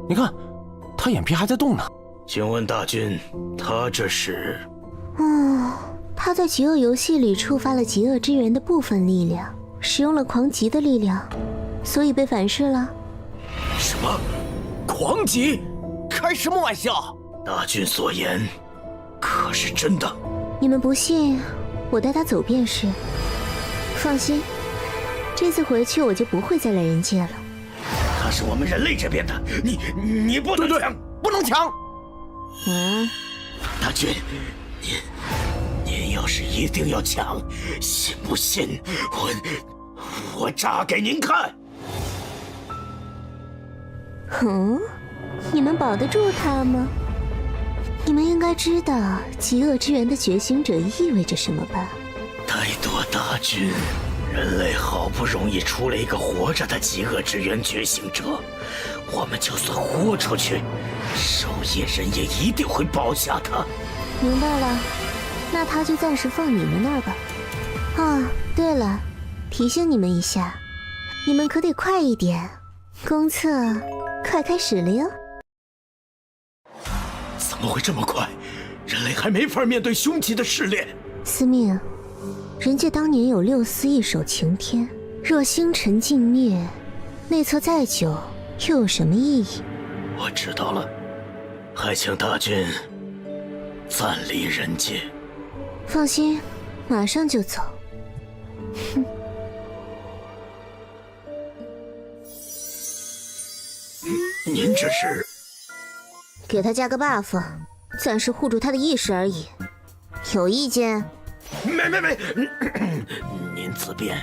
你看，他眼皮还在动呢。请问大军，他这是？他在极恶游戏里触发了极恶之源的部分力量，使用了狂极的力量，所以被反噬了。什么？狂极？开什么玩笑？大军所言可是真的？你们不信，我带他走便是。放心，这次回去我就不会再来人界了。他是我们人类这边的，你不能抢，不能抢。大军，您要是一定要抢，信不信我炸给您看？你们保得住他吗？你们应该知道极恶之源的觉醒者意味着什么吧？怠惰大军，人类好不容易出了一个活着的极恶之源觉醒者，我们就算豁出去，守夜人也一定会保下他。明白了，那他就暂时放你们那儿吧。对了，提醒你们一下，你们可得快一点，公测快开始了哟。怎么会这么快？人类还没法面对凶极的试炼。司命，人界当年有6司一手擎天，若星辰尽灭，内测再久又有什么意义？我知道了，还请大军暂离人界。放心，马上就走。您这是？给他加个 buff， 暂时护住他的意识而已。有意见？没，您自便。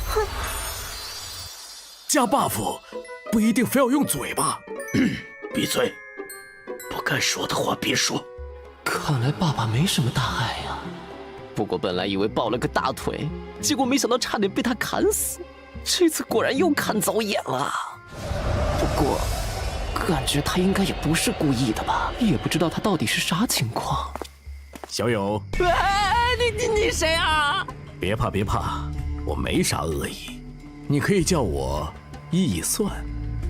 哼，加 buff 不一定非要用嘴巴。闭嘴，不该说的话别说。看来爸爸没什么大碍呀。不过本来以为抱了个大腿，结果没想到差点被他砍死。这次果然又看走眼了。不过感觉他应该也不是故意的吧，也不知道他到底是啥情况。小友，你谁啊？别怕，我没啥恶意，你可以叫我易算。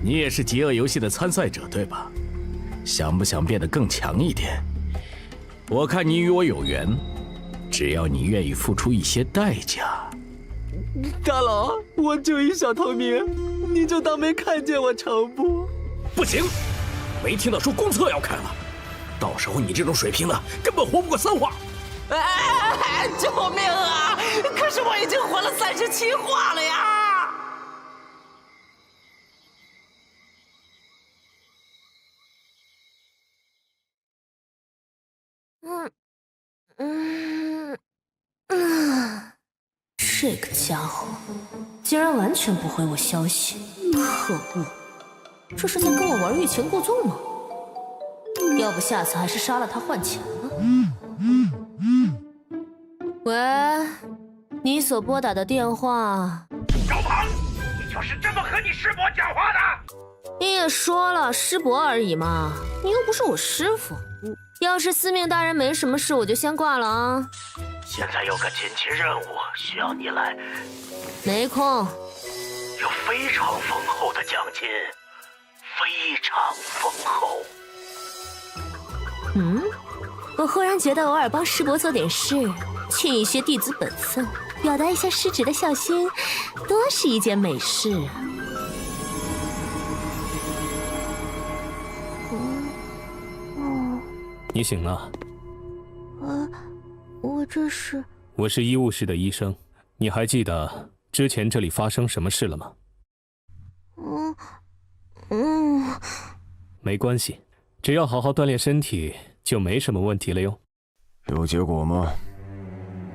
你也是极恶游戏的参赛者对吧？想不想变得更强一点？我看你与我有缘，只要你愿意付出一些代价。大佬，我就一小透明，你就当没看见我成不？不行，没听到说公测要开了，到时候你这种水平的根本活不过3话。救命啊！可是我已经活了37话了呀！这个家伙竟然完全不回我消息，可恶！这是在跟我玩欲擒故纵吗？要不下次还是杀了他换钱吧。喂，你所拨打的电话。小庞，你就是这么和你师伯讲话的？你也说了，师伯而已嘛，你又不是我师傅。要是司命大人没什么事，我就先挂了啊。现在有个紧急任务需要你来，没空。有非常丰厚的奖金，非常丰厚。我忽然觉得偶尔帮师伯做点事，尽一些弟子本分，表达一下师侄的孝心，多是一件美事啊。你醒了？我这是……我是医务室的医生，你还记得之前这里发生什么事了吗？没关系，只要好好锻炼身体，就没什么问题了哟。有结果吗？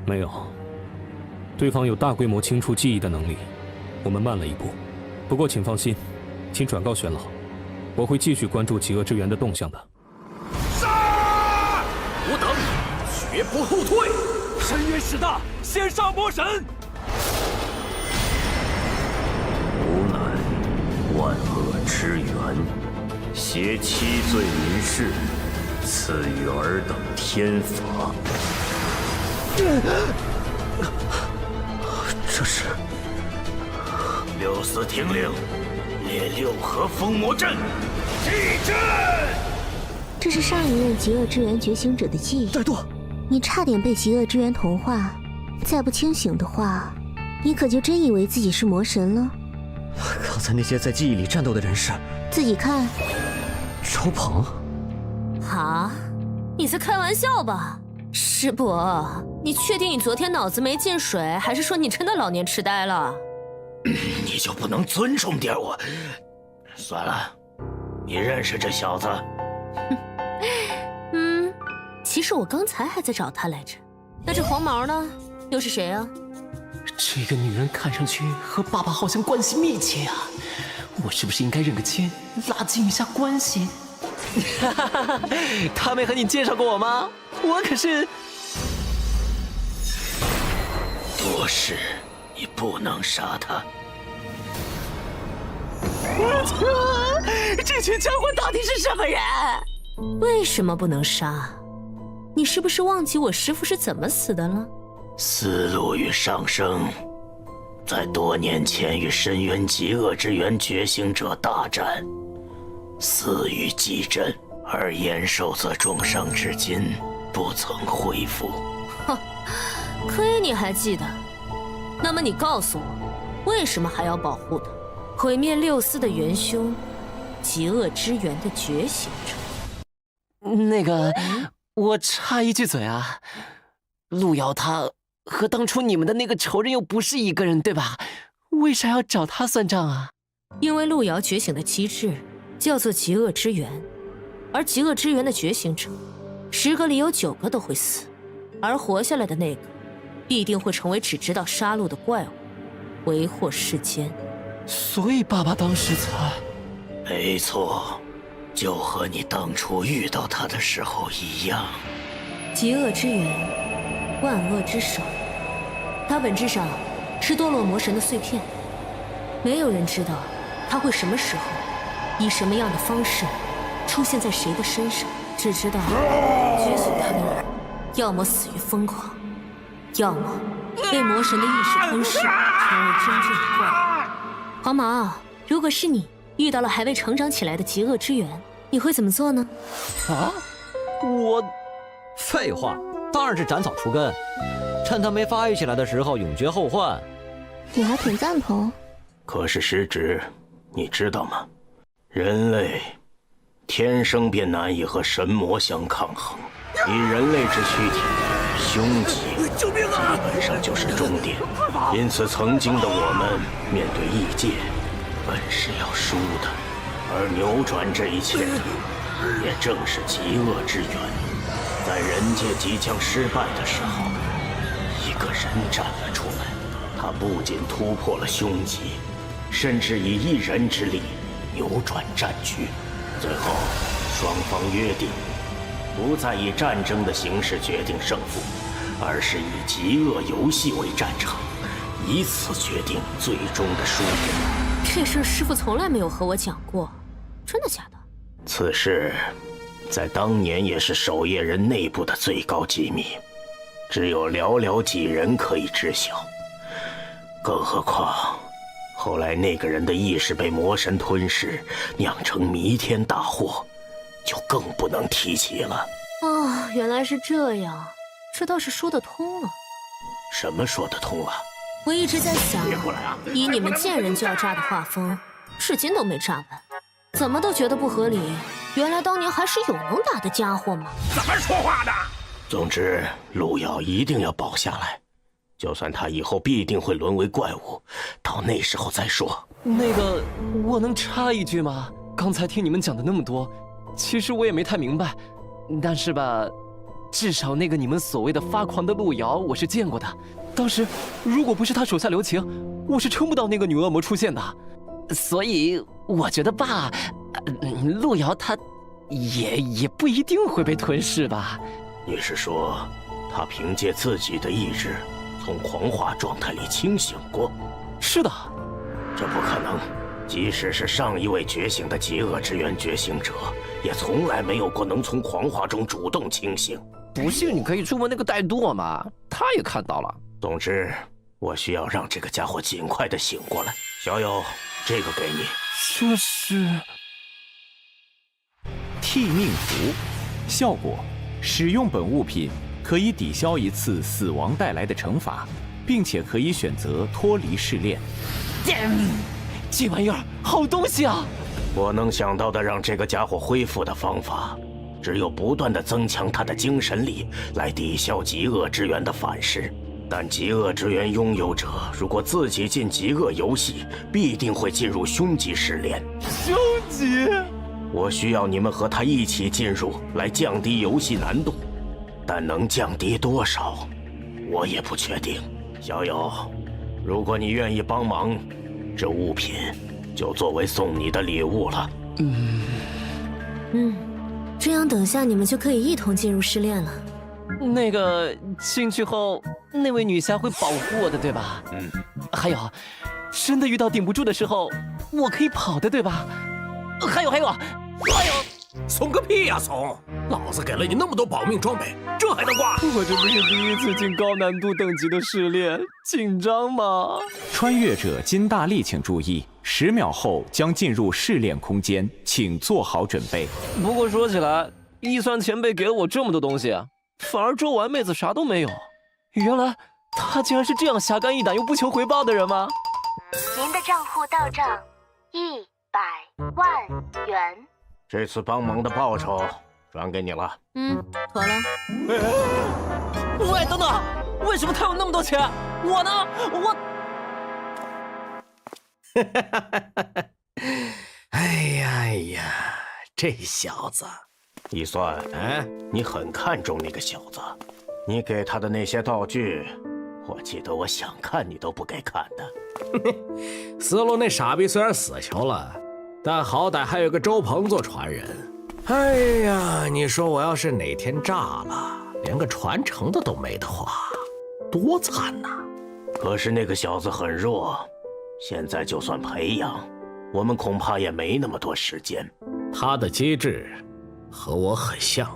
没有，对方有大规模清除记忆的能力，我们慢了一步。不过请放心，请转告玄老，我会继续关注极恶之源的动向的。吾等绝不后退！深渊势大，先杀魔神！吾乃万恶之源，挟七罪民士，赐予尔等天法。这是六司听令，列六合封魔阵，祭阵！这是上一任极恶之源觉醒者的记忆。怠惰！你差点被极恶之源同化，再不清醒的话，你可就真以为自己是魔神了。刚才那些在记忆里战斗的人是……自己看。周鹏。啊？你在开玩笑吧？师伯，你确定你昨天脑子没进水，还是说你真的老年痴呆了？你就不能尊重点我？算了，你认识这小子？其实我刚才还在找他来着。那这黄毛呢？又是谁啊？这个女人看上去和爸爸好像关系密切啊，我是不是应该认个亲，拉近一下关系？他没和你介绍过我吗？我可是……多事，你不能杀他。这群家伙到底是什么人？为什么不能杀？你是不是忘记我师父是怎么死的了？思路与上升，在多年前与深渊极恶之源觉醒者大战，死于极阵，而延寿则重伤至今不曾恢复。哼，亏你还记得。那么你告诉我，为什么还要保护他？毁灭六司的元凶，极恶之源的觉醒者。那个，我插一句嘴啊，路遥他和当初你们的那个仇人又不是一个人，对吧？为啥要找他算账啊？因为路遥觉醒的机制叫做极恶之源，而极恶之源的觉醒者，10个里有9个都会死，而活下来的那个，必定会成为只知道杀戮的怪物，为祸世间。所以爸爸当时才……没错，就和你当初遇到他的时候一样。极恶之源，万恶之首，它本质上是堕落魔神的碎片。没有人知道它会什么时候，以什么样的方式出现在谁的身上，只知道觉醒他的人，要么死于疯狂，要么被魔神的意识吞噬，成为真正的怪物。黄毛，如果是你遇到了还未成长起来的极恶之源，你会怎么做呢？啊？我……废话，当然是斩草除根，趁他没发育起来的时候永绝后患。我还挺赞同。可是师侄，你知道吗？人类天生便难以和神魔相抗衡，以人类之躯体，凶吉基本上就是终点。因此，曾经的我们面对异界，本是要输的，而扭转这一切的，也正是极恶之源。在人界即将失败的时候，一个人站了出来，他不仅突破了凶吉，甚至以一人之力扭转战局。最后，双方约定，不再以战争的形式决定胜负，而是以极恶游戏为战场，以此决定最终的输赢。这事师傅从来没有和我讲过，真的假的？此事在当年也是守夜人内部的最高机密，只有寥寥几人可以知晓。更何况，后来那个人的意识被魔神吞噬，酿成弥天大祸，就更不能提起了。哦，原来是这样，这倒是说得通了。什么说得通了？我一直在想，别过来啊！以你们见人就要炸的画风，至今都没炸完，怎么都觉得不合理。原来当年还是有能打的家伙嘛！怎么说话的？总之，路遥一定要保下来，就算他以后必定会沦为怪物，到那时候再说。那个，我能插一句吗？刚才听你们讲的那么多，其实我也没太明白，但是吧，至少那个你们所谓的发狂的路遥，我是见过的。当时如果不是他手下留情，我是撑不到那个女恶魔出现的。所以我觉得吧，路遥他也不一定会被吞噬吧。你是说，他凭借自己的意志从狂化状态里清醒过？是的。这不可能，即使是上一位觉醒的极恶之源觉醒者，也从来没有过能从狂化中主动清醒。不信你可以去问那个戴舵嘛，他也看到了。总之，我需要让这个家伙尽快的醒过来。小友，这个给你。这是替命符，效果：使用本物品可以抵消一次死亡带来的惩罚，并且可以选择脱离试炼。这玩意儿好东西啊！我能想到的让这个家伙恢复的方法，只有不断的增强他的精神力，来抵消极恶之源的反噬。但极恶之源拥有者如果自己进极恶游戏，必定会进入凶极试炼。凶极？我需要你们和他一起进入，来降低游戏难度，但能降低多少，我也不确定。小友，如果你愿意帮忙，这物品就作为送你的礼物了。这样等下你们就可以一同进入试炼了。那个进去后，那位女侠会保护我的，对吧？还有，真的遇到顶不住的时候，我可以跑的，对吧？还有，怂个屁呀怂！老子给了你那么多保命装备，这还能挂？我这不是第一次进高难度等级的试炼，紧张吗？穿越者金大力，请注意，10秒后将进入试炼空间，请做好准备。不过说起来，一酸前辈给了我这么多东西，反而周丸妹子啥都没有。原来她竟然是这样侠肝义胆又不求回报的人吗？您的账户到账100万元。这次帮忙的报酬转给你了。妥了。喂，等等，为什么他有那么多钱？我呢？哎呀，这小子，一算，你很看重那个小子，你给他的那些道具，我记得我想看你都不给看的。死路那傻逼虽然死球了，但好歹还有个周鹏做传人。哎呀，你说我要是哪天炸了，连个传承的都没的话，多惨呐！可是那个小子很弱，现在就算培养，我们恐怕也没那么多时间。他的机制和我很像，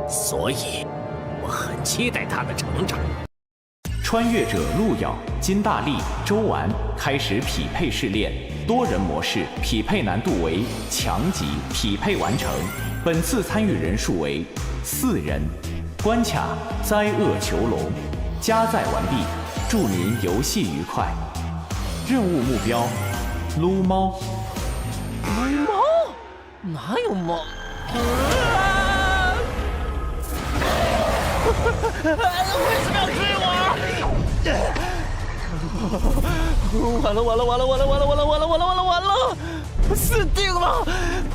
所以我很期待他的成长。穿越者路遥、金大力、周丸开始匹配试炼，多人模式，匹配难度为强级，匹配完成。本次参与人数为4人。关卡灾厄囚笼，加载完毕，祝您游戏愉快。任务目标：撸猫。撸猫？哪有猫？为什么要追我？完了！死定了！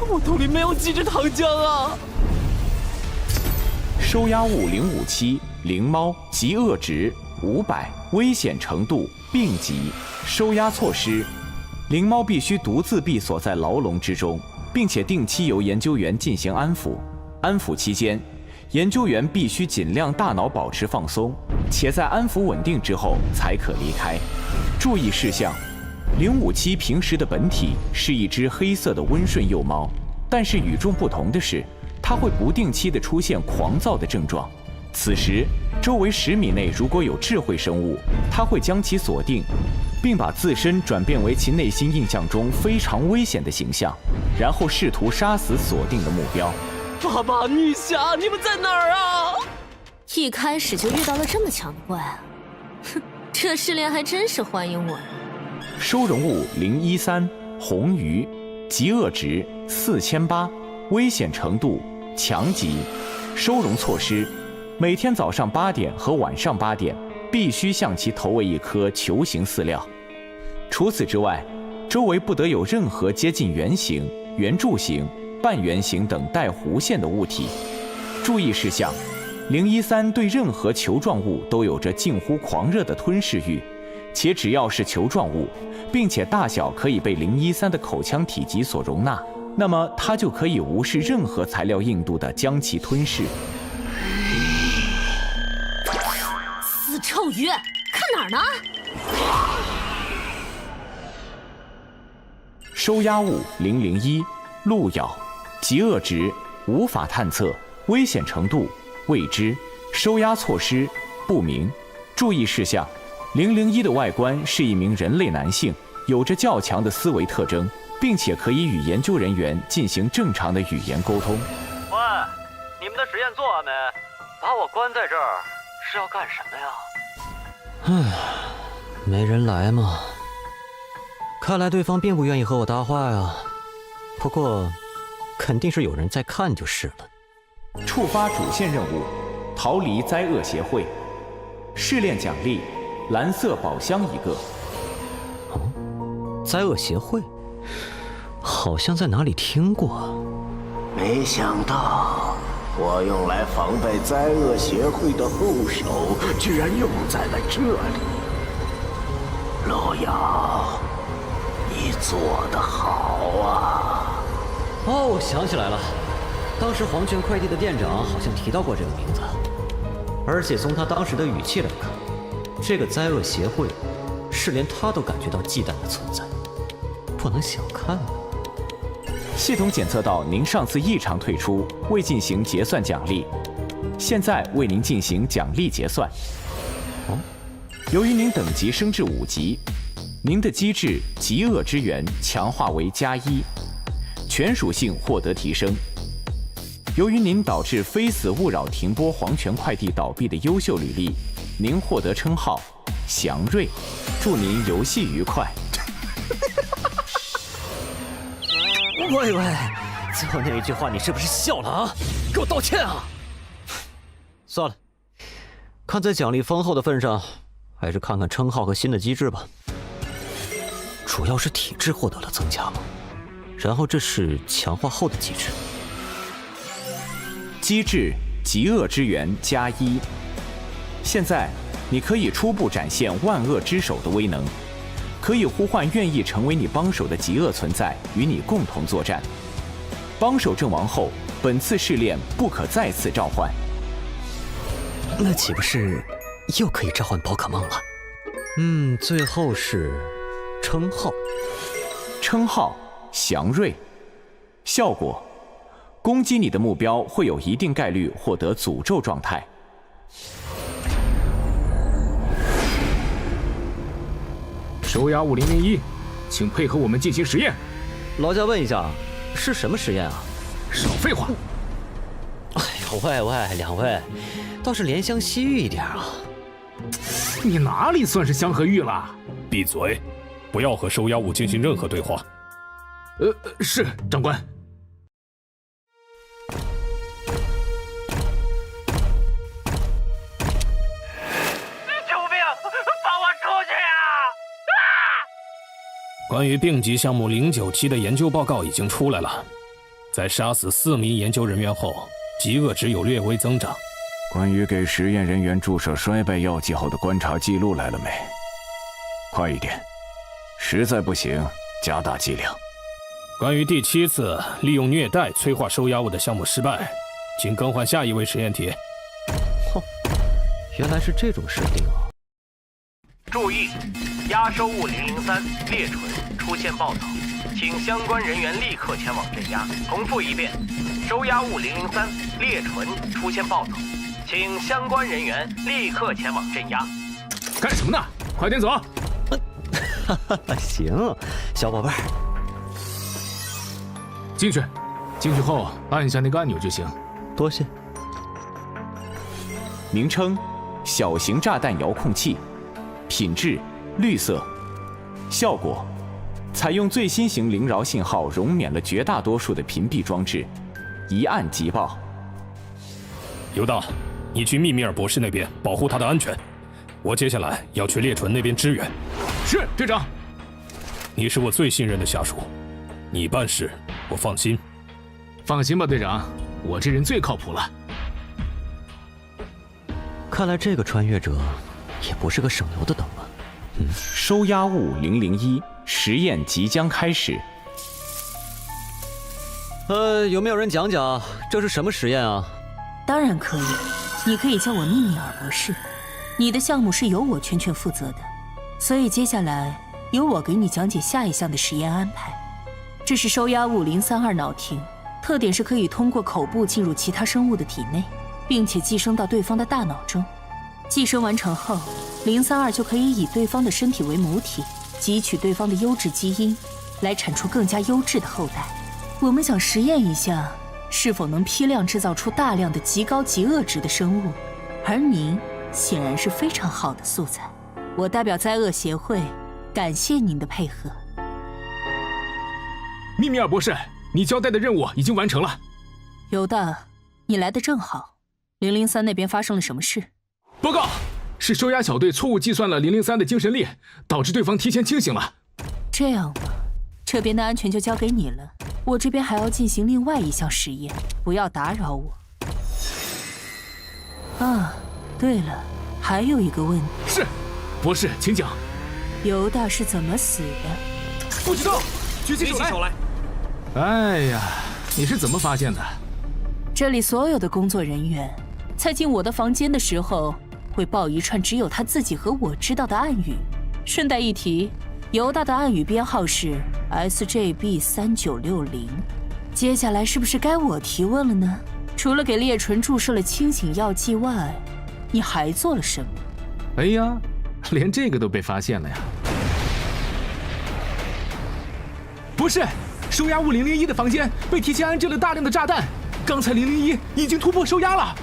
我兜里没有几支糖浆啊！收押物057灵猫极恶值500，危险程度、病疾、收押措施。灵猫必须独自闭锁在牢笼之中，并且定期由研究员进行安抚。安抚期间，研究员必须尽量大脑保持放松，且在安抚稳定之后才可离开。注意事项：057平时的本体是一只黑色的温顺幼猫，但是与众不同的是，它会不定期地出现狂躁的症状。此时，周围10米内如果有智慧生物，它会将其锁定，并把自身转变为其内心印象中非常危险的形象，然后试图杀死锁定的目标。爸爸、女侠，你们在哪儿啊？一开始就遇到了这么强的怪啊！哼，这试炼还真是欢迎我。收容物013红鱼，极恶值4800，危险程度强级。收容措施：每天早上8点和晚上8点必须向其投喂一颗球形饲料。除此之外，周围不得有任何接近圆形、圆柱形、半圆形等带弧线的物体。注意事项：013对任何球状物都有着近乎狂热的吞噬欲，且只要是球状物，并且大小可以被013的口腔体积所容纳，那么它就可以无视任何材料硬度的将其吞噬。死臭鱼，看哪儿呢？收押物001路咬，极恶值无法探测，危险程度未知，收押措施不明。注意事项：001的外观是一名人类男性，有着较强的思维特征，并且可以与研究人员进行正常的语言沟通。喂，你们的实验做完没？把我关在这儿是要干什么呀？没人来嘛。看来对方并不愿意和我搭话呀。不过，肯定是有人在看就是了。触发主线任务，逃离灾厄协会。试炼奖励：蓝色宝箱1个。灾厄协会，好像在哪里听过。没想到我用来防备灾厄协会的后手，居然用在了这里。路遥，你做得好啊！哦，我想起来了，当时黄泉快递的店长好像提到过这个名字，而且从他当时的语气来看，这个灾厄协会是连他都感觉到忌惮的存在，不能小看啊。系统检测到您上次异常退出，未进行结算奖励，现在为您进行奖励结算。由于您等级升至5级，您的机制极恶之源强化为+1，全属性获得提升。由于您导致非死勿扰停播黄泉快递倒闭的优秀履历，您获得称号祥瑞，祝您游戏愉快。喂，最后那一句话你是不是笑了啊？给我道歉啊！算了，看在奖励丰厚的份上，还是看看称号和新的机制吧。主要是体质获得了增加吗？然后这是强化后的机制。机制极恶之源+1，现在你可以初步展现万恶之手的威能，可以呼唤愿意成为你帮手的极恶存在与你共同作战。帮手阵亡后，本次试炼不可再次召唤。那岂不是又可以召唤宝可梦了？最后是称号，称号祥瑞，效果攻击你的目标会有一定概率获得诅咒状态。收押物001，请配合我们进行实验。劳驾问一下，是什么实验啊？少废话！哎呦喂，两位，倒是怜香惜玉一点啊！你哪里算是香和玉了？闭嘴，不要和收押物进行任何对话。是长官。关于病疾项目097的研究报告已经出来了，在杀死4名研究人员后，极恶值有略微增长，关于给实验人员注射衰败药剂后的观察记录来了没？快一点，实在不行加大剂量。关于第7次利用虐待催化收押物的项目失败，请更换下一位实验体。原来是这种设定啊！注意，押收物003猎纯出现暴走，请相关人员立刻前往镇压。重复一遍，收押物003猎纯出现暴走，请相关人员立刻前往镇压。干什么呢？快点走！行，小宝贝儿，进去。进去后按下那个按钮就行。多谢。名称：小型炸弹遥控器，品质：绿色，效果：采用最新型灵饶信号，容免了绝大多数的屏蔽装置，一按即爆。犹大，你去密米尔博士那边保护他的安全，我接下来要去猎纯那边支援。是，队长。你是我最信任的下属，你办事我放心。放心吧，队长，我这人最靠谱了。看来这个穿越者也不是个省油的灯啊。收押物001，实验即将开始。有没有人讲讲这是什么实验啊？当然可以，你可以叫我密米尔博士。你的项目是由我全权负责的，所以接下来由我给你讲解下一项的实验安排。这是收押物032脑庭，特点是可以通过口部进入其他生物的体内，并且寄生到对方的大脑中。寄生完成后，032就可以以对方的身体为母体，汲取对方的优质基因，来产出更加优质的后代。我们想实验一下，是否能批量制造出大量的极高极恶值的生物，而您显然是非常好的素材。我代表灾厄协会感谢您的配合。密米尔博士，你交代的任务已经完成了。犹大，你来的正好。003那边发生了什么事？报告，是收押小队错误计算了003的精神力，导致对方提前清醒了。这样吧，这边的安全就交给你了，我这边还要进行另外一项实验，不要打扰我。啊，对了，还有一个问题。是，博士，请讲。犹大是怎么死的？不知道，举起手来。哎呀，你是怎么发现的？这里所有的工作人员在进我的房间的时候，会报一串只有他自己和我知道的暗语。顺带一提，犹大的暗语编号是 SJB3960。接下来是不是该我提问了呢？除了给猎纯注射了清醒药剂外，你还做了什么？哎呀，连这个都被发现了呀！不是，收押物001的房间被提前安置了大量的炸弹，刚才001已经突破收押了。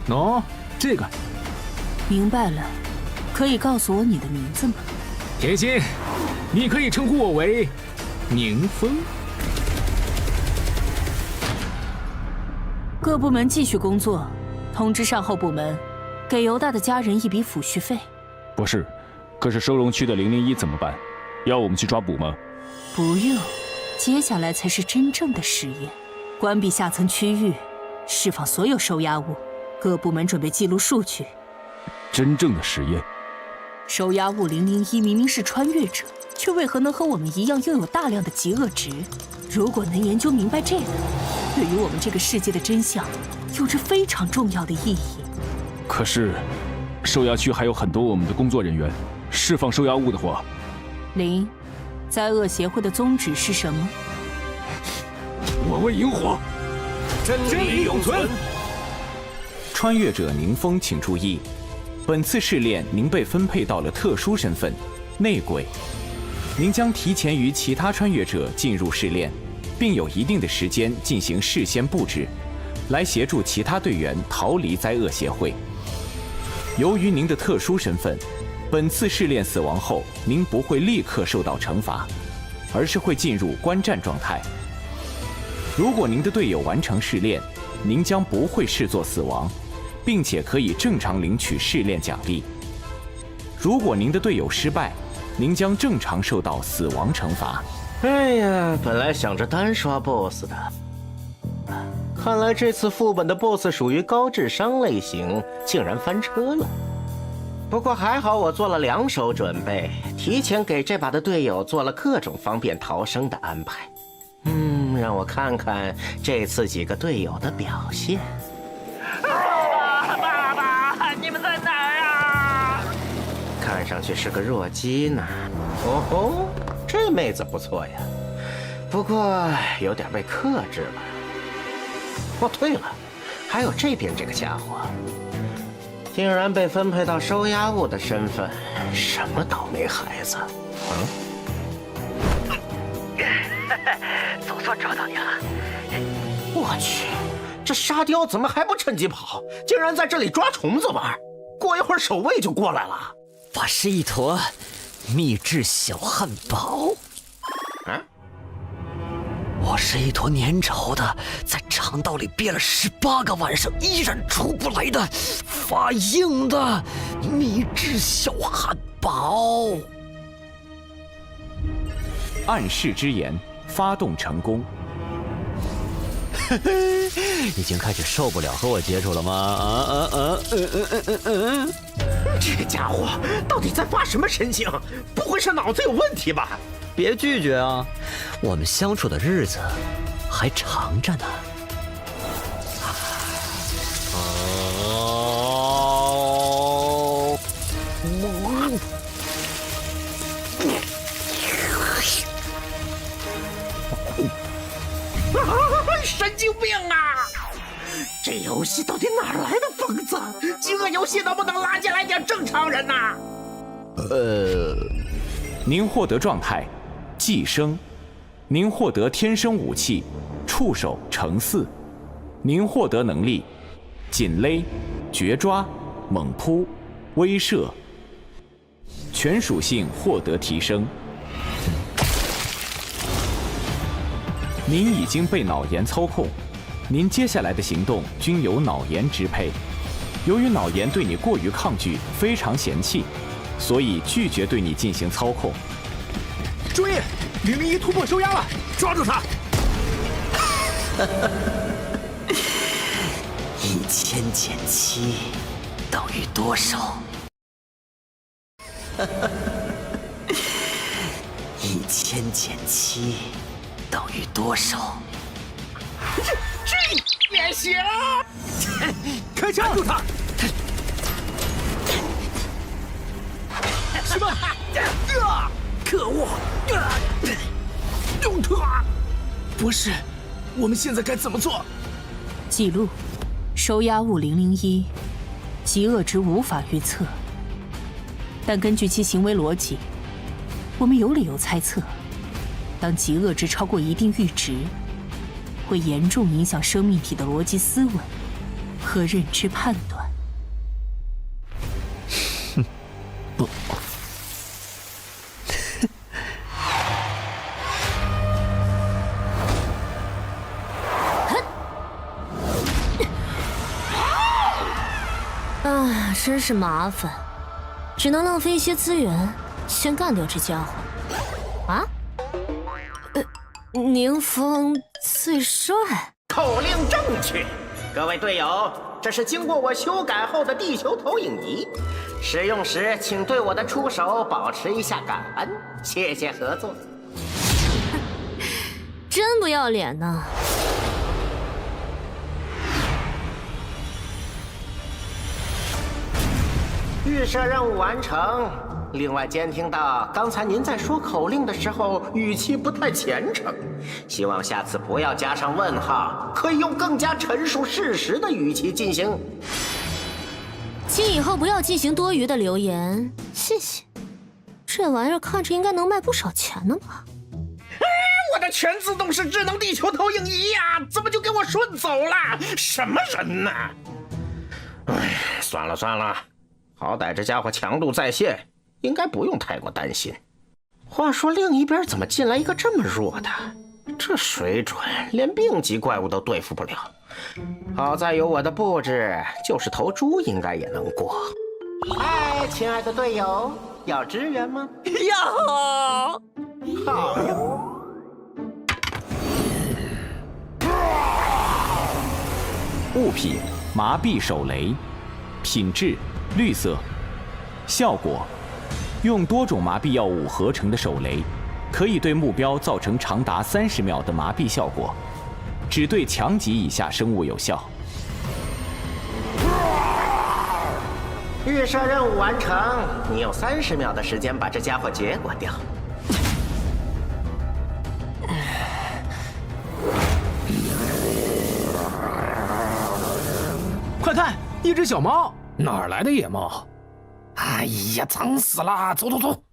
喏，这个。明白了，可以告诉我你的名字吗？甜心，你可以称呼我为宁风。各部门继续工作，通知善后部门，给犹大的家人一笔抚恤费。博士，可是收容区的001怎么办？要我们去抓捕吗？不用，接下来才是真正的实验。关闭下层区域，释放所有收押物，各部门准备记录数据。真正的实验。收押物001明明是穿越者，却为何能和我们一样拥有大量的极恶值？如果能研究明白这个，对于我们这个世界的真相有着非常重要的意义。可是，收押区还有很多我们的工作人员，释放收押物的话，灾厄协会的宗旨是什么？我为萤火，真理永存。穿越者宁风，请注意，本次试炼您被分配到了特殊身份——内鬼。您将提前于其他穿越者进入试炼，并有一定的时间进行事先布置，来协助其他队员逃离灾厄协会。由于您的特殊身份，本次试炼死亡后，您不会立刻受到惩罚，而是会进入观战状态。如果您的队友完成试炼，您将不会视作死亡，并且可以正常领取试炼奖励。如果您的队友失败，您将正常受到死亡惩罚。哎呀，本来想着单刷 BOSS 的，看来这次副本的 BOSS 属于高智商类型，竟然翻车了。不过还好我做了2手准备，提前给这把的队友做了各种方便逃生的安排。让我看看这次几个队友的表现。爸爸，你们在哪儿啊？看上去是个弱鸡呢。哦吼，这妹子不错呀，不过有点被克制了。哦，对了，还有这边这个家伙，竟然被分配到收押物的身份，什么倒霉孩子？总算找到你了！我去，这沙雕怎么还不趁机跑？竟然在这里抓虫子玩！过一会儿守卫就过来了。我是一坨秘制小汉堡。我是一坨粘稠的，在肠道里憋了18个晚上依然出不来的发硬的秘制小汉堡。暗示之言发动成功。已经开始受不了和我接触了吗？这个家伙到底在发什么神经？不会是脑子有问题吧？别拒绝啊，我们相处的日子还长着呢。神经病啊！这游戏到底哪来的疯子？饥饿游戏能不能拉进来点正常人呐？您获得状态寄生，您获得天生武器触手乘4，您获得能力紧勒、绝抓、猛扑、威慑，全属性获得提升。您已经被脑炎操控，您接下来的行动均由脑炎支配。由于脑炎对你过于抗拒，非常嫌弃，所以拒绝对你进行操控。注意，001突破收押了，抓住他！1000减7等于多少？1000减7等于多少？这也行！开枪！住他！什么？可恶！用他！博士，我们现在该怎么做？记录：收押物001，极恶值无法预测，但根据其行为逻辑，我们有理由猜测，当极恶值超过一定阈值，会严重影响生命体的逻辑思维和认知判断。不。啊，真是麻烦，只能浪费一些资源，先干掉这家伙。啊？宁风最帅。口令正确，各位队友，这是经过我修改后的地球投影仪，使用时请对我的出手保持一下感恩，谢谢合作。真不要脸呢！预设任务完成。另外，监听到刚才您在说口令的时候语气不太虔诚，希望下次不要加上问号，可以用更加陈述事实的语气进行。请以后不要进行多余的留言，谢谢。这玩意儿看着应该能卖不少钱呢吧？我的全自动式智能地球投影仪呀，怎么就给我顺走了？什么人呢？哎，算了算了，好歹这家伙强度在线，应该不用太过担心。话说另一边怎么进来一个这么弱的？这水准连病级怪物都对付不了。好在有我的布置，就是头猪应该也能过。嗨，亲爱的队友，要支援吗？要。好呀。物品：麻痹手雷，品质：绿色，效果：用多种麻痹药物合成的手雷，可以对目标造成长达30秒的麻痹效果，只对强级以下生物有效。预设任务完成，你有30秒的时间把这家伙结果掉。快看，一只小猫！哪儿来的野猫？哎呀，脏死了！走走走！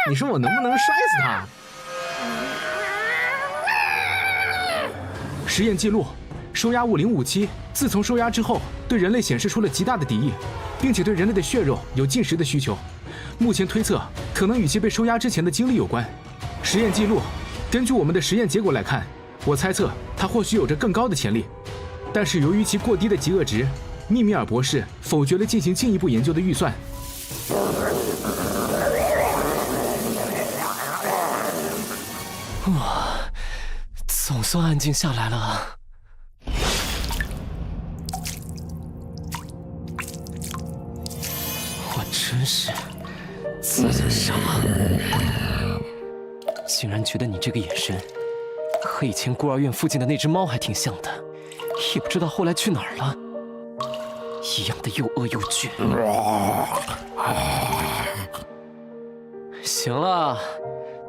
你说我能不能摔死它？实验记录：收押物057自从收押之后，对人类显示出了极大的敌意，并且对人类的血肉有进食的需求。目前推测可能与其被收押之前的经历有关。实验记录：根据我们的实验结果来看，我猜测它或许有着更高的潜力，但是由于其过低的极恶值，密米尔博士否决了进行进一步研究的预算。哇，总算安静下来了。我真是自己傻，竟然觉得你这个眼神和以前孤儿院附近的那只猫还挺像的，也不知道后来去哪儿了，一样的又饿又倔。行了，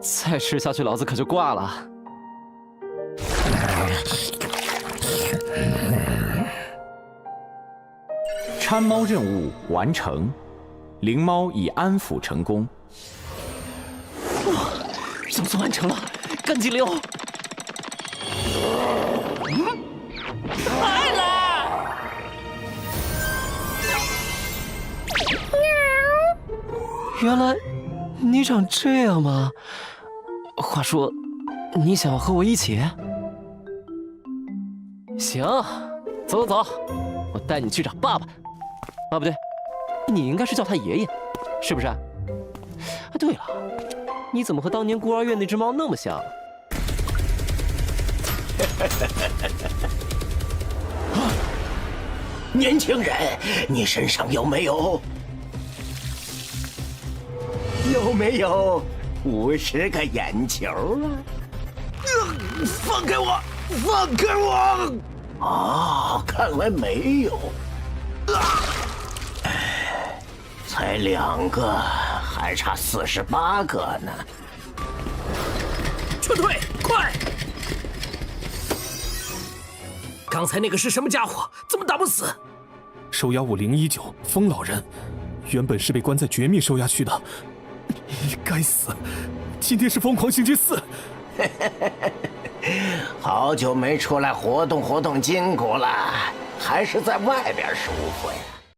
再吃下去老子可就挂了。搀猫任务完成，灵猫已安抚成功。哇，总算完成了，赶紧溜！来了！原来你长这样吗？话说，你想要和我一起？行，走走走，我带你去找爸爸。啊，不对，你应该是叫他爷爷，是不是？啊，对了，你怎么和当年孤儿院那只猫那么像？年轻人，你身上有没有50个眼球啊？放开我！放开我！哦，看来没有。才2个，还差48个呢。撤退，快！刚才那个是什么家伙？怎么打不死？收押物019，疯老人，原本是被关在绝密收押区的。该死！今天是疯狂星期4。好久没出来活动活动筋骨了，还是在外边舒服呀。